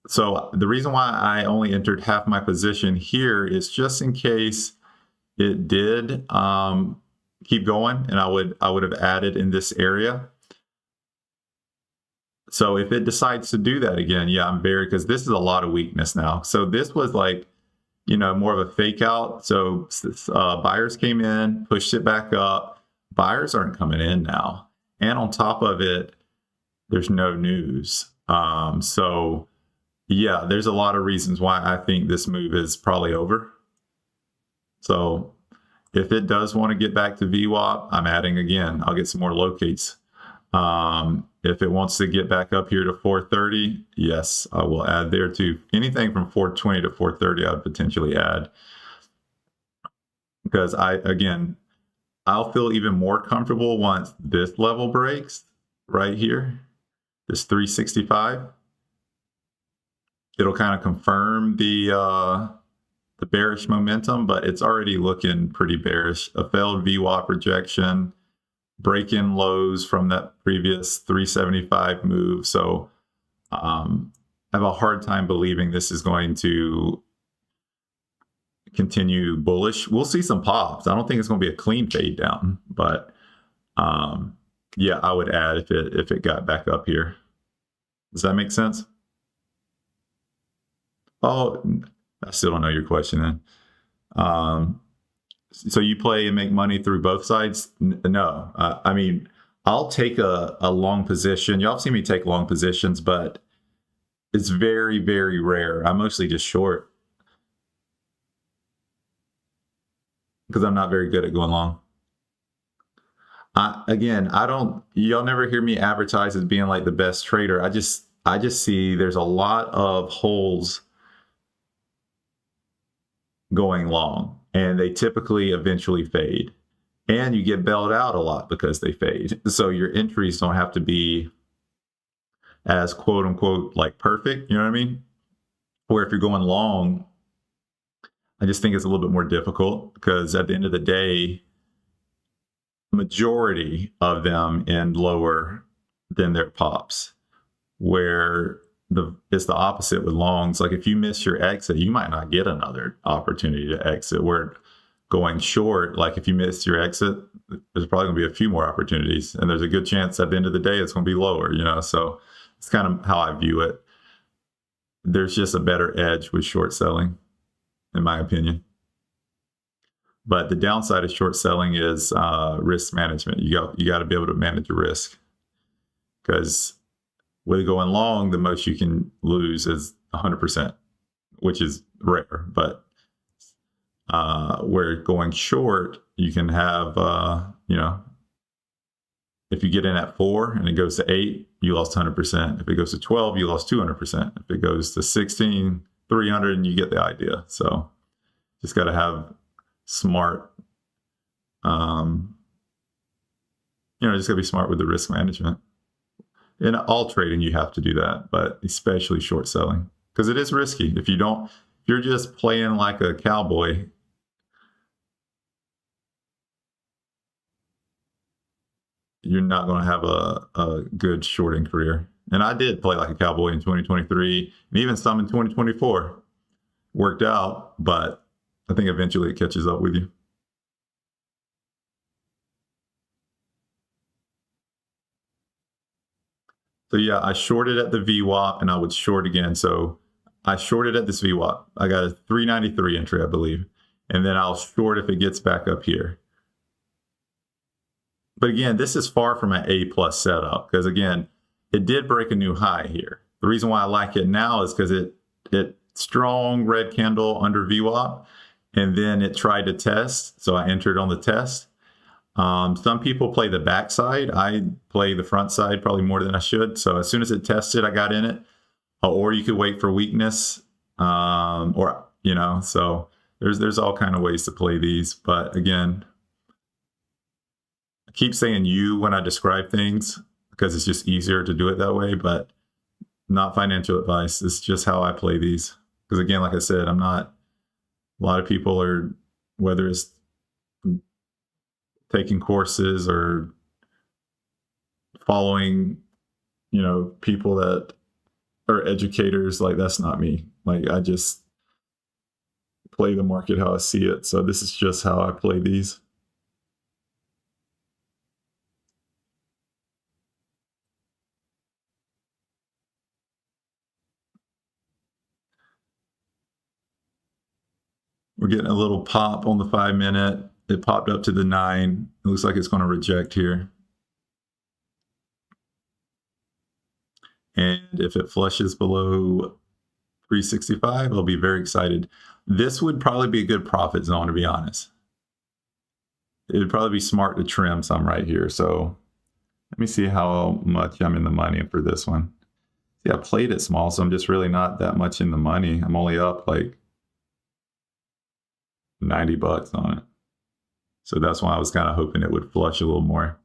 So the reason why I only entered half my position here is just in case it did keep going, and I would have added in this area. So if it decides to do that again, yeah, I'm because this is a lot of weakness now. So this was like, more of a fake out. So buyers came in, pushed it back up. Buyers aren't coming in now. And on top of it, there's no news. So yeah, there's a lot of reasons why I think this move is probably over. So if it does want to get back to VWAP, I'm adding again. I'll get some more locates. If it wants to get back up here to 430, yes, I will add there too. Anything from 420 to 430, I would potentially add. Because I'll feel even more comfortable once this level breaks right here, this 365. It'll kind of confirm the bearish momentum, but it's already looking pretty bearish. A failed VWAP rejection, break-in lows from that previous 375 move. So I have a hard time believing this is going to continue bullish. We'll see some pops. I don't think it's going to be a clean fade down, but yeah, I would add if it got back up here. Does that make sense? Oh, I still don't know your question then. So you play and make money through both sides? No. I mean, I'll take a long position. Y'all have seen me take long positions, but it's very, very rare. I'm mostly just short because I'm not very good at going long. Y'all never hear me advertise as being like the best trader. I just see there's a lot of holes going long, and they typically eventually fade, and you get bailed out a lot because they fade. So your entries don't have to be as quote unquote like perfect, you know what I mean? Or if you're going long, I just think it's a little bit more difficult because at the end of the day, majority of them end lower than their pops, where it's the opposite with longs. Like if you miss your exit, you might not get another opportunity to exit. Where going short, like if you miss your exit, there's probably gonna be a few more opportunities, and there's a good chance at the end of the day it's gonna be lower, so it's kind of how I view it. There's just a better edge with short selling, in my opinion. But the downside of short selling is risk management. You got to be able to manage your risk, because with going long, the most you can lose is 100%, which is rare. But where going short, you can have, if you get in at 4 and it goes to 8, you lost 100%. If it goes to 12, you lost 200%. If it goes to 16, 300, and you get the idea. So just got to have smart, just got to be smart with the risk management. In all trading, you have to do that, but especially short selling, because it is risky. If you're just playing like a cowboy, you're not going to have a good shorting career. And I did play like a cowboy in 2023, and even some in 2024 worked out, but I think eventually it catches up with you. So yeah, I shorted at the VWAP and I would short again. So I shorted at this VWAP. I got a 393 entry, I believe. And then I'll short if it gets back up here. But again, this is far from an A+ setup, because again, it did break a new high here. The reason why I like it now is because it strong red candle under VWAP, and then it tried to test. So I entered on the test. Some people play the back side. I play the front side probably more than I should. So as soon as it tested, I got in it. Or you could wait for weakness, so there's all kind of ways to play these. But again, I keep saying you when I describe things, because it's just easier to do it that way, but not financial advice. It's just how I play these. Because again, like I said, a lot of people are, whether it's taking courses or following, people that are educators, like that's not me. Like I just play the market how I see it. So this is just how I play these. We're getting a little pop on the 5-minute. It popped up to the 9. It looks like it's going to reject here. And if it flushes below 365, I'll be very excited. This would probably be a good profit zone, to be honest. It would probably be smart to trim some right here. So let me see how much I'm in the money for this one. See, I played it small, so I'm just really not that much in the money. I'm only up like $90 on it. So that's why I was kind of hoping it would flush a little more.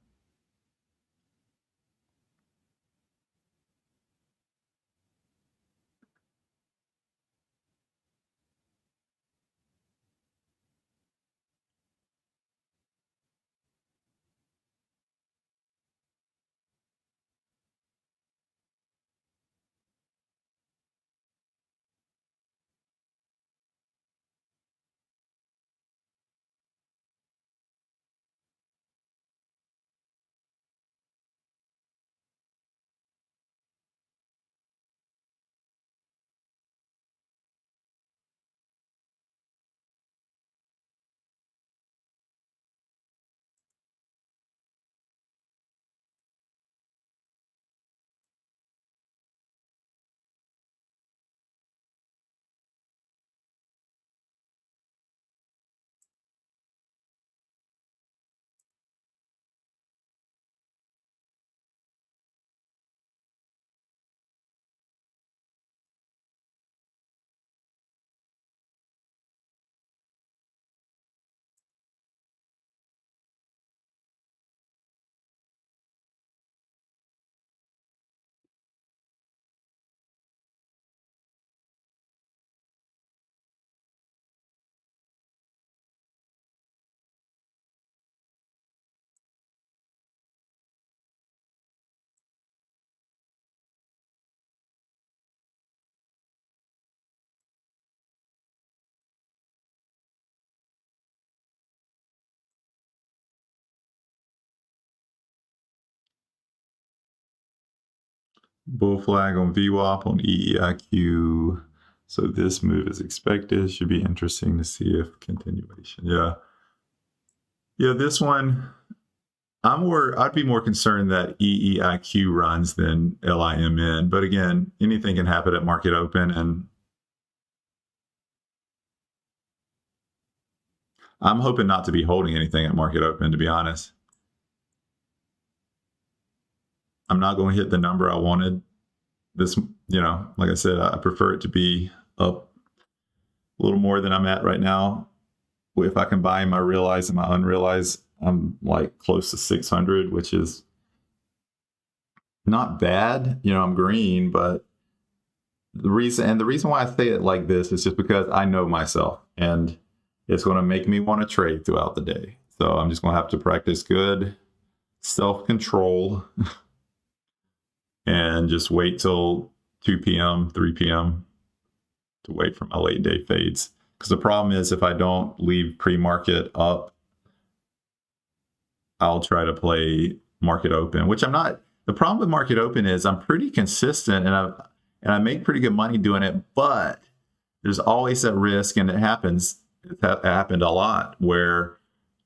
Bull flag on VWAP on EEIQ. So this move is expected. Should be interesting to see if continuation. Yeah. Yeah, this one, I'd be more concerned that EEIQ runs than LIMN. But again, anything can happen at market open, and I'm hoping not to be holding anything at market open, to be honest. I'm not going to hit the number I wanted. This, like I said, I prefer it to be up a little more than I'm at right now. If I combine my realized and my unrealized, I'm like close to 600, which is not bad. I'm green, but the reason why I say it like this is just because I know myself, and it's going to make me want to trade throughout the day. So I'm just going to have to practice good self-control and just wait till 2 p.m., 3 p.m. to wait for my late day fades. Because the problem is, if I don't leave pre-market up, I'll try to play market open, which I'm not. The problem with market open is I'm pretty consistent, and I make pretty good money doing it, but there's always that risk, and it happens. It happened a lot where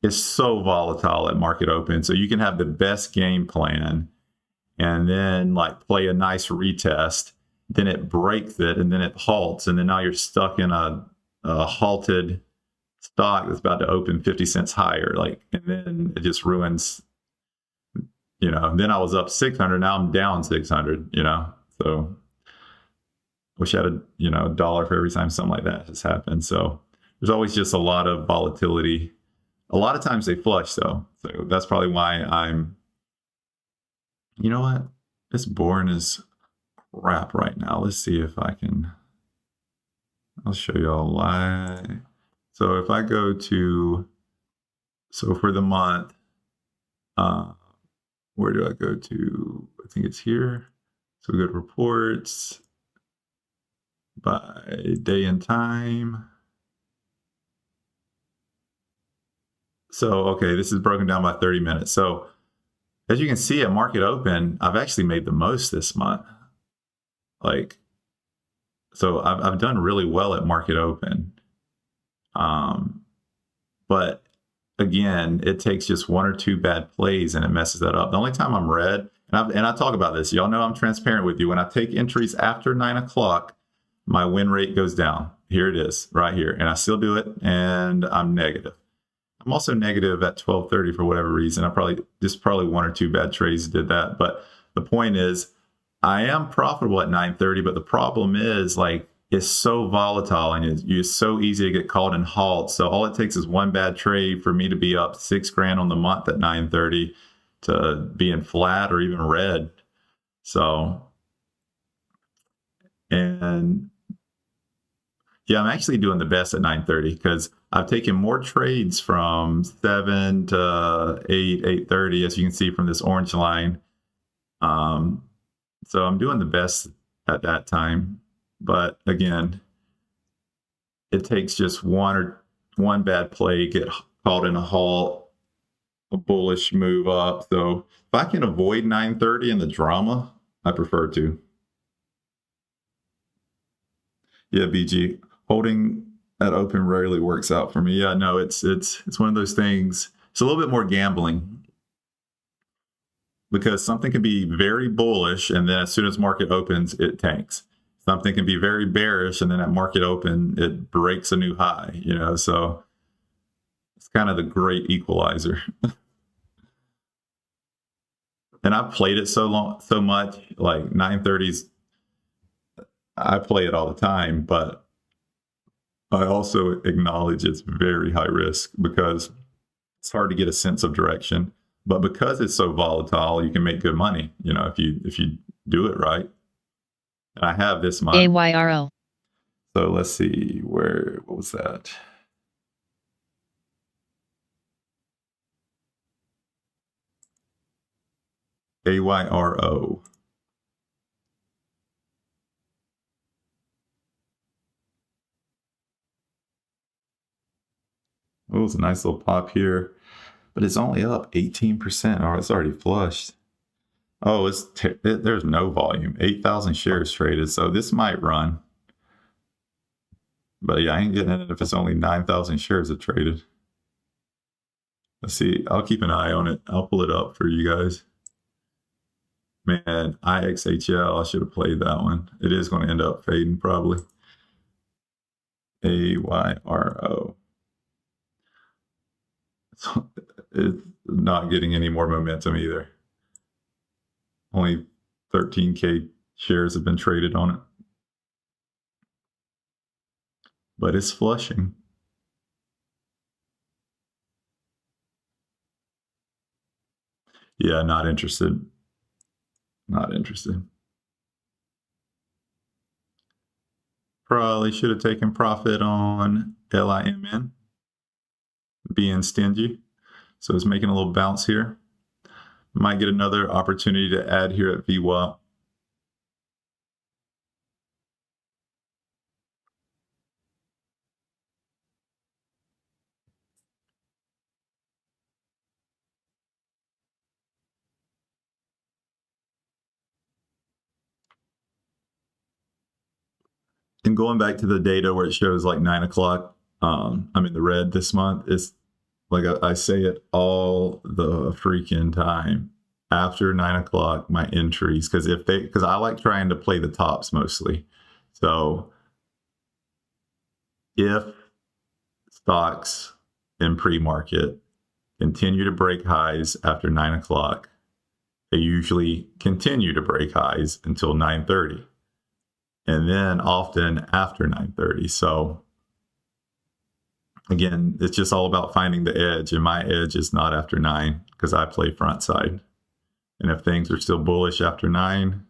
it's so volatile at market open. So you can have the best game plan and then like play a nice retest, then it breaks it, and then it halts, and then now you're stuck in a halted stock that's about to open 50 cents higher, and then it just ruins. Then I was up 600, now I'm down 600. So wish I had a dollar for every time something like that has happened. So there's always just a lot of volatility. A lot of times they flush though, so that's probably why I'm. You know what? It's boring as crap right now. Let's see if I can. I'll show you all why. So if I go to, for the month, where do I go to? I think it's here. So we go to reports by day and time. So, okay, this is broken down by 30 minutes. So as you can see at market open, I've actually made the most this month. So I've done really well at market open. But again, it takes just one or two bad plays and it messes that up. The only time I'm red, and I talk about this, y'all know I'm transparent with you. When I take entries after 9 o'clock, my win rate goes down. Here it is, right here. And I still do it, and I'm negative. I'm also negative at 12:30 for whatever reason. Probably one or two bad trades did that. But the point is, I am profitable at 9:30, but the problem is it's so volatile and it's so easy to get caught in halts. So all it takes is one bad trade for me to be up $6,000 on the month at 9:30 to being flat or even red. So, and yeah, I'm actually doing the best at 9:30 because I've taken more trades from 7 to 8, 8:30, as you can see from this orange line. So I'm doing the best at that time. But again, it takes just one bad play, get caught in a halt, a bullish move up. So if I can avoid 9:30 and the drama, I prefer to. Yeah, BG, holding at open rarely works out for me. Yeah, no, it's one of those things. It's a little bit more gambling because something can be very bullish, and then as soon as market opens, it tanks. Something can be very bearish, and then at market open, it breaks a new high, so it's kind of the great equalizer. And I've played it so much, like 9:30s, I play it all the time, but I also acknowledge it's very high risk because it's hard to get a sense of direction. But because it's so volatile, you can make good money, if you do it right. And I have this month. AYRO. So let's see, what was that? AYRO. Oh, it's a nice little pop here, but it's only up 18%. Oh, it's already flushed. Oh, there's no volume. 8,000 shares traded, so this might run. But yeah, I ain't getting it if it's only 9,000 shares that traded. Let's see. I'll keep an eye on it. I'll pull it up for you guys. Man, IXHL, I should have played that one. It is going to end up fading probably. AYRO. It's not getting any more momentum either. Only 13K shares have been traded on it. But it's flushing. Yeah, not interested. Not interested. Probably should have taken profit on LIMN, being stingy. So it's making a little bounce here. Might get another opportunity to add here at VWAP. And going back to the data where it shows like 9 o'clock, I'm in the red this month. It's like I say it all the freaking time. After 9 o'clock, my entries, because I like trying to play the tops mostly. So if stocks in pre-market continue to break highs after 9 o'clock, they usually continue to break highs until 9:30. And then often after 9:30. So again, it's just all about finding the edge. And my edge is not after 9 because I play front side. And if things are still bullish after 9,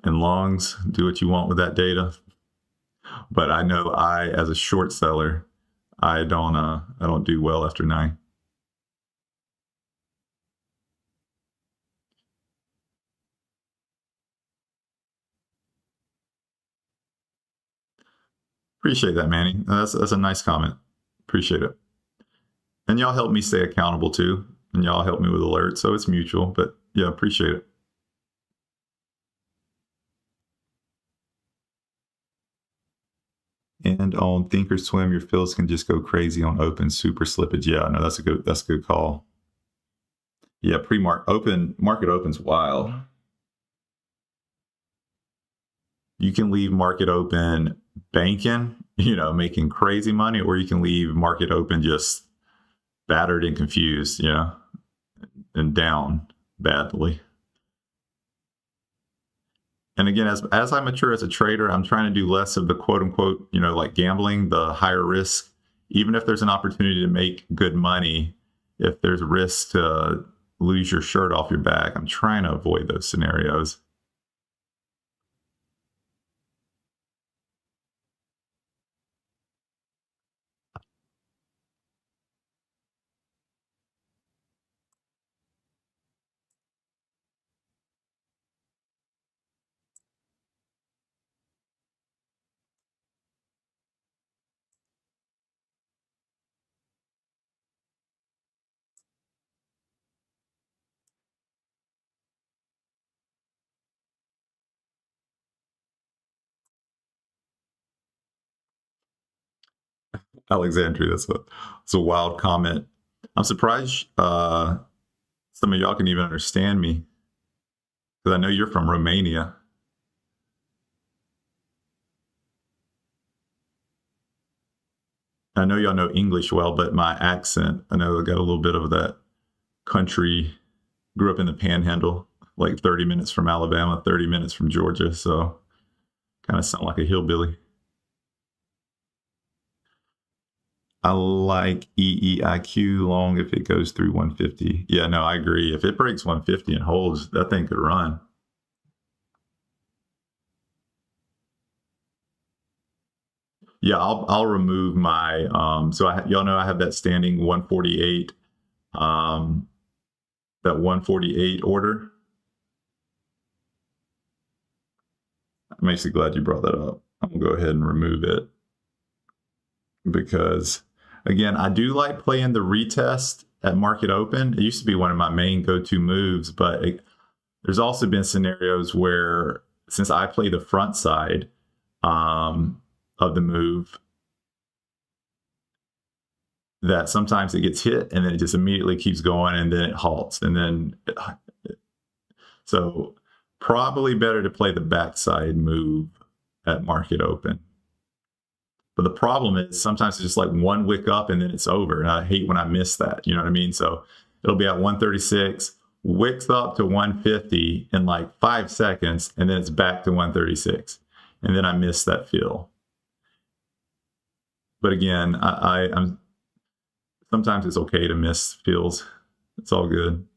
and longs, do what you want with that data. But I know as a short seller, I don't do well after 9. Appreciate that, Manny. That's a nice comment. Appreciate it. And y'all help me stay accountable too. And y'all help me with alerts. So it's mutual, but yeah, appreciate it. And on Thinkorswim, your fills can just go crazy on open super slippage. Yeah, no, that's a good call. Yeah, market open's wild. You can leave market open banking, making crazy money, or you can leave market open just battered and confused, and down badly. And again, as I mature as a trader, I'm trying to do less of the quote unquote, like gambling, the higher risk. Even if there's an opportunity to make good money, if there's risk to lose your shirt off your back, I'm trying to avoid those scenarios. Alexandria, that's a wild comment. I'm surprised some of y'all can even understand me, because I know you're from Romania. I know y'all know English well, but my accent, I know I got a little bit of that country. Grew up in the Panhandle, like 30 minutes from Alabama, 30 minutes from Georgia, so kind of sound like a hillbilly. I like EEIQ long if it goes through 150. Yeah, no, I agree. If it breaks 150 and holds, that thing could run. Yeah, I'll remove my y'all know I have that standing 148 that 148 order. I'm actually glad you brought that up. I'm gonna go ahead and remove it, because again, I do like playing the retest at market open. It used to be one of my main go-to moves, but there's also been scenarios where, since I play the front side of the move, that sometimes it gets hit and then it just immediately keeps going and then it halts. And then, so probably better to play the backside move at market open. But the problem is sometimes it's just like one wick up and then it's over. And I hate when I miss that. You know what I mean? So it'll be at 136, wicks up to 150 in like 5 seconds, and then it's back to 136. And then I miss that fill. But again, I'm sometimes it's okay to miss fills. It's all good.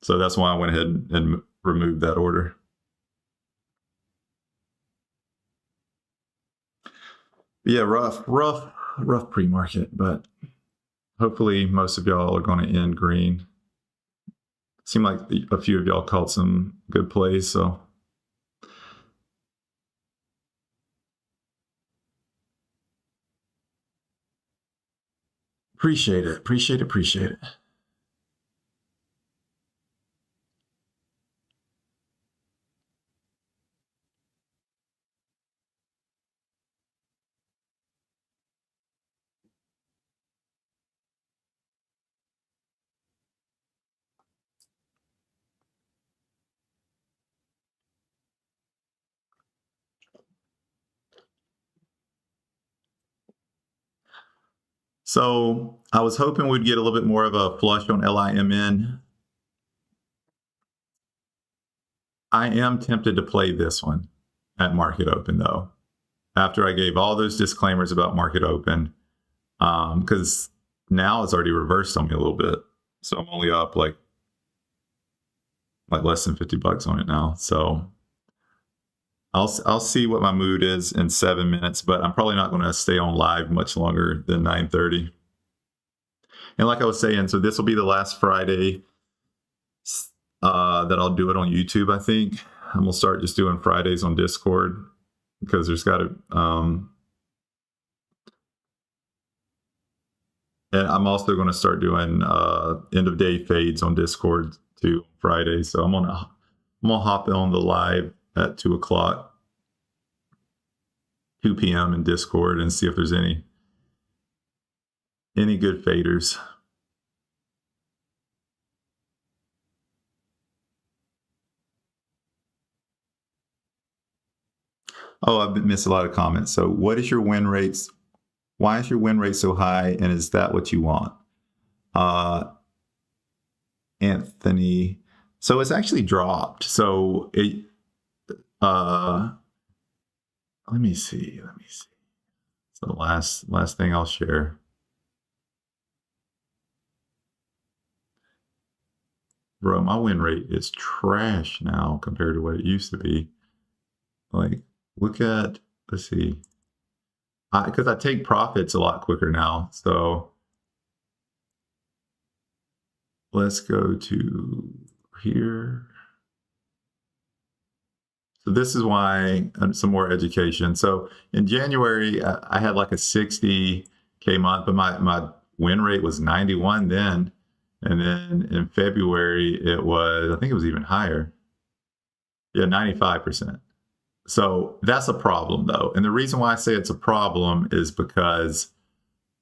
So that's why I went ahead and removed that order. Yeah, rough pre-market, but hopefully most of y'all are going to end green. Seemed like a few of y'all called some good plays, so. Appreciate it. So I was hoping we'd get a little bit more of a flush on LIMN. I am tempted to play this one at market open, though, after I gave all those disclaimers about market open, because now it's already reversed on me a little bit. So I'm only up like less than $50 on it now. So I'll see what my mood is in 7 minutes, but I'm probably not going to stay on live much longer than 9:30. And like I was saying, so this will be the last Friday that I'll do it on YouTube, I think. I'm going to start just doing Fridays on Discord because there's got to... and I'm also going to start doing end-of-day fades on Discord too, Friday. So I'm gonna hop on the live at 2 o'clock, 2 p.m. in Discord and see if there's any good faders. Oh, I've missed a lot of comments. So what is your win rates? Why is your win rate so high? And is that what you want? Anthony. So it's actually dropped. So it, let me see. So the last thing I'll share. Bro, my win rate is trash now compared to what it used to be. Like, look at, let's see. Because I take profits a lot quicker now. So let's go to here. So this is why some more education. So in January, I had like a 60K month, but my win rate was 91 then. And then in February, it was, I think it was even higher. Yeah, 95%. So that's a problem, though. And the reason why I say it's a problem is because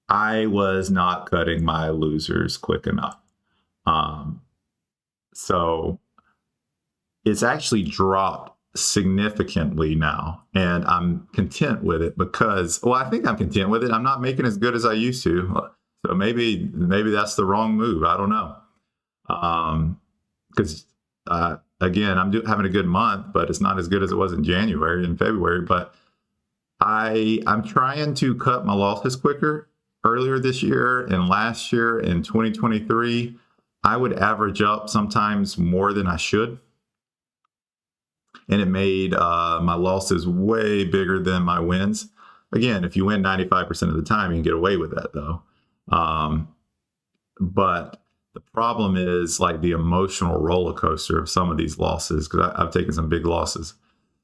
I was not cutting my losers quick enough. So it's actually dropped significantly now, and I'm content with it because, well, I think I'm content with it. I'm not making as good as I used to. So maybe that's the wrong move. I don't know. Because again, I'm having a good month, but it's not as good as it was in January and February. But I'm trying to cut my losses quicker. Earlier this year and last year in 2023, I would average up sometimes more than I should. And it made my losses way bigger than my wins. Again, if you win 95% of the time, you can get away with that, though. But the problem is like the emotional roller coaster of some of these losses, because I've taken some big losses.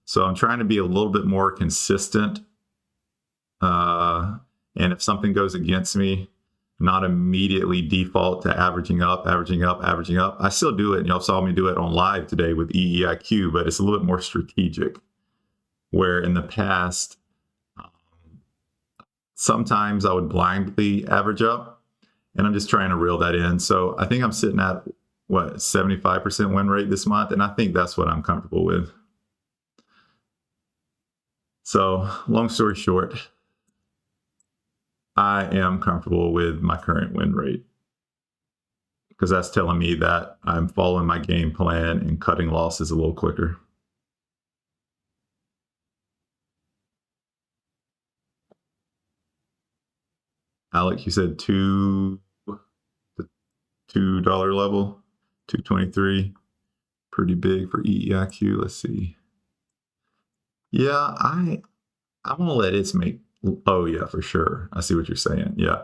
So I'm trying to be a little bit more consistent. And if something goes against me, not immediately default to averaging up. I still do it. And y'all saw me do it on live today with EEIQ, but it's a little bit more strategic. Where in the past, sometimes I would blindly average up. and I'm just trying to reel that in. So I think I'm sitting at what, 75% win rate this month, and I think that's what I'm comfortable with. So long story short, I am comfortable with my current win rate because that's telling me that I'm following my game plan and cutting losses a little quicker. Alec, you said $2 level, 223, pretty big for EEIQ. Let's see. Yeah, I'm gonna let it make. Oh yeah, for sure. I see what you're saying. Yeah,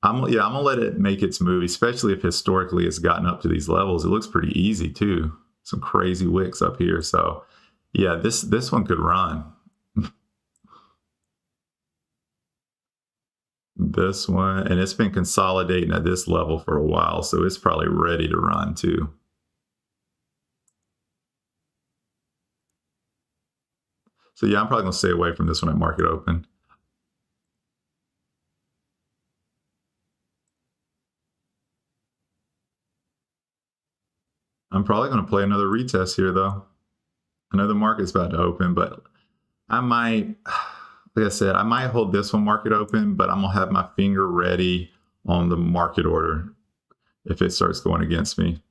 I'm gonna let it make its move, especially if historically it's gotten up to these levels. It looks pretty easy too. Some crazy wicks up here. So yeah, this one could run. This one, and it's been consolidating at this level for a while, so it's probably ready to run too. So yeah, I'm probably gonna stay away from this one at market open. I'm probably gonna play another retest here though. I know the market's about to open, but I might, like I said, I might hold this one market open, but I'm gonna have my finger ready on the market order if it starts going against me.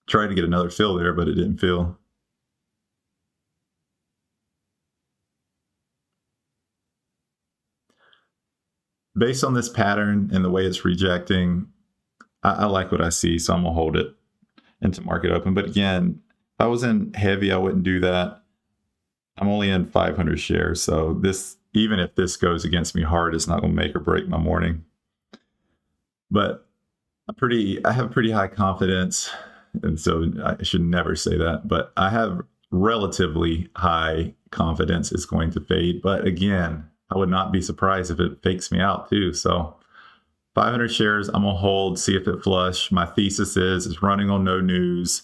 Tried to get another fill there, but it didn't fill. Based on this pattern and the way it's rejecting, I like what I see, so I'm gonna hold it into market open. But again, if I was in heavy, I wouldn't do that. I'm only in 500 shares, so this, even if this goes against me hard, it's not gonna make or break my morning. But I have pretty high confidence, and so I should never say that, but I have relatively high confidence it's going to fade. But again, I would not be surprised if it fakes me out too. So 500 shares, I'm gonna hold, see if it flush. My thesis is it's running on no news.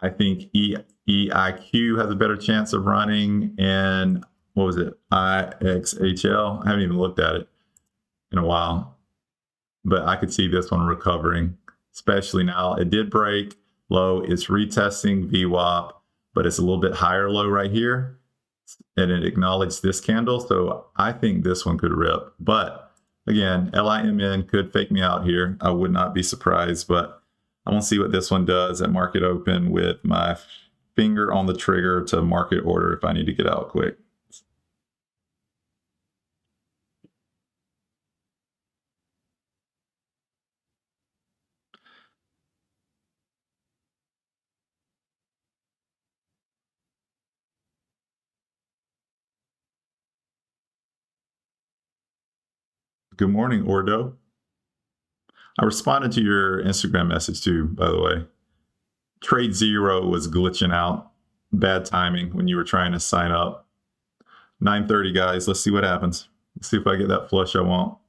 I think EIQ has a better chance of running, and what was it, IXHL? I haven't even looked at it in a while, but I could see this one recovering, especially now. It did break low. It's retesting VWAP, but it's a little bit higher low right here, and it acknowledged this candle. So I think this one could rip. But again, LIMN could fake me out here. I would not be surprised, but I'm gonna see what this one does at market open with my finger on the trigger to market order if I need to get out quick. Good morning, Ordo. I responded to your Instagram message too, by the way. TradeZero was glitching out. Bad timing when you were trying to sign up. 9:30, guys. Let's see what happens. Let's see if I get that flush I want.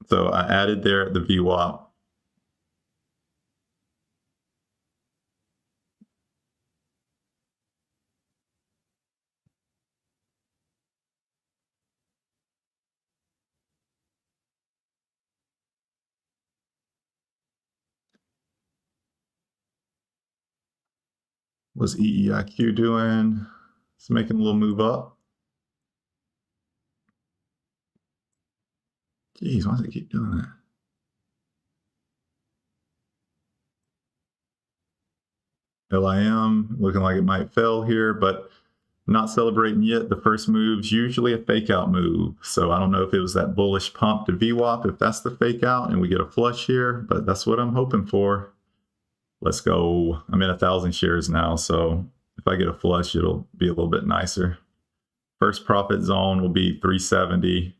So I added there the VWAP. What's EEIQ doing? It's making a little move up. Jeez, why does it keep doing that? LIM looking like it might fail here, but not celebrating yet. The first move's usually a fake out move. So I don't know if it was that bullish pump to VWAP, if that's the fake out and we get a flush here, but that's what I'm hoping for. Let's go. I'm in 1,000 shares now, so if I get a flush, it'll be a little bit nicer. First profit zone will be 370.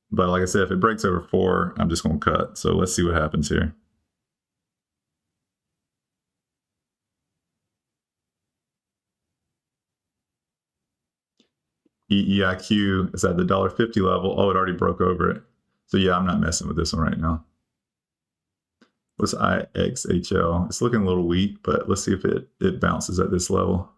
But like I said, if it breaks over 4, I'm just going to cut. So let's see what happens here. EEIQ is at the $1.50 level. Oh, it already broke over it. So yeah, I'm not messing with this one right now. What's IXHL? It's looking a little weak, but let's see if it bounces at this level.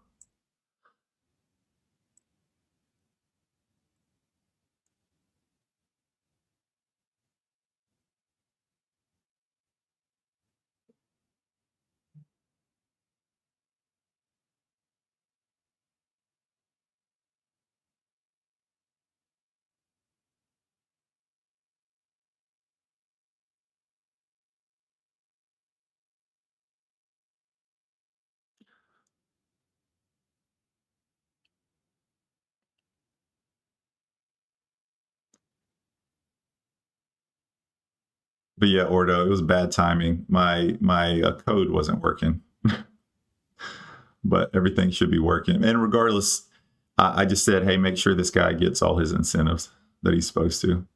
But yeah, Ordo, it was bad timing. My code wasn't working, but everything should be working. And regardless, I just said, hey, make sure this guy gets all his incentives that he's supposed to.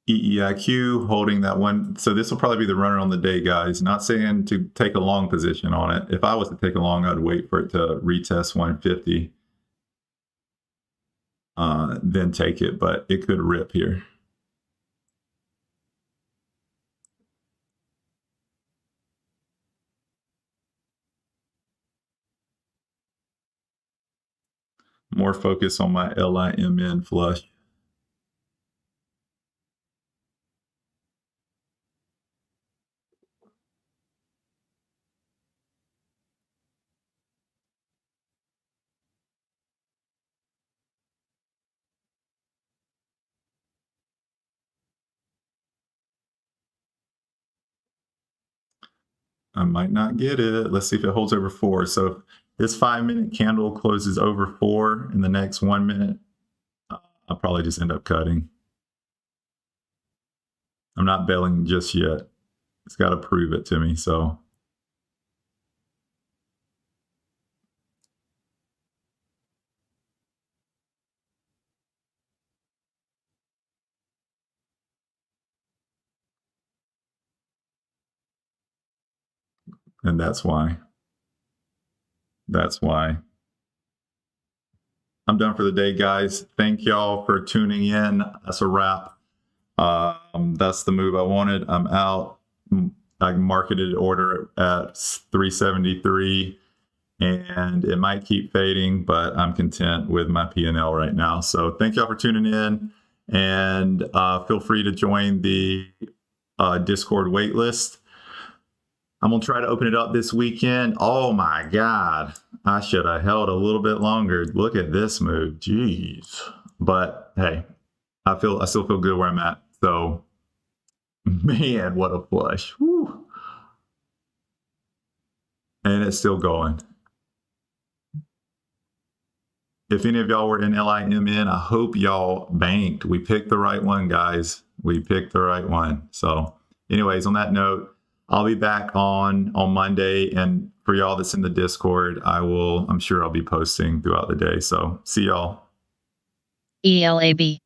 EEIQ holding that one. So this will probably be the runner on the day, guys. Not saying to take a long position on it. If I was to take a long, I'd wait for it to retest 150, then take it, but it could rip here. More focus on my LIMN flush. I might not get it. Let's see if it holds over 4. So if this 5-minute candle closes over 4 in the next 1 minute, I'll probably just end up cutting. I'm not bailing just yet. It's got to prove it to me. So and that's why. That's why. I'm done for the day, guys. Thank y'all for tuning in. That's a wrap. That's the move I wanted. I'm out. I marketed order at 373, and it might keep fading, but I'm content with my P&L right now. So thank y'all for tuning in, and feel free to join the Discord waitlist. I'm going to try to open it up this weekend. Oh my God. I should have held a little bit longer. Look at this move. Jeez. But hey, I still feel good where I'm at. So, man, what a flush. Woo. And it's still going. If any of y'all were in LIMN, I hope y'all banked. We picked the right one, guys. We picked the right one. So anyways, on that note, I'll be back on Monday, and for y'all that's in the Discord, I'm sure I'll be posting throughout the day. So see y'all. ELAB.